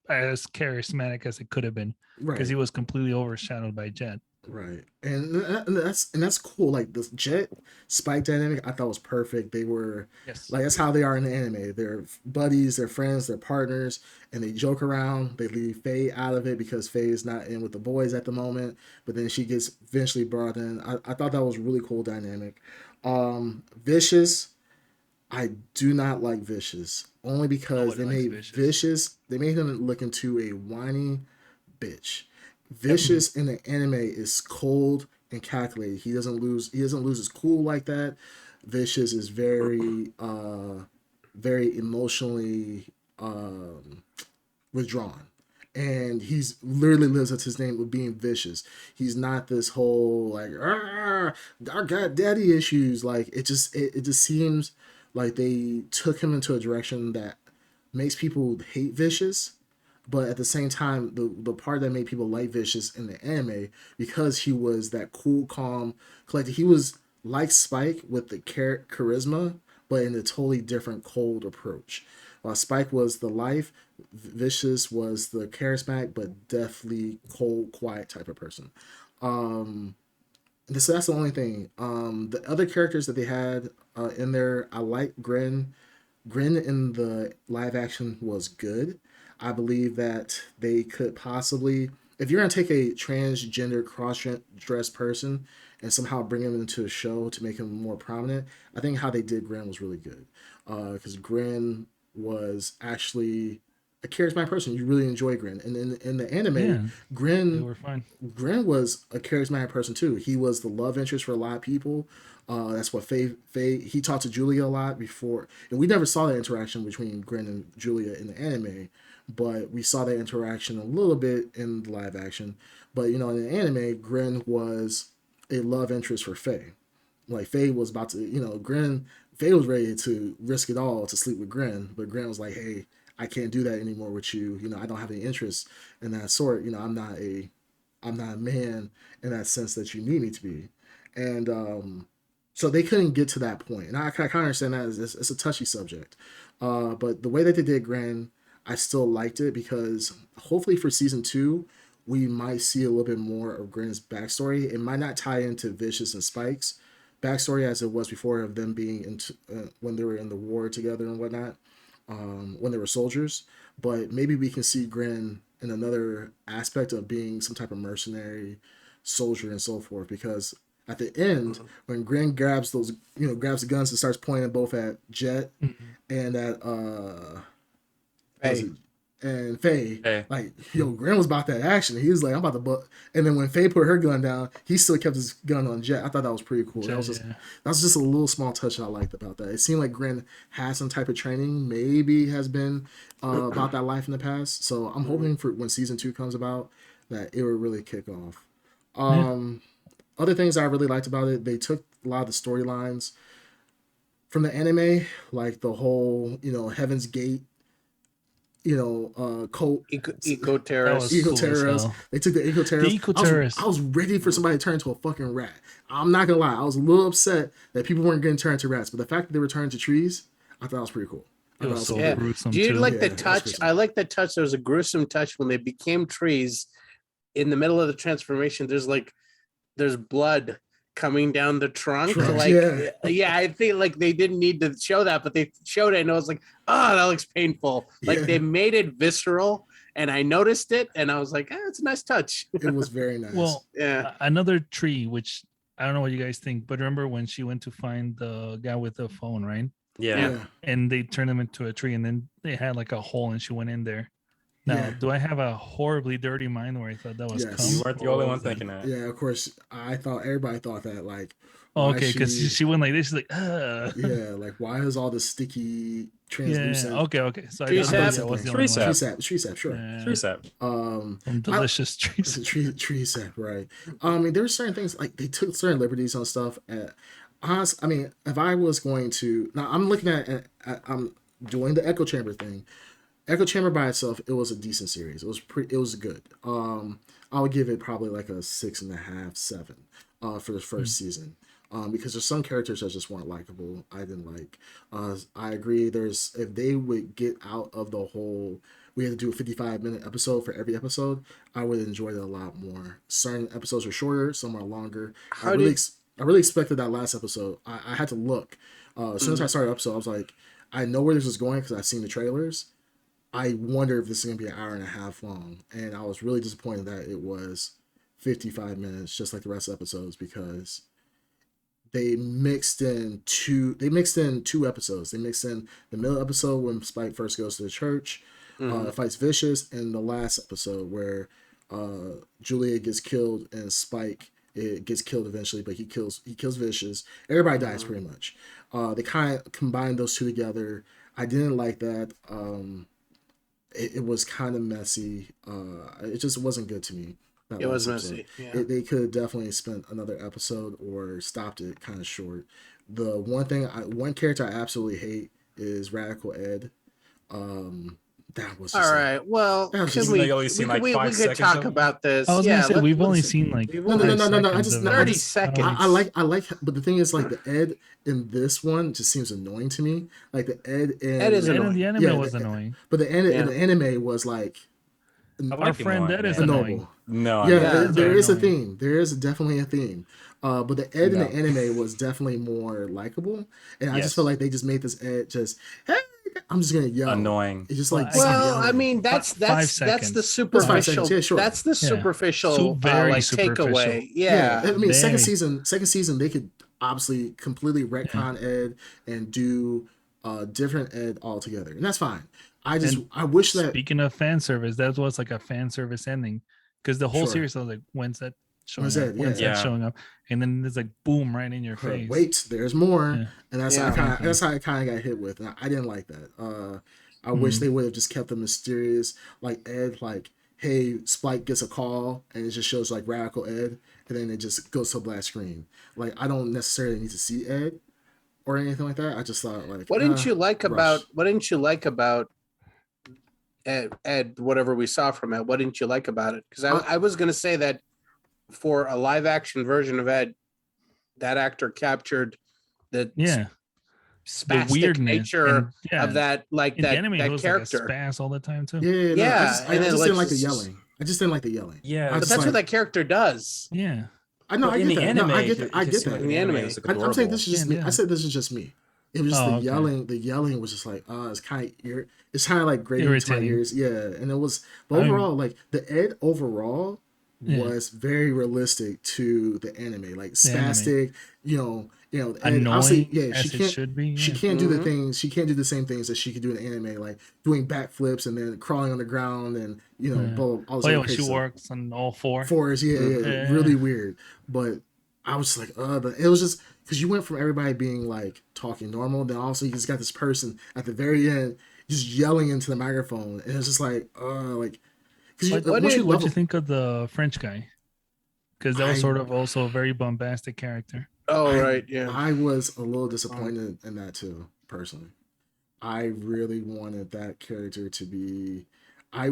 as charismatic as it could have been, because Right. he was completely overshadowed by Jet. Right. And that's cool. Like the Jet Spike dynamic, I thought was perfect. They were Yes. like that's how they are in the anime. They're buddies, they're friends, they're partners, and they joke around. They leave Faye out of it because Faye is not in with the boys at the moment, but then she gets eventually brought in. I thought that was really cool dynamic. Vicious, I do not like Vicious only because Nobody they likes made Vicious. They made him look into a whiny bitch. Yep. Vicious in the anime is cold and calculated. He doesn't lose his cool like that. Vicious is very emotionally withdrawn. And he's literally lives up to his name of being vicious. He's not this whole like I got daddy issues. Like it just seems like they took him into a direction that makes people hate Vicious, but at the same time, the part that made people like Vicious in the anime, because he was that cool, calm, collected. He was like Spike with the charisma, but in a totally different, cold approach. While Spike was the life, Vicious was the charismatic but deathly cold, quiet type of person. Um, so that's the only thing. The other characters that they had in there, I like Grin. Grin in the live action was good. I believe that they could possibly, if you're gonna take a transgender cross dressed person and somehow bring him into a show to make him more prominent, I think how they did Grin was really good. Because Grin was actually a charismatic person. You really enjoy Grin, and in the anime, Yeah, they Grin were fine. Grin was a charismatic person too. He was the love interest for a lot of people. That's what Faye he talked to Julia a lot before, and we never saw that interaction between Grin and Julia in the anime, but we saw that interaction a little bit in the live action. But in the anime, Grin was a love interest for Faye. Like Faye was about to, Grin. Faye was ready to risk it all to sleep with Grin, but Grin was like, "Hey, I can't do that anymore with you. I don't have any interest in that sort. I'm not a man in that sense that you need me to be." And so they couldn't get to that point. And I kind of understand that it's a touchy subject. But the way that they did Gran, I still liked it because hopefully for season two, we might see a little bit more of Gran's backstory. It might not tie into Vicious and Spike's backstory as it was before of them being into when they were in the war together and whatnot, when they were soldiers. But maybe we can see Grin in another aspect of being some type of mercenary soldier and so forth. Because at the end, when Grin grabs grabs the guns and starts pointing both at Jet Mhm. and at was Hey. it and Faye, Hey. like Grin was about that action. He was like, I'm about to butt. And then when Faye put her gun down, he still kept his gun on Jet. I thought that was pretty cool. Yeah. That was just a little small touch I liked about that. It seemed like Grin had some type of training, maybe has been about that life in the past. So I'm hoping for when season two comes about that it will really kick off. Yeah. Other things I really liked about it, they took a lot of the storylines from the anime, like the whole Heaven's Gate cult Eco That terrorists. was eco cool as terrorists. hell. They took the eco The terrorists. eco I terrorists. was ready for somebody to turn into a fucking rat. I'm not gonna lie, I was a little upset that people weren't getting turned into rats, but the fact that they were turned to trees, I thought that was pretty cool. It was so Yeah. gruesome Do you too. like Yeah, the that was touch? gruesome. I like the touch. There was a gruesome touch when they became trees. In the middle of the transformation, there's blood coming down the trunk. Trunks, Yeah, I think like they didn't need to show that, but they showed it, and I was like, oh, that looks painful. Like Yeah. they made it visceral, and I noticed it, and I was like, it's a nice touch. It was very nice. Well, Yeah. another tree, which I don't know what you guys think, but remember when she went to find the guy with the phone, right? Yeah. And they turned him into a tree, and then they had like a hole, and she went in there. Now, Yeah. do I have a horribly dirty mind where I thought that was Yes. cum? You weren't the only Or one was that- thinking that. Yeah, of course. Everybody thought that, like, Oh, why okay, because she went like this. She's like, yeah, like, why is all the sticky yeah. translucent Okay. So Tree I thought sap? that was the Tree only sap. one. tree sap, sure. Yeah. Tree sap. Some Delicious It's trees. a tree sap, right? I mean, there were certain things like they took certain liberties on stuff. I mean, if I was going to now, I'm looking I'm doing the echo chamber thing. Echo Chamber by itself, it was a decent series. It was good. I would give it probably like a 6.5, 7, for the first season. Because there's some characters that just weren't likable. I didn't like. I agree. If they would get out of the whole, we had to do a 55-minute episode for every episode, I would enjoy it a lot more. Certain episodes are shorter, some are longer. I really expected that last episode. I had to look. As soon as I started the episode, I was like, I know where this is going because I've seen the trailers. I wonder if this is going to be an hour and a half long. And I was really disappointed that it was 55 minutes, just like the rest of the episodes, because they mixed in two episodes. They mixed in the middle episode when Spike first goes to the church, fights Vicious, and the last episode where Julia gets killed and Spike gets killed eventually, but he kills Vicious. Everybody dies pretty much. They kind of combined those two together. I didn't like that. It was kind of messy. It just wasn't good to me. It was messy. Yeah. They could have definitely spent another episode or stopped it kind of short. The one character I absolutely hate is Radical Ed. That was just all right. Well, that was can just- we? They only seen like we 5 could seconds talk of it. about this. I was gonna say we've only let's- seen like we've No, only- I just 30 I seconds. I like, but the thing is, like, the Ed in this one just seems annoying to me. Like the Ed in Ed is And annoying. the anime Yeah, was the- annoying. but the Ed Yeah. in the anime was like I Our like friend annoying, Ed is man. annoying. noble. No, Yeah, Yeah, there is a annoying. theme. There is definitely a theme. But the Ed in No. the anime was definitely more likable, and I Yes. just feel like they just made this Ed just, hey, I'm just gonna yell. annoying. It's just Well, like, Well, yelling. I mean, that's Five the seconds. superficial. seconds, yeah, sure. That's the superficial, very like superficial. takeaway. yeah. Yeah. I mean, second Very. season, they could obviously completely retcon Ed and do different Ed altogether, and that's fine. I wish that Speaking of fan service, that was like a fan service ending because the whole Sure. series I was like, when's that showing When's up? that? When's Yeah. that showing up? And then it's like boom right in your face. wait, there's more, Yeah. and that's Yeah. that's how I kind of got hit with. And I didn't like that. I wish they would have just kept them mysterious, like Ed, like, hey, Spike gets a call and it just shows like Radical Ed, and then it just goes to a black screen. Like, I don't necessarily need to see Ed or anything like that. I just thought, like, What didn't you like rush. about? What didn't you like about Ed? Whatever we saw from Ed, what didn't you like about it? Because I was going to say that for a live action version of Ed, that actor captured the Yeah. The spastic weirdness nature and, yeah, of that, like in the that, anime, it that was character. like a spaz all the time too. Yeah, Yeah, I just and then, didn't like the just- yelling. I just didn't like the yelling. Yeah, I But just that's like, what that character does. Yeah. I know. I in get the that. anime, No, I get it that. I just get seemed that. like the anime anime. was, like, I'm saying this is just me. Yeah. I said this is just me. It was just Oh, the okay. yelling. The yelling was just like, it's kind of it's kind of like grating to my Irritating. ears. Yeah, and it was. But overall, like the Ed overall Yeah. was very realistic to the anime, like The anime. spastic. Ed, obviously, Annoying as it should be. She Yeah. can't do the Mhm. things. She can't do the same things that she could do in anime, like doing backflips and then crawling on the ground and Yeah. all Oh this yeah, other when crazy she stuff. works on all four. Forest, yeah, Yeah. really weird. But I was just like, but it was just because you went from everybody being like talking normal, then also you just got this person at the very end just yelling into the microphone, and it's just like, because What'd you think of the French guy? Because that was I- sort of also a very bombastic character. Oh, I- right. Yeah. I was a little disappointed in that too, personally. I really wanted that character to be. I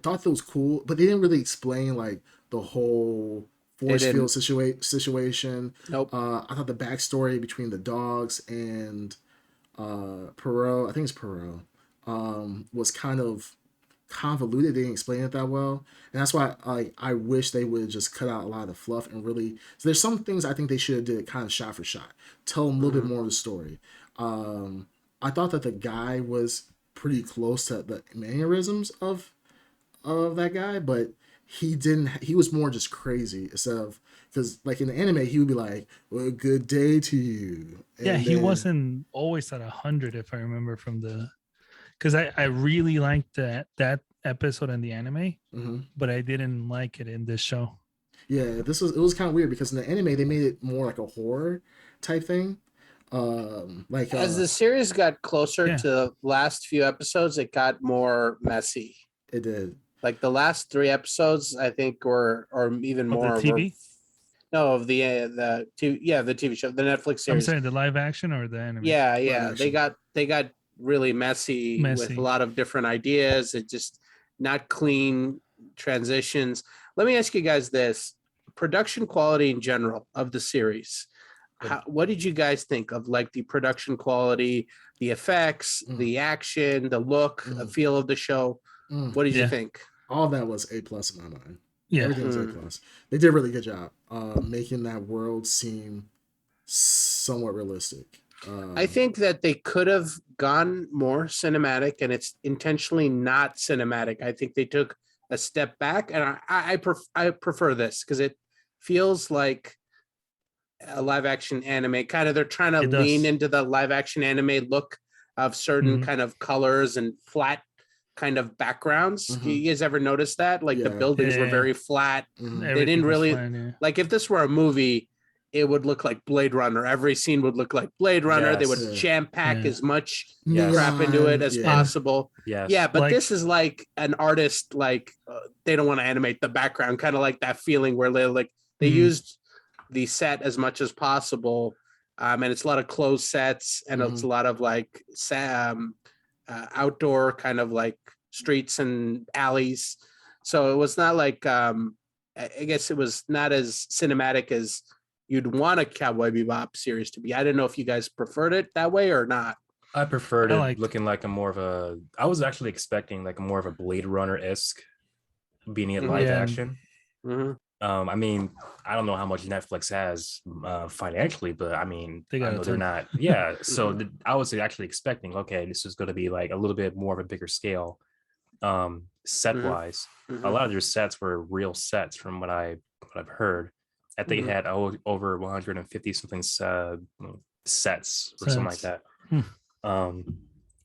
thought that was cool, but they didn't really explain like the whole They force field didn't. situation. Nope. I thought the backstory between the dogs and Perot, I think it's Perot, was kind of convoluted. They didn't explain it that well, and that's why I wish they would just cut out a lot of the fluff and really. So there's some things I think they should have did kind of shot for shot, tell them a little bit more of the story. I thought that the guy was pretty close to the mannerisms of that guy, but he didn't. He was more just crazy instead of because like in the anime he would be like, "Well, good day to you." Yeah, And he then, wasn't always at 100, if I remember from the. Because I really liked that episode in the anime, mhm. but I didn't like it in this show. Yeah, it was kind of weird because in the anime they made it more like a horror type thing. Like As the series got closer Yeah. to the last few episodes, it got more messy. it did. Like the last 3 episodes, I think, or even Of more. the TV? No, of the TV show, the Netflix I'm series. saying the live action or the anime? Yeah, yeah. action. They got really messy with Messy. a lot of different ideas. It just not clean transitions. Let me ask you guys this: production quality in general of the series. What did you guys think of like the production quality, the effects, the action, the look, the feel of the show? Mm. What did you Yeah. think? All that was A plus in my mind. Yeah. Everything was A plus. They did a really good job making that world seem somewhat realistic. I think that they could have gone more cinematic, and it's intentionally not cinematic. I think they took a step back, and I prefer this because it feels like a live action anime. Kind of, they're trying to It does. lean into the live action anime look of certain Mhm. kind of colors and flat kind of backgrounds. Do you guys ever notice that? Like the Yeah. buildings were Yeah. very flat. Mhm. They Everything didn't was really fine, yeah. like if this were a movie, it would look like Blade Runner. Every scene would look like Blade Runner. They would Yes. jam pack Yeah. as much Yes. crap into it Neon, as yeah. possible. Yes. Yeah, but Like- this is like an artist, like they don't want to animate the background, kind of like that feeling where they Mhm. used the set as much as possible. And it's a lot of closed sets, and it's a lot of like outdoor kind of like streets and alleys. So it was not like I guess it was not as cinematic as you'd want a Cowboy Bebop series to be. I don't know if you guys preferred it that way or not. I preferred I it liked- looking like a more of a. I was actually expecting like more of a Blade Runner esque, being it live Yeah. action. Mhm. I mean, I don't know how much Netflix has financially, but I mean, They got I a know they're ton. not. Yeah, so I was actually expecting, okay, this is going to be like a little bit more of a bigger scale, set wise. A lot of their sets were real sets, from what I've heard. That they had over 150 something sets or something like Sets. that.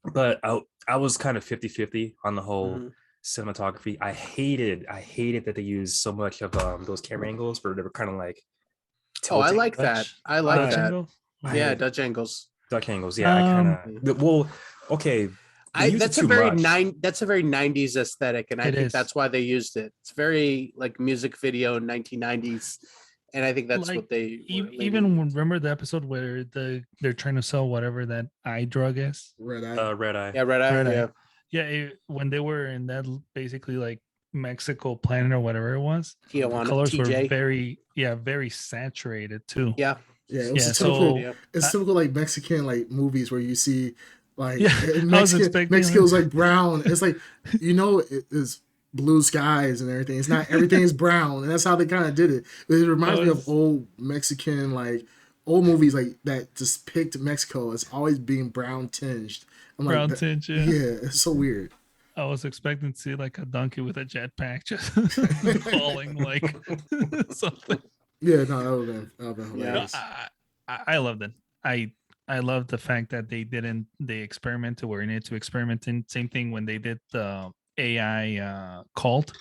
But I was kind of 50-50 on the whole cinematography. I hated that they used so much of those camera angles where they were kind of like Oh, I tilting. like that. Dutch- I like Dutch that. angle? Yeah, Dutch angles. Duck angles. Yeah, I kind of. Well, okay. they used That's it a too very much. that's a very 90s aesthetic, and I It think is. that's why they used it. It's very like music video 1990s, and I think that's Like, what they were Even leaning when, remember the episode where they're trying to sell whatever that eye drug is? Red Eye. Red Eye. Yeah, Red Eye. Red Eye. Yeah. Yeah, when they were in that basically like Mexico planet or whatever it was, the Tijuana, colors were TJ. very saturated too. Yeah. Yeah, it was Yeah, a typical. so- Yeah. It's typical like Mexican like movies where you see like Yeah, I was expecting Mexico's like brown. It's like it is blue skies and everything. It's not everything is brown, and that's how they kind of did it. It reminds me of old Mexican like old movies like that just picked Mexico as always being brown tinged. I'm like, Brown tinge, yeah. yeah, it's so weird. I was expecting to see like a donkey with a jetpack just falling like something. Yeah, no, that would have been Yeah. hilarious. I loved it. I love the fact that they experimented where they needed to experiment in. Same thing when they did the AI cult.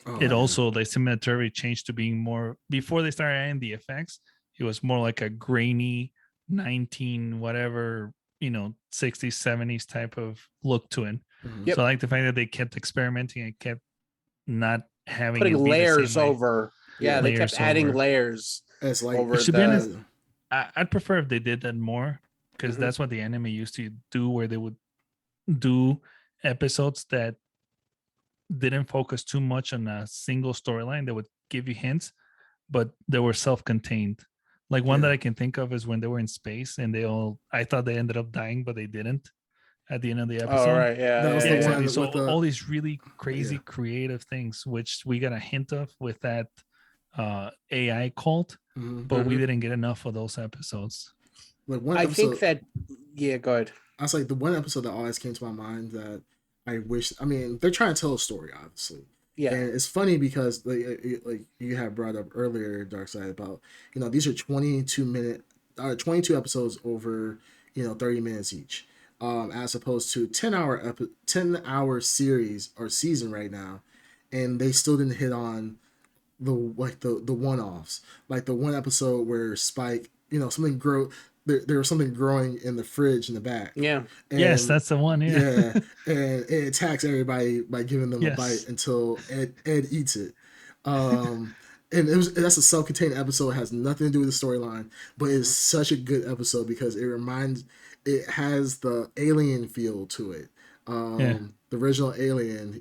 Oh, It man. also the cinematography changed to being more before they started adding the effects. It was more like a grainy 19 whatever 60s 70s type of look to it. Yep. So I like the fact that they kept experimenting and kept not having Putting it be the layers same way. over. Yeah, they Layers kept adding over. layers. It's like over To be the- honest, I'd prefer if they did that more because Mhm. that's what the anime used to do, where they would do episodes that didn't focus too much on a single storyline. They would give you hints, but they were self-contained. Like one that I can think of is when they were in space and I thought they ended up dying, but they didn't at the end of the episode. Oh, right. Yeah. That was yeah, the yeah. one Exactly. with So the all these really crazy creative things, which we got a hint of with that AI cult, but we didn't get enough of those episodes. like one I episode. think that, yeah, go ahead. I was like the one episode that always came to my mind that I wish. I mean, they're trying to tell a story, obviously. Yeah. And it's funny because like you had brought up earlier, Darkseid, about these are 22 episodes over 30 minutes each, as opposed to 10-hour series or season right now, and they still didn't hit on the one-offs, like the one episode where Spike, something there was something growing in the fridge in the back. Yeah. Yes, that's the one. Yeah, and it attacks everybody by giving them a bite Yes. until Ed eats it. And that's a self-contained episode. It has nothing to do with the storyline, but it's such a good episode because it has the Alien feel to it. The original Alien,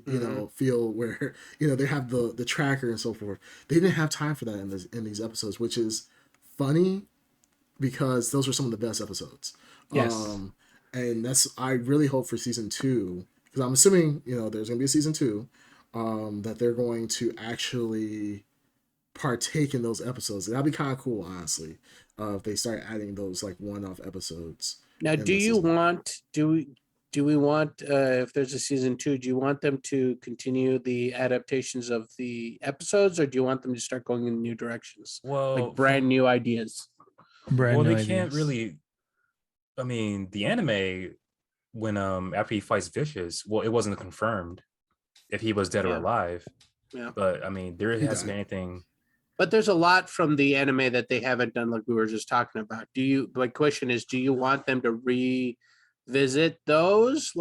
feel where they have the tracker and so forth. They didn't have time for that in these episodes, which is funny because those were some of the best episodes. Yes. And I really hope for season 2, because I'm assuming there's gonna be a season 2, that they're going to actually partake in those episodes. That'd be kind of cool, honestly, if they start adding those like one-off episodes. Now, do we want if there's a season 2, do you want them to continue the adaptations of the episodes, or do you want them to start going in new directions, Well, like brand new ideas? They can't really. I mean, the anime, when after he fights Vicious, well, it wasn't confirmed if he was dead or alive. Yeah. But I mean, there hasn't been anything. But there's a lot from the anime that they haven't done, like we were just talking about. My question is, do you want them to revisit those,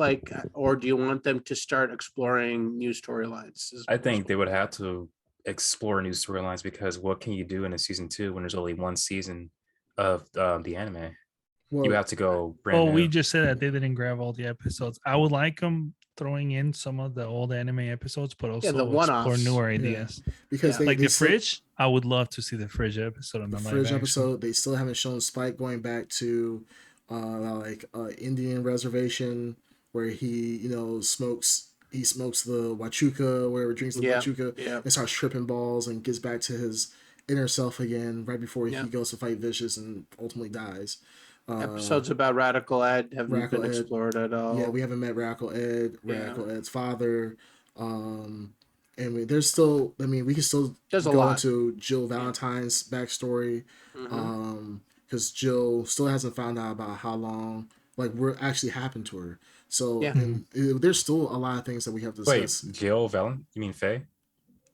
or do you want them to start exploring new storylines? I think they would have to explore new storylines, because what can you do in a season 2 when there's only one season of the anime? Well, you have to go brand new. We just said that they didn't grab all the episodes. I would like them throwing in some of the old anime episodes, but also the explore newer ideas. Because the fridge, I would love to see the fridge episode on the fridge episode. They still haven't shown Spike going back to Indian reservation where he smokes the Wachuca, wherever drinks the Wachuca, and starts tripping balls and gets back to his inner self again right before he goes to fight Vicious and ultimately dies. Episodes about Radical Ed haven't been explored at all. Yeah, we haven't met Radical Ed's father. And there's still, we can still go into Jill Valentine's backstory. Because Jill still hasn't found out about how long, what actually happened to her. So there's still a lot of things that we have to discuss. Wait, Jill Valentine? You mean Faye?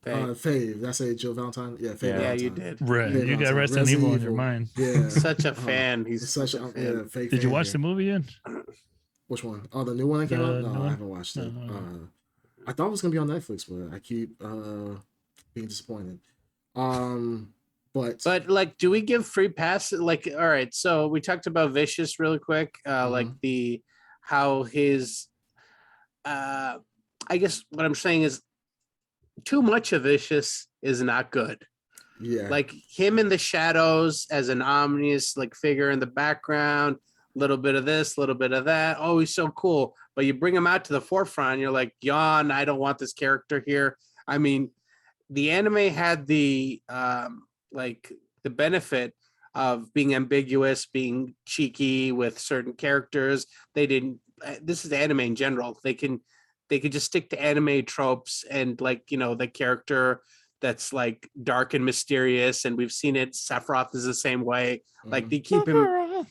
Faye. Did I say Jill Valentine? Yeah, Faye. Yeah, Valentine. you did. Right. You got Resident Evil on your mind. Yeah. Such a fan. He's such a fan. Fake Did you fan watch the movie yet? Which one? Oh, the new one that came out? No, I haven't watched it. I thought it was gonna be on Netflix, but I keep being disappointed. But do we give free pass? All right, so we talked about Vicious really quick. How his I guess what I'm saying is too much of Vicious is not good. Yeah. Like him in the shadows as an ominous figure in the background, a little bit of this, a little bit of that. Oh, he's so cool. But you bring him out to the forefront, you're like, yawn, I don't want this character here. I mean, the anime had the benefit of being ambiguous, being cheeky with certain characters. They didn't. This is anime in general. They could just stick to anime tropes and the character that's dark and mysterious, and we've seen it. Sephiroth is the same way. They keep him.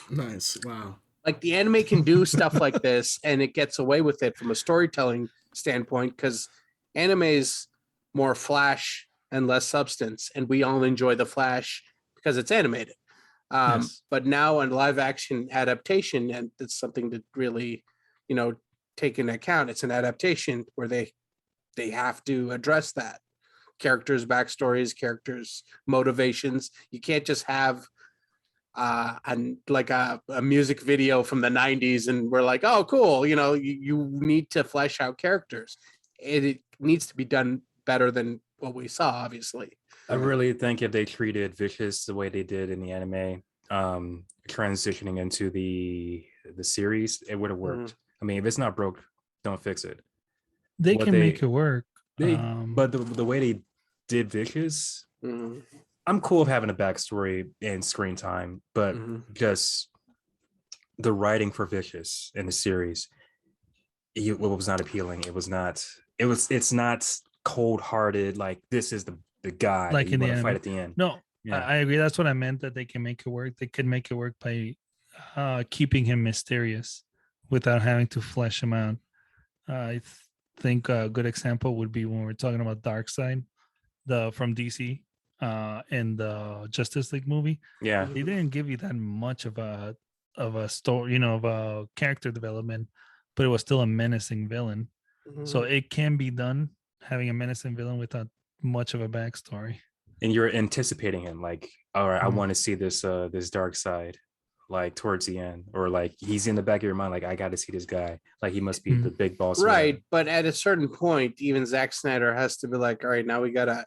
Nice. Wow. The anime can do stuff like this, and it gets away with it from a storytelling standpoint because anime is more flash and less substance, and we all enjoy the flash because it's animated. But now in live action adaptation, and it's something to really, take into account. It's an adaptation where they have to address that characters' backstories, characters' motivations. You can't just have and like a music video from the 90s, and we're like, oh cool, you need to flesh out characters. It needs to be done better than what we saw, obviously. I really think if they treated Vicious the way they did in the anime, transitioning into the series, it would have worked. I mean, if it's not broke, don't fix it. They What can make it work. But the way they did Vicious, I'm cool with having a backstory and screen time, but just the writing for Vicious in the series, it was not appealing. It's not cold-hearted, like this is the guy like that you in the want to fight anime. at the end. No, Yeah. I agree. That's what I meant, that they can make it work. They could make it work by keeping him mysterious without having to flesh him out. I think a good example would be when we're talking about Darkseid, from DC, in the Justice League movie. Yeah. They didn't give you that much of a story, of a character development, but it was still a menacing villain. So it can be done, having a menacing villain without much of a backstory. And you're anticipating him, like, all right, I want to see this dark side, like towards the end, or like he's in the back of your mind, like I got to see this guy, like he must be the big boss, right? But at a certain point, even Zack Snyder has to be like, all right, now we gotta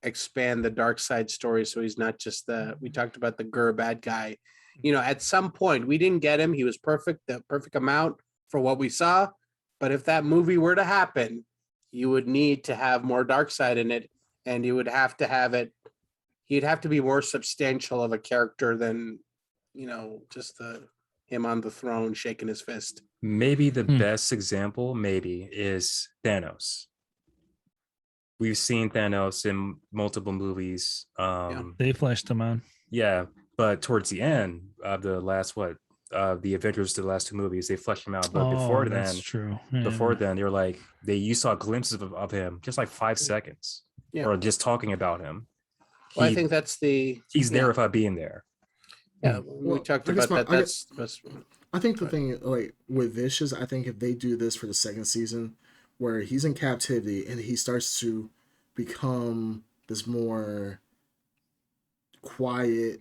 expand the dark side story, so he's not just we talked about the bad guy. At some point we didn't get him. He was perfect, the perfect amount for what we saw. But if that movie were to happen, you would need to have more dark side in it, and you would have to have it. He'd have to be more substantial of a character than, just him on the throne shaking his fist. Maybe the best example is Thanos. We've seen Thanos in multiple movies. They fleshed him out. Yeah, but towards the end of the last the Avengers, the last two movies, they fleshed him out. But before then, that's true. Before then, they were like you saw glimpses of him, just like 5 seconds, or just talking about him. Well, I think that's he's there without being there. Yeah, we talked about that. I think the thing, like with Vicious, I think if they do this for the second season, where he's in captivity and he starts to become this more quiet,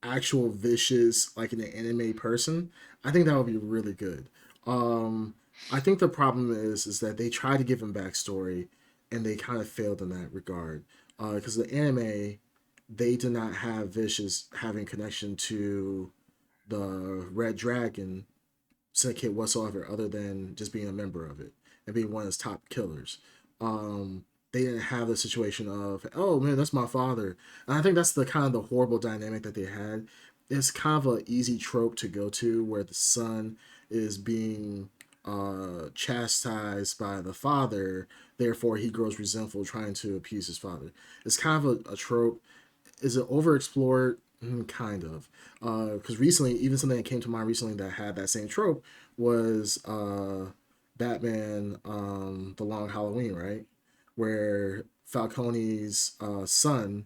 actual Vicious, like an anime person, I think that would be really good. I think the problem is that they tried to give him backstory and they kind of failed in that regard. Because the anime, they did not have Vicious having connection to the Red Dragon syndicate whatsoever, other than just being a member of it and being one of its top killers. They didn't have the situation of, oh man, that's my father. And I think that's the kind of the horrible dynamic that they had. It's kind of an easy trope to go to, where the son is being chastised by the father, therefore he grows resentful, trying to appease his father. It's kind of a trope. Is it overexplored? Kind of. Because recently, even something that came to mind recently that had that same trope was Batman, The Long Halloween, right? Where Falcone's son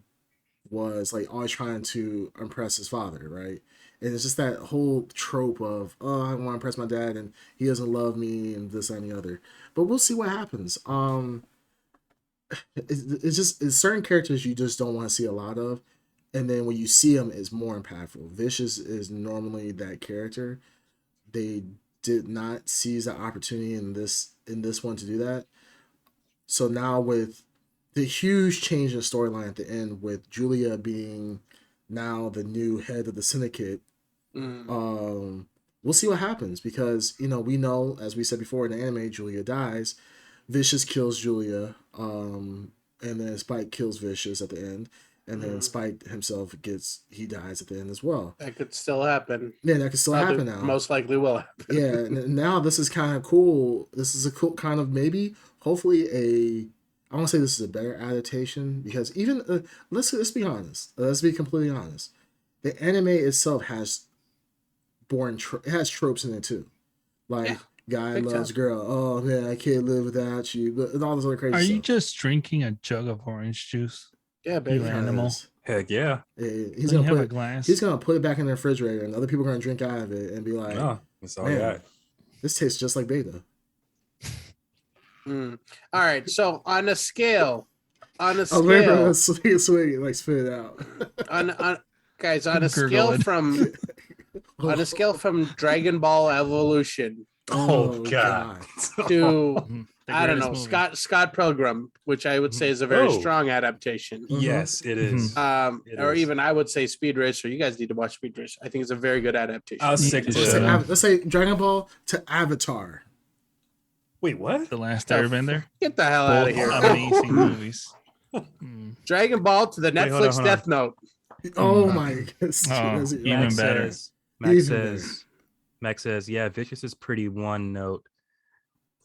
was like always trying to impress his father, right? And it's just that whole trope of, oh, I want to impress my dad and he doesn't love me and this and the other. But we'll see what happens. It's certain characters you just don't want to see a lot of. And then when you see them, it's more impactful. Vicious is normally that character. They did not seize the opportunity in this one to do that. So now with the huge change in storyline at the end, with Julia being now the new head of the syndicate, we'll see what happens, because we know, as we said before, in the anime, Julia dies. Vicious kills Julia, and then Spike kills Vicious at the end, and then Spike himself dies at the end as well. That could still happen. Yeah, that could still happen now. Most likely will happen. Yeah, now this is kind of cool. This is a cool kind of, maybe, hopefully I want to say this is a better adaptation, because even let's be honest. Let's be completely honest. The anime itself has it has tropes in it too, like guy loves girl. Oh man, I can't live without you, and all this other crazy stuff. Are you just drinking a jug of orange juice? Yeah, baby. You animal. Heck yeah. He's gonna put a glass. He's gonna put it back in the refrigerator, and other people are gonna drink out of it and be like, "Oh, that's all I got. This tastes just like beta." All right, so on a scale, swing, like spit it out. Guys, on a Gurgle scale it. from Dragon Ball Evolution Oh, God. to The I don't greatest know movie. Scott Pilgrim, which I would say is a very Oh. strong adaptation. Yes, it is. It Or is. even I would say Speed Racer. You guys need to watch Speed Racer. I think it's a very good adaptation. I'll stick Let's Let's say say, to. let's say Dragon Ball to Avatar. Wait, what? The Last Oh, Airbender. Get the hell out of here. Amazing movies. Mm. Dragon Ball to the Wait, hold Netflix on. Death Note. Oh Mm. my goodness. Oh, even Max better. says, Max Even better. says, Max says, yeah, Vicious is pretty one note.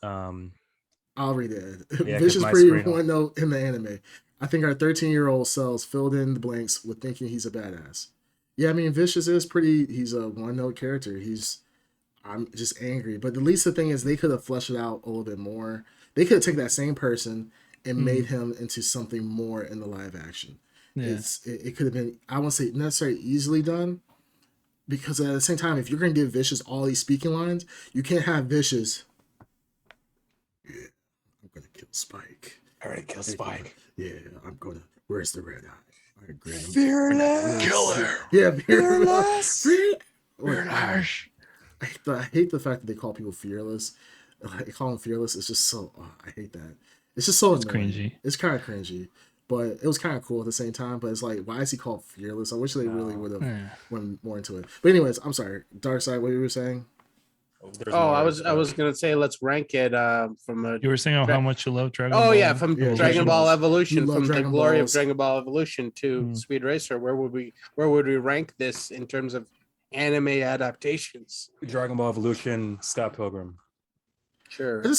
I'll read it. Yeah, 'cause Vicious my pretty screen- one note in the anime. I think our 13-year-old selves filled in the blanks with thinking he's a badass. Yeah, I mean Vicious is pretty. He's a one note character. I'm just angry. But at least the thing is, they could have fleshed it out a little bit more. They could have taken that same person and made him into something more in the live action. Yeah. It could have been, I won't say necessarily easily done, because at the same time, if you're going to give Vicious all these speaking lines, you can't have Vicious. Yeah, I'm going to kill Spike. I already killed Spike. Yeah, I'm going to. Where's the red eye? I agree. Fearless. Killer. Yeah, Fearless. Fearless. I hate the fact that they call people fearless. They call them fearless. It's just so. I hate that. It's just so annoying. Cringy. It's kind of cringy, but it was kind of cool at the same time. But it's like, why is he called fearless? I wish they really would have Yeah. went more into it. But anyways, I'm sorry. Dark Side, what you were saying? There's Oh, more, I was gonna say let's rank it from a. You were saying how much you love Dragon Ball. Oh yeah, from Yeah, Dragon Ball Evolution, You love from the Dragon glory Balls. of Dragon Ball Evolution to Speed Racer. Where would we rank this in terms of anime adaptations? Dragon Ball Evolution, Scott Pilgrim. Sure. Can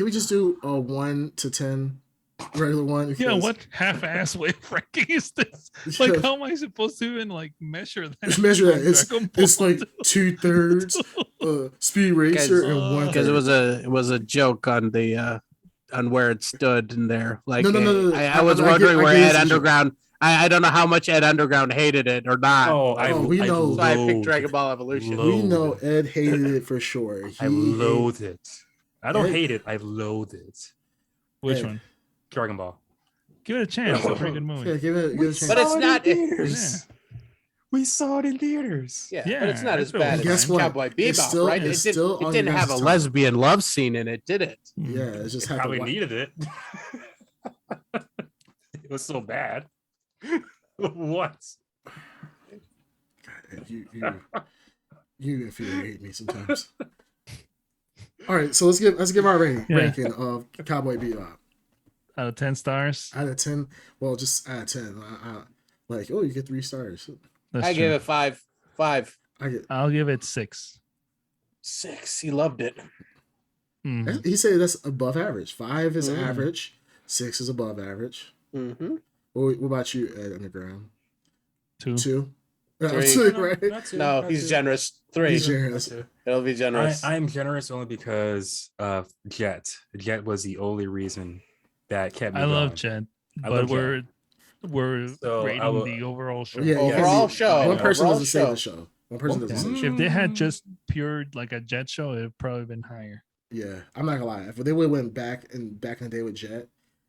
we just do a 1 to 10 regular one? Yeah, Because- what half-ass way of ranking is this? Like, how am I supposed to even like measure that? Just measure that. Dragon Ball It's like 2/3 Speed Racer and one. Because it was a joke on the on where it stood in there. Like No. I was wondering where Ed Underground. I don't know how much Ed Underground hated it or not. we know. So I picked Dragon Ball Evolution. We know Ed hated it for sure. I loathe it. I don't Ed- hate it. I loathe it. Which Hey. one? Dragon Ball. Give it a chance. It's a pretty good movie. Yeah, give it a chance. But it's not. Theaters. We saw it in theaters. Yeah, Yeah, but it's not I as feel bad fine. as Guess what? Cowboy It's Bebop, still- right? it's It still on didn't your have a guys' top. lesbian love scene in it, did it? Yeah, it's just had Probably to. needed it. It was so bad. What? God, you infuriate me sometimes. All right, so let's give our ranking of Cowboy Bebop Out of 10 stars. out of 10. Well, just out of 10. You get 3 stars. That's I true. gave it 5. 5. I'll give it 6. 6. He loved it. Mhm. He said that's above average. 5 is average. 6 is above average. Mm-hmm. What about you, Ed Underground? 2. 2. 3. 2, right? No, he's generous. 3. He's generous. It'll be generous. I'm generous only because of Jet. Jet was the only reason that kept me I love going. Jet, I but love Jet. we're So, rating I will- the overall show. Yeah, Overall because show. One person Overall doesn't save show. the show. One person doesn't save the show. If they had just pure like a Jet show, it'd probably been higher. Yeah, I'm not gonna lie. If they would have went back in the day with Jet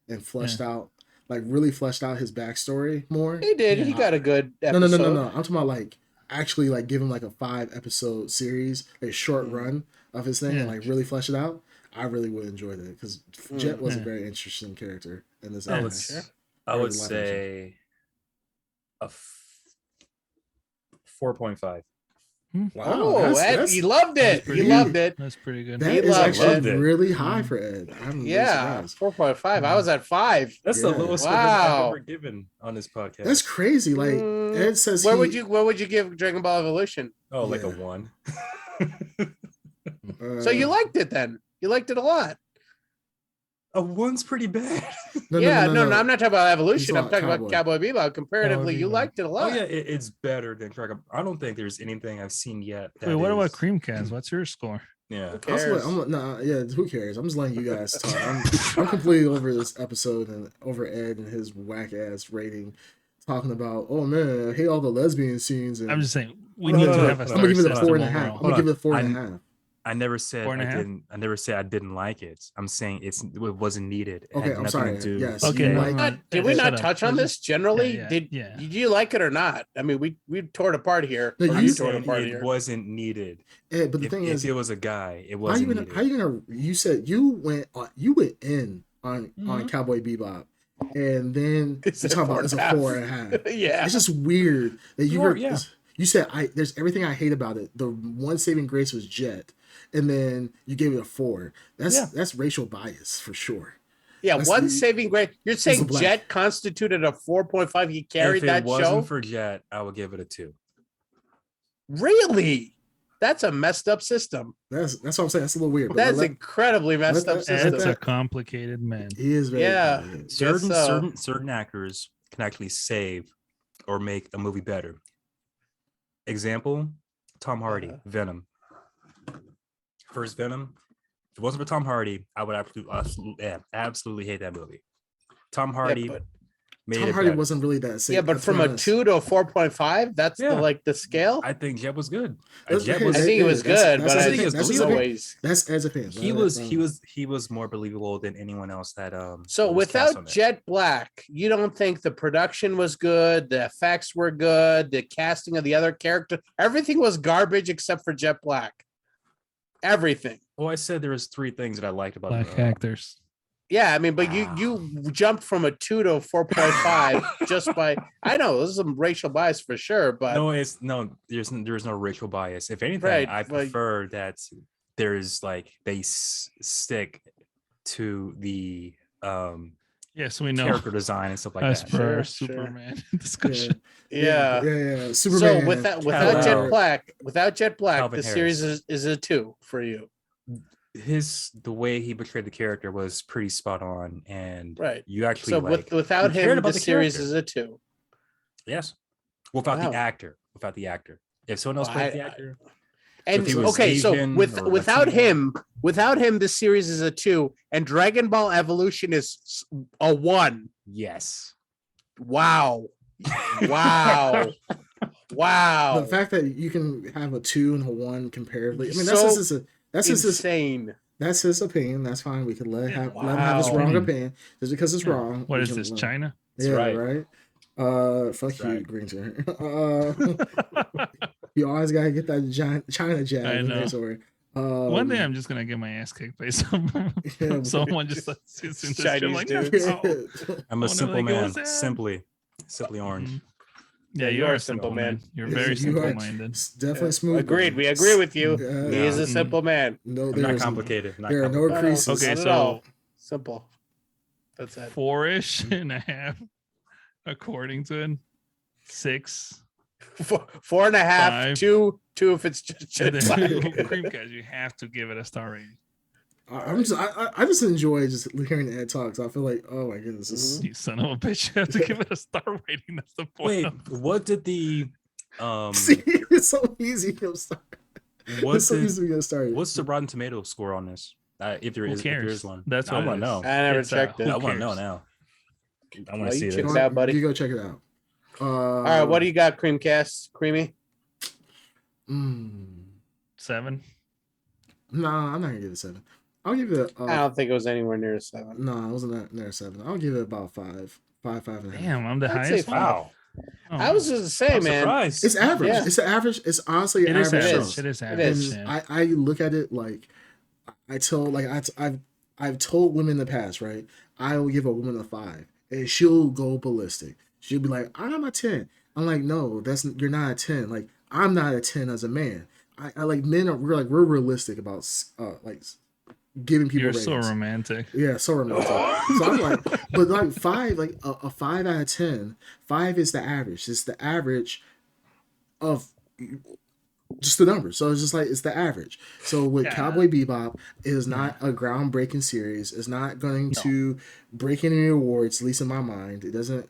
and fleshed out, like really fleshed out his backstory more. He did. He got a good No, episode. no. I'm talking about like actually like give him like a 5-episode series, like a short run of his thing, and like really flesh it out. I really would enjoy that because Jet was a very interesting character in this anime. I would Live say a 4.5. Wow, Oh, Ed, he loved it. He loved it. That's pretty good. That He is loved actually it. really high for Ed. I'm really Yeah, surprised. 4.5. I was at 5. That's the Yeah. lowest Wow. I've ever given on this podcast. That's crazy. Like Ed says, Where would you give Dragon Ball Evolution? Oh, like a Yeah. 1. So you liked it then? You liked it a lot. A 1's pretty bad. No, I'm not talking about Evolution. He's I'm talking about about Cowboy Bebop. Comparatively, you Bebop. liked it a Oh lot. yeah, it's better than Dragon. I don't think there's anything I've seen yet. Wait, what about is- Creamcast? What's your score? Yeah, Who I'm cares? who cares? I'm just letting you guys talk. I'm completely over this episode and over Ed and his whack ass rating, talking about, oh man, I hate all the lesbian scenes. And I'm just saying we No, need no, to no, have a no. star I'm gonna give it a system 4.5. overall. I'm gonna give it a Hold on. 4.5. I never said Four and I a half? didn't. I never said I didn't like it. I'm saying it wasn't needed. It Okay, had I'm nothing sorry. to do. Yes, Okay, you no, like. no, Did we shut not up. touch on Let's this generally? yeah, Did yeah. did you like it or not? I mean, we tore it apart here. No, Or I'm you- you tore it saying apart it here. wasn't needed. But the thing If is, it was a guy, it how wasn't you gonna needed. how you gonna? You said you went in on Mhm. Cowboy Bebop, and then It's you a talk about 4 it's a and a half. 4.5. Yeah. It's just weird that you Sure, were. yeah. You said there's everything I hate about it. The one saving grace was Jet, and then you gave it a 4. Yeah. That's racial bias for sure. Yeah, That's one the- saving grace. You're a saying black. Jet constituted a 4.5. He carried If it that wasn't show. for Jet, I would give it a 2. Really? That's a messed up system. That's what I'm saying. That's a little weird. But That's incredibly messed up let system. It's that- a complicated man. he is very Yeah. complicated. Guess so. Certain actors can actually save or make a movie better. Example: Tom Hardy, Uh-huh. Venom. First Venom. If it wasn't for Tom Hardy, I would absolutely hate that movie. Tom Hardy but- made Tom it Hardy better. wasn't really that safe. Yeah, but let's from be a honest. 2 to a 4.5, that's Yeah. the scale. I think Jet was good. That's- Jet hey, was. I think it was good, that's but his I opinion. think That's it's his believable. opinion. always. That's as opinion. He was more believable than anyone else that So was cast on without it. Jet Black, you don't think the production was good, the effects were good, the casting of the other character, everything was garbage except for Jet Black. Everything. Well, I said there was 3 things that I liked about Black actors. Yeah, I mean, but you jumped from a 2 to a 4.5 just by. I know this is some racial bias for sure, but There's no racial bias. If anything, Right, I but- prefer that there's like they stick to the Yes, we know. character design and stuff like As that. per our Sure, sure. Superman discussion. yeah. yeah. So Superman. without Kal-El. Jet Black, Calvin the series Harris. is a 2 for you, The way he portrayed the character was pretty spot on, and right? you actually So like without you cared him, about the the series character. is a 2. yes, without Wow. the actor, if someone else Well, played the I- actor, And If he was okay, so Asian or without Latino. without him, the series is a 2, and Dragon Ball Evolution is a 1. yes, Wow, wow, wow! The fact that you can have a 2 and a 1 comparatively. I mean, that's So his insane. that's his opinion. That's fine. We can let Yeah, him have his wow. wrong opinion just because it's Yeah. wrong. What we is can this, let- China? That's Yeah, right. right. Fuck That's you, right. Green Turn. You always gotta get that China jab I in know. there somewhere. One day I'm just gonna get my ass kicked by Yeah. someone just like sits in this Chinese shit like, dudes. "Oh." I'm I a wonder simple if they go man. with that. Simply orange. Mhm. Yeah, Yeah, you you are are a a simple simple man. man. You're Yes, very you are. simple-minded. Definitely smooth. Agreed. We agree with you. Yeah. He is a Mhm. simple man. No, I'm there not is complicated. Not there are no complicated. creases. Okay, Not at so- all. Simple. That's it. 4-ish and a half, according to it. 6. 4 and a half, 5. 2 if it's just And Jet then Black. Creamcast, you have to give it a star rating. I just enjoy just hearing Ed talk. So I feel like, oh my goodness, this Mhm. You son of a bitch, you have to give it a star rating. That's the point. Wait, what did the See, it's so easy. I'm sorry. what It's so did, easy to get started. what's the Rotten Tomato score on this? If there Who is, if there cares? is one, That's I what it want to is. know. I never It's, checked who it. I want to know cares? now. I Well, want to see you this. check You it know out, buddy. You go check it out. All right, what do you got, Creamcast? Creamy? 7. No, I'm not gonna give it 7. I'll give it. I don't think it was anywhere near a 7. No, it wasn't that near 7. I'll give it about 5, 5.5. Damn, I'm the I'd say highest. five. Wow, Oh, I was just saying, I'm man. surprised. It's average. Yeah. It's an average. It's honestly It is average. average. show. It is It average. is. And Yeah. I look at it like I tell like I've told women in the past, right? I will give a woman a 5, and she'll go ballistic. She'll be like, "I'm a 10." I'm like, "No, you're not a 10. Like I'm not a 10 as a man. I like men are we're realistic about like giving people You're ratings. so romantic. Yeah, so romantic. So I'm like, but like 5, like a 5 out of 10. 5 is the average. It's the average of just the numbers. So it's just like it's the average. So with Yeah. Cowboy Bebop, it is not a groundbreaking series. It's not going No. to break any awards, at least in my mind. It doesn't.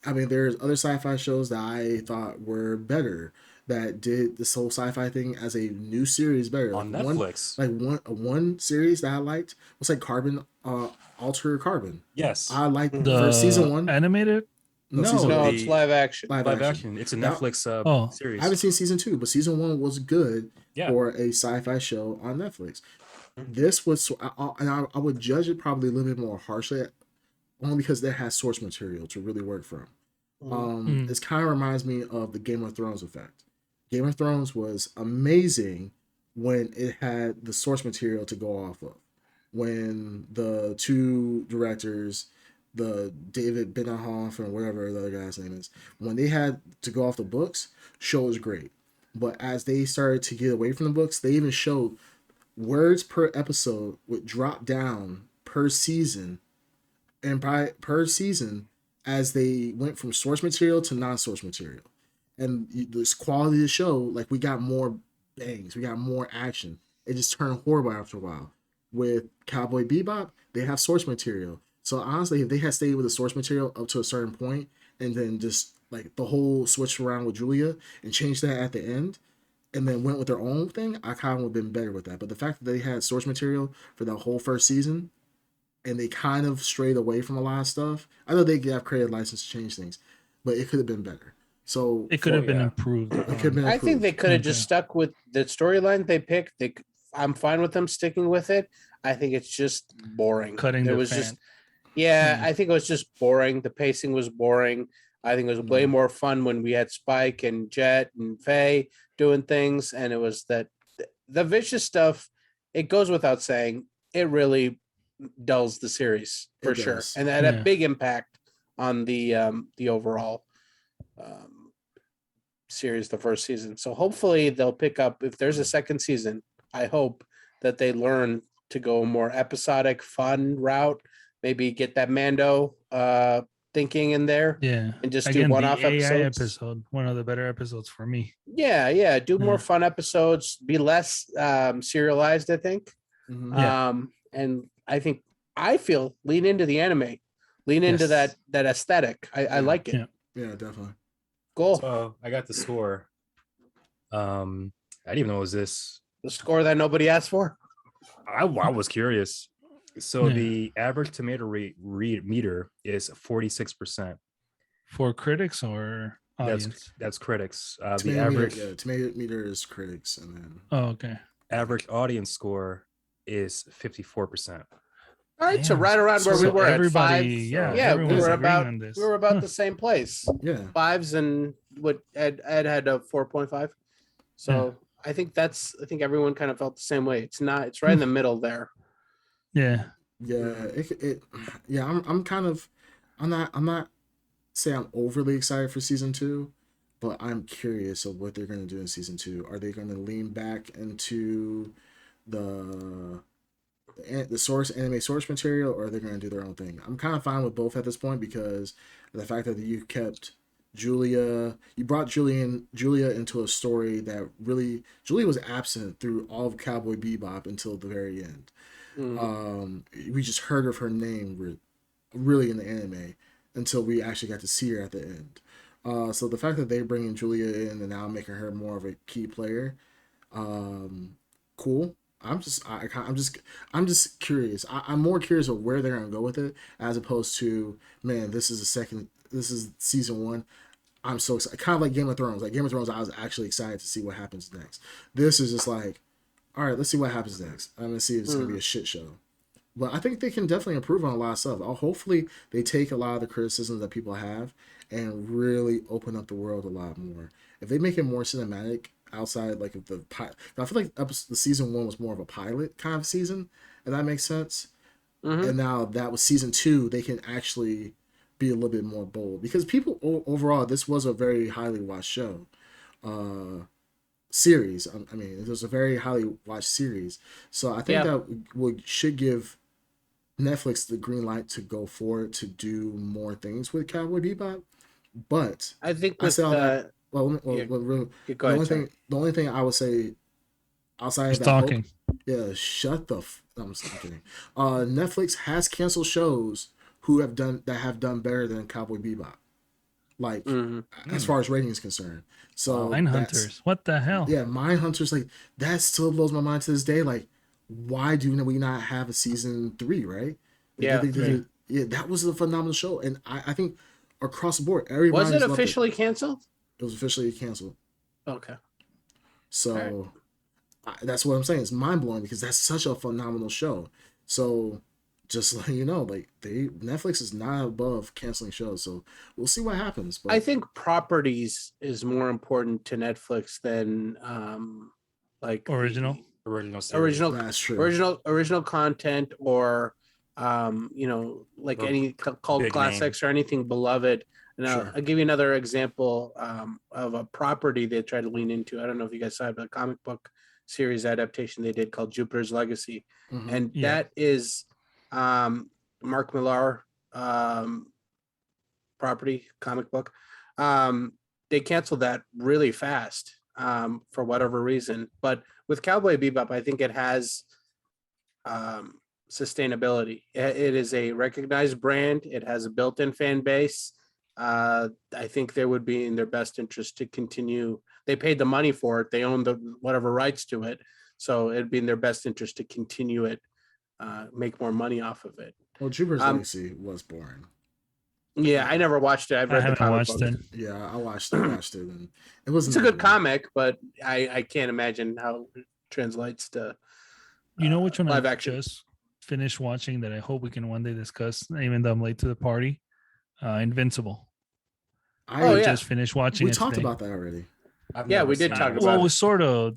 I mean, there's other sci-fi shows that I thought were better that did this whole sci-fi thing as a new series better. on Like Netflix. one series that I liked was like Carbon, Alter Carbon. Yes, I liked The for season 1. animated. No, No, season No, one. it's live action. Live live action. action. It's a That- Netflix Oh. series. I haven't seen season 2, but season 1 was good Yeah. for a sci-fi show on Netflix. This was, and I would judge it probably a little bit more harshly, only because it has source material to really work from. It kind of reminds me of the Game of Thrones effect. Game of Thrones was amazing when it had the source material to go off of. When the two directors, the David Benioff and whatever the other guy's name is, when they had to go off the books, show was great. But as they started to get away from the books, they even showed words per episode would drop down per season, and per season as they went from source material to non-source material. And this quality of the show, like, we got more bangs, we got more action. It just turned horrible after a while. With Cowboy Bebop, they have source material. So honestly, if they had stayed with the source material up to a certain point, and then just like the whole switch around with Julia and changed that at the end, and then went with their own thing, I kind of would have been better with that. But the fact that they had source material for the whole first season, and they kind of strayed away from a lot of stuff. I know they have creative license to change things, but it could have been better. So It could have been yeah. improved. it could have been. I think improved. they could have just Okay. stuck with the storyline they picked. I'm fine with them sticking with it. I think it's just boring. Cutting It the was fan. just, yeah, Hmm. I think it was just boring. The pacing was boring. I think it was way more fun when we had Spike and Jet and Faye doing things, and it was that the vicious stuff. It goes without saying. It really dulls the series for It sure, does. and that had Yeah. a big impact on the overall series, the first season. So hopefully they'll pick up if there's a second season. I hope that they learn to go a more episodic, fun route. Maybe get that Mando thinking in there, Yeah. and just Again, do one-off the AI episodes. episode, one of the better episodes for me. Yeah. Do more Yeah. fun episodes. Be less serialized, I think. Mhm. Yeah. And I feel lean into the anime, lean into Yes. that aesthetic. I Yeah. like it. Yeah. Yeah, definitely. Cool. So I got the score. I didn't even know it was this. The score that nobody asked for. I was curious. So Yeah. the average tomato rate meter is 46%. For critics or audience? That's critics. The Tomato average meter, tomato meter is critics, and then Oh, okay. average audience score is 54%. All right, so Damn. right around where we So were at everybody, five. yeah, Yeah, we everyone's were agreeing about on this. we were about Huh. the same place. yeah, Fives, and what Ed had a 4.5. So I think everyone kind of felt the same way. It's right in the middle there. Yeah. yeah. I'm not say I'm overly excited for season 2, but I'm curious of what they're going to do in season 2. Are they going to lean back into the source anime source material, or are they going to do their own thing? I'm kind of fine with both at this point, because the fact that you kept you brought Julia into a story that really, Julia was absent through all of Cowboy Bebop until the very end. We just heard of her name really in the anime until we actually got to see her at the end. So the fact that they're bringing Julia in and now making her more of a key player, cool. I'm just curious. I'm more curious of where they're gonna go with it, as opposed to, man, this is season 1. I'm so excited. Kind of like Game of Thrones. Like Game of Thrones, I was actually excited to see what happens next. This is just like, all right, let's see what happens next. I'm gonna see if it's gonna be a shit show. But I think they can definitely improve on a lot of stuff. Hopefully they take a lot of the criticisms that people have and really open up the world a lot more. If they make it more cinematic, outside like of the pilot, I feel like the season 1 was more of a pilot kind of season, if that makes sense. And now that was season 2, they can actually be a little bit more bold, because people overall, this was a very highly watched show. Series. I mean, it was a very highly watched series. So I think that should give Netflix the green light to go forward to do more things with Cowboy Bebop. But I think I with say all that. Well, go the ahead, only sorry. thing I would say outside He's of that, talking. shut the. I'm just kidding. Netflix has canceled shows who have done better than Cowboy Bebop, like as far as rating is concerned. So Mindhunters. What the hell? yeah, Mindhunters, like, that still blows my mind to this day. Like, why do we not have a season 3? Right? Yeah. Yeah, that was a phenomenal show, and I think across the board. Was Everybody's it loved officially canceled? It was officially canceled. Okay. So that's what I'm saying. It's mind blowing because that's such a phenomenal show. So just letting you know, like Netflix is not above canceling shows. So we'll see what happens. But I think properties is more important to Netflix than like Original? Original series. that's true. original content, or like Or any cult big classics or anything beloved. Now, Sure. I'll give you another example of a property they tried to lean into. I don't know if you guys saw it, but a comic book series adaptation they did called Jupiter's Legacy. Mhm. And Yeah. that is Mark Millar property comic book. They canceled that really fast for whatever reason. But with Cowboy Bebop, I think it has sustainability. It is a recognized brand. It has a built-in fan base. I think they would be in their best interest to continue. They paid the money for it. They own the whatever rights to it. So it'd be in their best interest to continue it, make more money off of it. Well, Jupiter's Legacy was boring. Yeah, I never watched it. I've I read the haven't comic watched books. it. Yeah, I watched it, and it wasn't. It's a that good good. comic, but I can't imagine how it translates to You know which one live I action. just finished watching that I hope we can one day discuss, even though I'm late to the party? Invincible. Oh, I yeah. just finished watching We it talked today. about that already. I've Yeah, never we did seen talk it. about Well, it. we sort of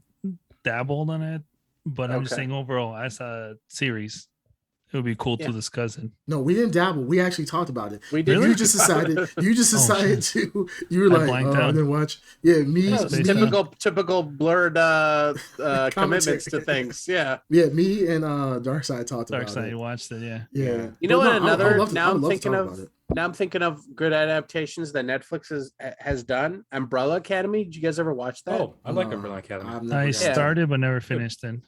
dabbled on it, but I'm just Okay. saying overall, as a series, it would be cool Yeah. to discuss it. No, we didn't dabble. We actually talked about it. We did. Really? You just decided. You just Oh, decided shit. to. You were I like, blanked I out. didn't watch. Yeah, me. Oh, Space me typical blurred commitments to things. Yeah. Yeah, me and Darkseid talked Dark about Side it. watched it, yeah. Yeah. You know But what? no, I would Another love to- I now would I'm love to thinking talk of. about it. Now I'm thinking of good adaptations that Netflix has done. Umbrella Academy. Did you guys ever watch that? Oh, I like No, Umbrella Academy. I've never I gotten it. started but never finished it.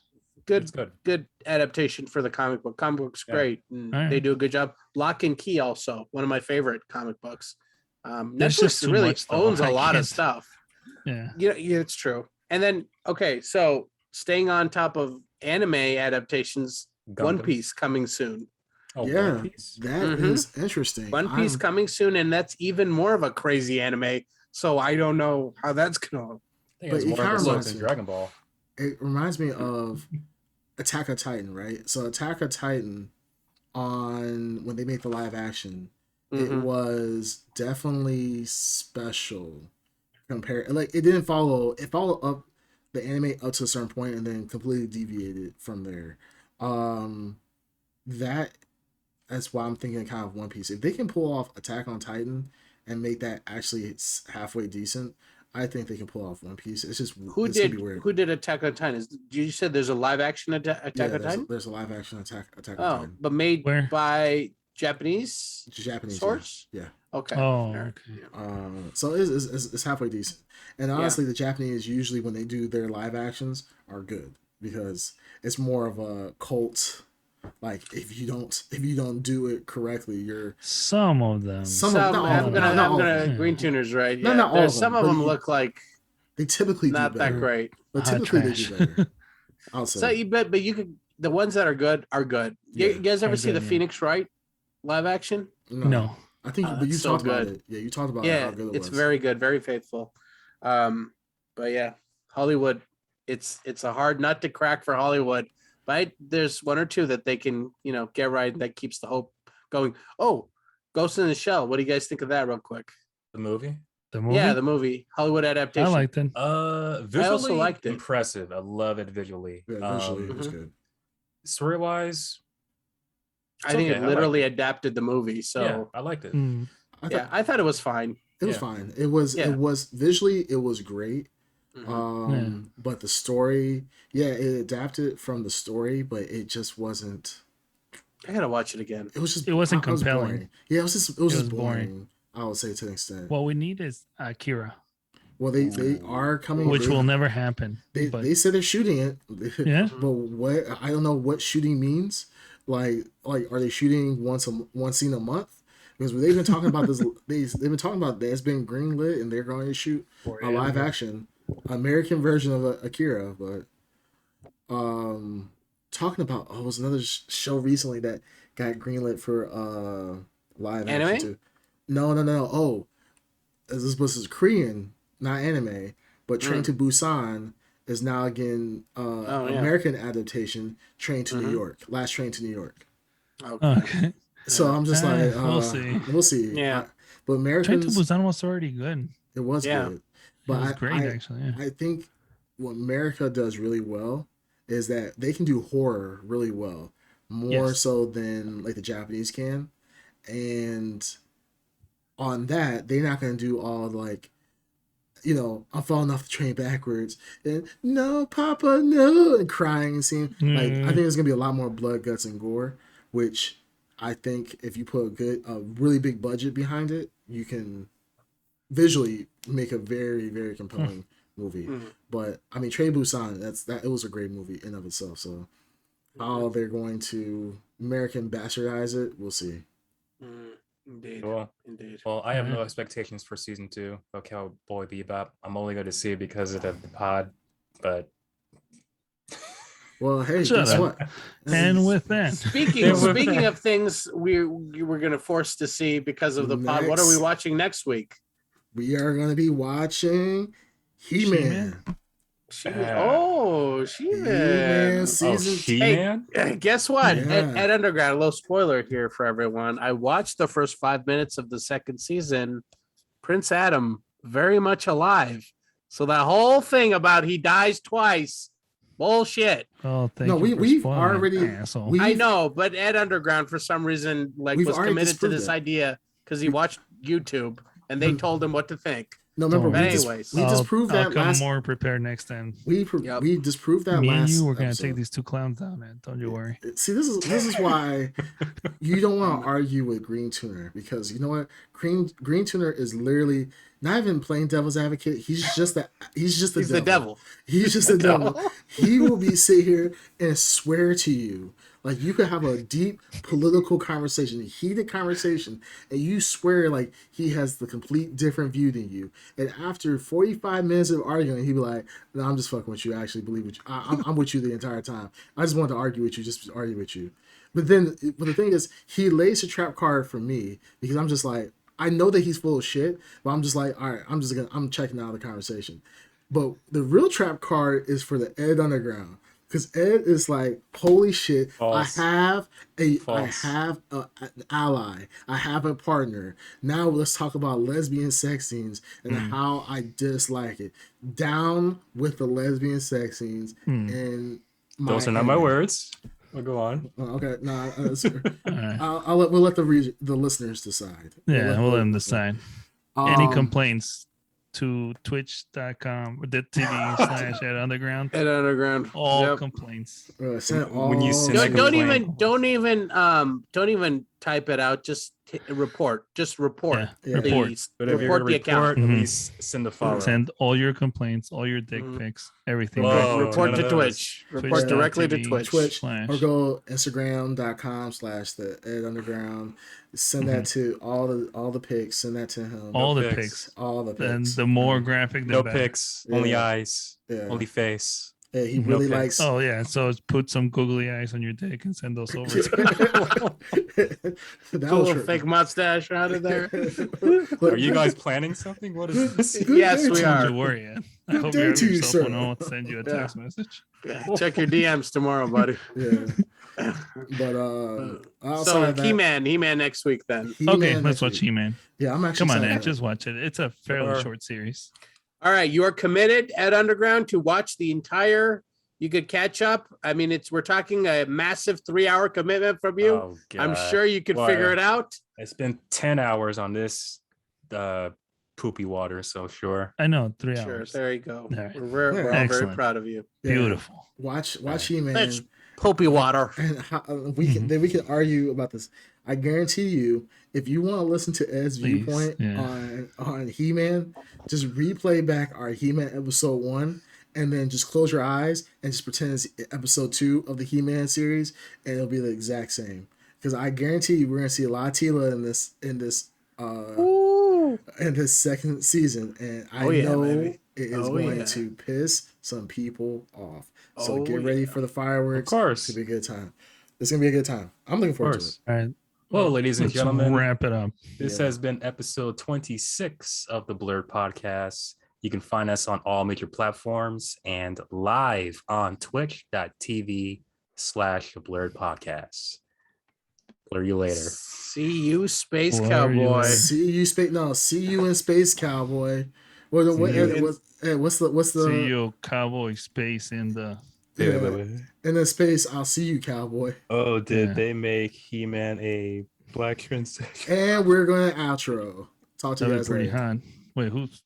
Good, It's good. good adaptation for the comic book. Comic book's Yeah. great. And All they right. do a good job. Lock and Key also one of my favorite comic books. There's just Netflix too really much, though. owns a I lot of can't- stuff. Yeah. Yeah, it's true. And then okay, so staying on top of anime adaptations, One Gundam. Piece coming soon. Oh, Yeah, One Piece. that is interesting. One Piece I'm- coming soon, and that's even more of a crazy anime. So I don't know how that's gonna. I think But it's it more kinda of a reminds than me- Dragon Ball. It reminds me of Attack of Titan, right? So Attack of Titan, on when they made the live action, it Mhm. was definitely special. Compared, like it didn't follow. It followed up the anime up to a certain point and then completely deviated from there. That's why I'm thinking kind of One Piece. If they can pull off Attack on Titan and make that actually halfway decent, I think they can pull off One Piece. It's just Who it's gonna did be weird. who did Attack on Titan? You said there's a live action Attack Yeah, on there's Titan. there's a live action Attack on Oh, Titan. but made Where? by Japanese Japanese source. Yeah. Okay. Oh, All right. okay. So it's halfway decent. And honestly, the Japanese usually when they do their live actions are good because it's more of a cult. Like if you don't do it correctly, you're Some of them. Some Some, not all I'm of gonna, them. Not I'm all of gonna them. Green Tuner's right. No, Yeah, not all there's of some them, of but them you- look like They typically not do that better. great. But Hot typically they trash. do better. I'll say. So you but you could the ones that are good are good. You Yeah, guys ever are see the good, yeah. Phoenix Wright live action? No. I think, Oh, but you that's so talked about good. it. Yeah, you talked about how Yeah, good it it's was. very good, very faithful. But yeah, Hollywood, it's a hard nut to crack for Hollywood. But there's one or two that they can, get right, and that keeps the hope going. Oh, Ghost in the Shell. What do you guys think of that, real quick? The movie. The movie? Yeah, the movie Hollywood I adaptation. liked it. Visually liked it. impressive. I love it visually. Yeah, visually it was Mhm. good. Story wise, I think okay, I it liked literally it. adapted the movie. So yeah, I liked it. Mm. I thought yeah, I thought it was fine. it was Yeah. fine. It was Yeah. it was visually it was great. Mhm. But the story, yeah, it adapted from the story, but it just wasn't. I gotta watch it again. It was just. It wasn't compelling. boring. Yeah, it was just. It was just boring. boring. I would say to an extent. What we need is Akira, Well, they are coming. which they, will never happen. They but they said they're shooting it. yeah, But what I don't know what shooting means. Like are they shooting one scene a month? Because they've been talking about this. They've been talking about that it's been greenlit and they're going to shoot a live action American version of Akira. But talking about it was another show recently that got greenlit for live Anime? action too. No. Oh, this is Korean, not anime, but Train to Busan is now again Oh, yeah. American adaptation. Train to New Mhm. York, Last Train to New York. Okay. So Yeah. I'm just like, We'll see. we'll see. Yeah. But Train to Americans, Busan was already good. it was Yeah. good. It was But great, actually. Yeah. I think what America does really well is that they can do horror really well, more Yes. so than like the Japanese can. And on that, they're not gonna do all like, I'm falling off the train backwards and no, Papa, no, and crying and seeing like I think there's gonna be a lot more blood, guts, and gore, which I think if you put a really big budget behind it, you can visually make a very, very compelling movie. But I mean, Train to Busan, it was a great movie in of itself. So how they're going to American bastardize it, we'll see. Indeed. Cool. Indeed. Well, I have no expectations for season 2 of Cowboy Bebop. I'm only going to see it because of the pod, but Well, hey, Shut guess up. what? And with that, Speaking of things we were going to force to see because of the pod, what are we Next. watching next week? We are going to be watching He-Man. She-Man He-Man season. He-Man? Hey, guess what? Yeah. At Underground, a little spoiler here for everyone. I watched the first 5 minutes of the second season. Prince Adam, very much alive. So that whole thing about he dies twice, bullshit. oh, thank No, you for we've spoiling, already- asshole. I know, but Ed Underground, for some reason, We've was already committed to disproved this it. idea because he watched YouTube and they told him what to think. No, remember, But anyways. we disproved I'll that come last. more prepared next time. We disproved that Me and last. you were gonna episode. take these two clowns down, man. Don't you worry. See, this is why you don't want to argue with Green Tuner, because you know what, Green Tuner is literally not even playing devil's advocate. He's just the He's the devil. He's just the devil. He will be sit here and swear to you. Like, you could have a deep political conversation, a heated conversation, and you swear like he has the complete different view than you. And after 45 minutes of arguing, he'd be like, "No, I'm just fucking with you. I actually believe with you. I'm with you the entire time. I just wanted to argue with you, just to argue with you." But the thing is, he lays a trap card for me because I'm just like, I know that he's full of shit, but I'm just like, all right, I'm checking out the conversation. But the real trap card is for the Ed Underground. Because Ed is like, holy shit! False. I have an ally. I have a partner. Now let's talk about lesbian sex scenes and how I dislike it. Down with the lesbian sex scenes and Those are not my words. Well, go on. Okay, no, Right. we'll let the listeners decide. Yeah, we'll let them decide. Any Um, complaints to twitch.com/Ed Underground? Ed Underground. All Yep. complaints. send When you all- send a Don't complaint. don't even type it out. Just report. Just report. Yeah, Yeah. report. Please. But if you're Report going the to account. report, at Mhm. least send a follow. Send all your complaints, all your dick Mhm. pics, everything. Whoa. Report none to of those. Twitch. Report directly to Twitch. Twitch, / or go Instagram.com/the Ed Underground. Send that to all the pics. Send that to him. all the pics. pics. All the And pics. the more graphic, the No better. pics, only Yeah. eyes, Yeah. only face. Yeah, he No really pics. likes. Oh yeah, so put some googly eyes on your dick and send those over. that Little fake mustache out of there. Are you guys planning something? What is this? Good Yes, day we to Don't are. you worry, Ed. I Good hope day you have to you, yourself sir. one. I'll send you a text message. Check your DMs tomorrow, buddy. Yeah, but outside So of that, He-Man next week then. He-Man Okay, next let's watch week. He-Man. Yeah, I'm actually. Come on, excited Ed, about just it. watch it. It's a fairly Sure. short series. All right, you are committed at Underground to watch the entire. You could catch up. I mean, we're talking a massive 3-hour commitment from you. Oh, I'm God. sure you could Well, figure it out. I spent 10 hours on this poopy water, so sure. I know, 3 Sure, hours. there you go. All right. We're all very Excellent. proud of you. Yeah. Beautiful. Watch Right. He-Man. That's poopy water. And then we can argue about this. I guarantee you, if you want to listen to Ed's Please, viewpoint yeah. on He-Man, just replay back our He-Man episode 1, and then just close your eyes and just pretend it's episode 2 of the He-Man series, and it'll be the exact same. Because I guarantee you, we're gonna see a lot of Tila in this second season, and I know baby. it is Oh, going yeah. to piss some people off. So Oh, get ready yeah. for the fireworks. Of course. It's gonna be a good time. It's gonna be a good time. I'm looking Of forward to it. course. All right. Well, ladies and Let's gentlemen, wrap it up. this Yeah. has been episode 26 of the Blurred Podcast. You can find us on all major platforms and live on twitch.tv/the Blurred Podcast. Blur you later. See you, Space Blur you Cowboy. later. See you in Space Cowboy. What, See you. what's the See you, Cowboy Space in the. yeah, in the space? I'll see you, Cowboy. Oh, did Yeah. they make He-Man a black princess? And we're going to outro. Talk to you That'd be guys pretty later. hot. Wait, who's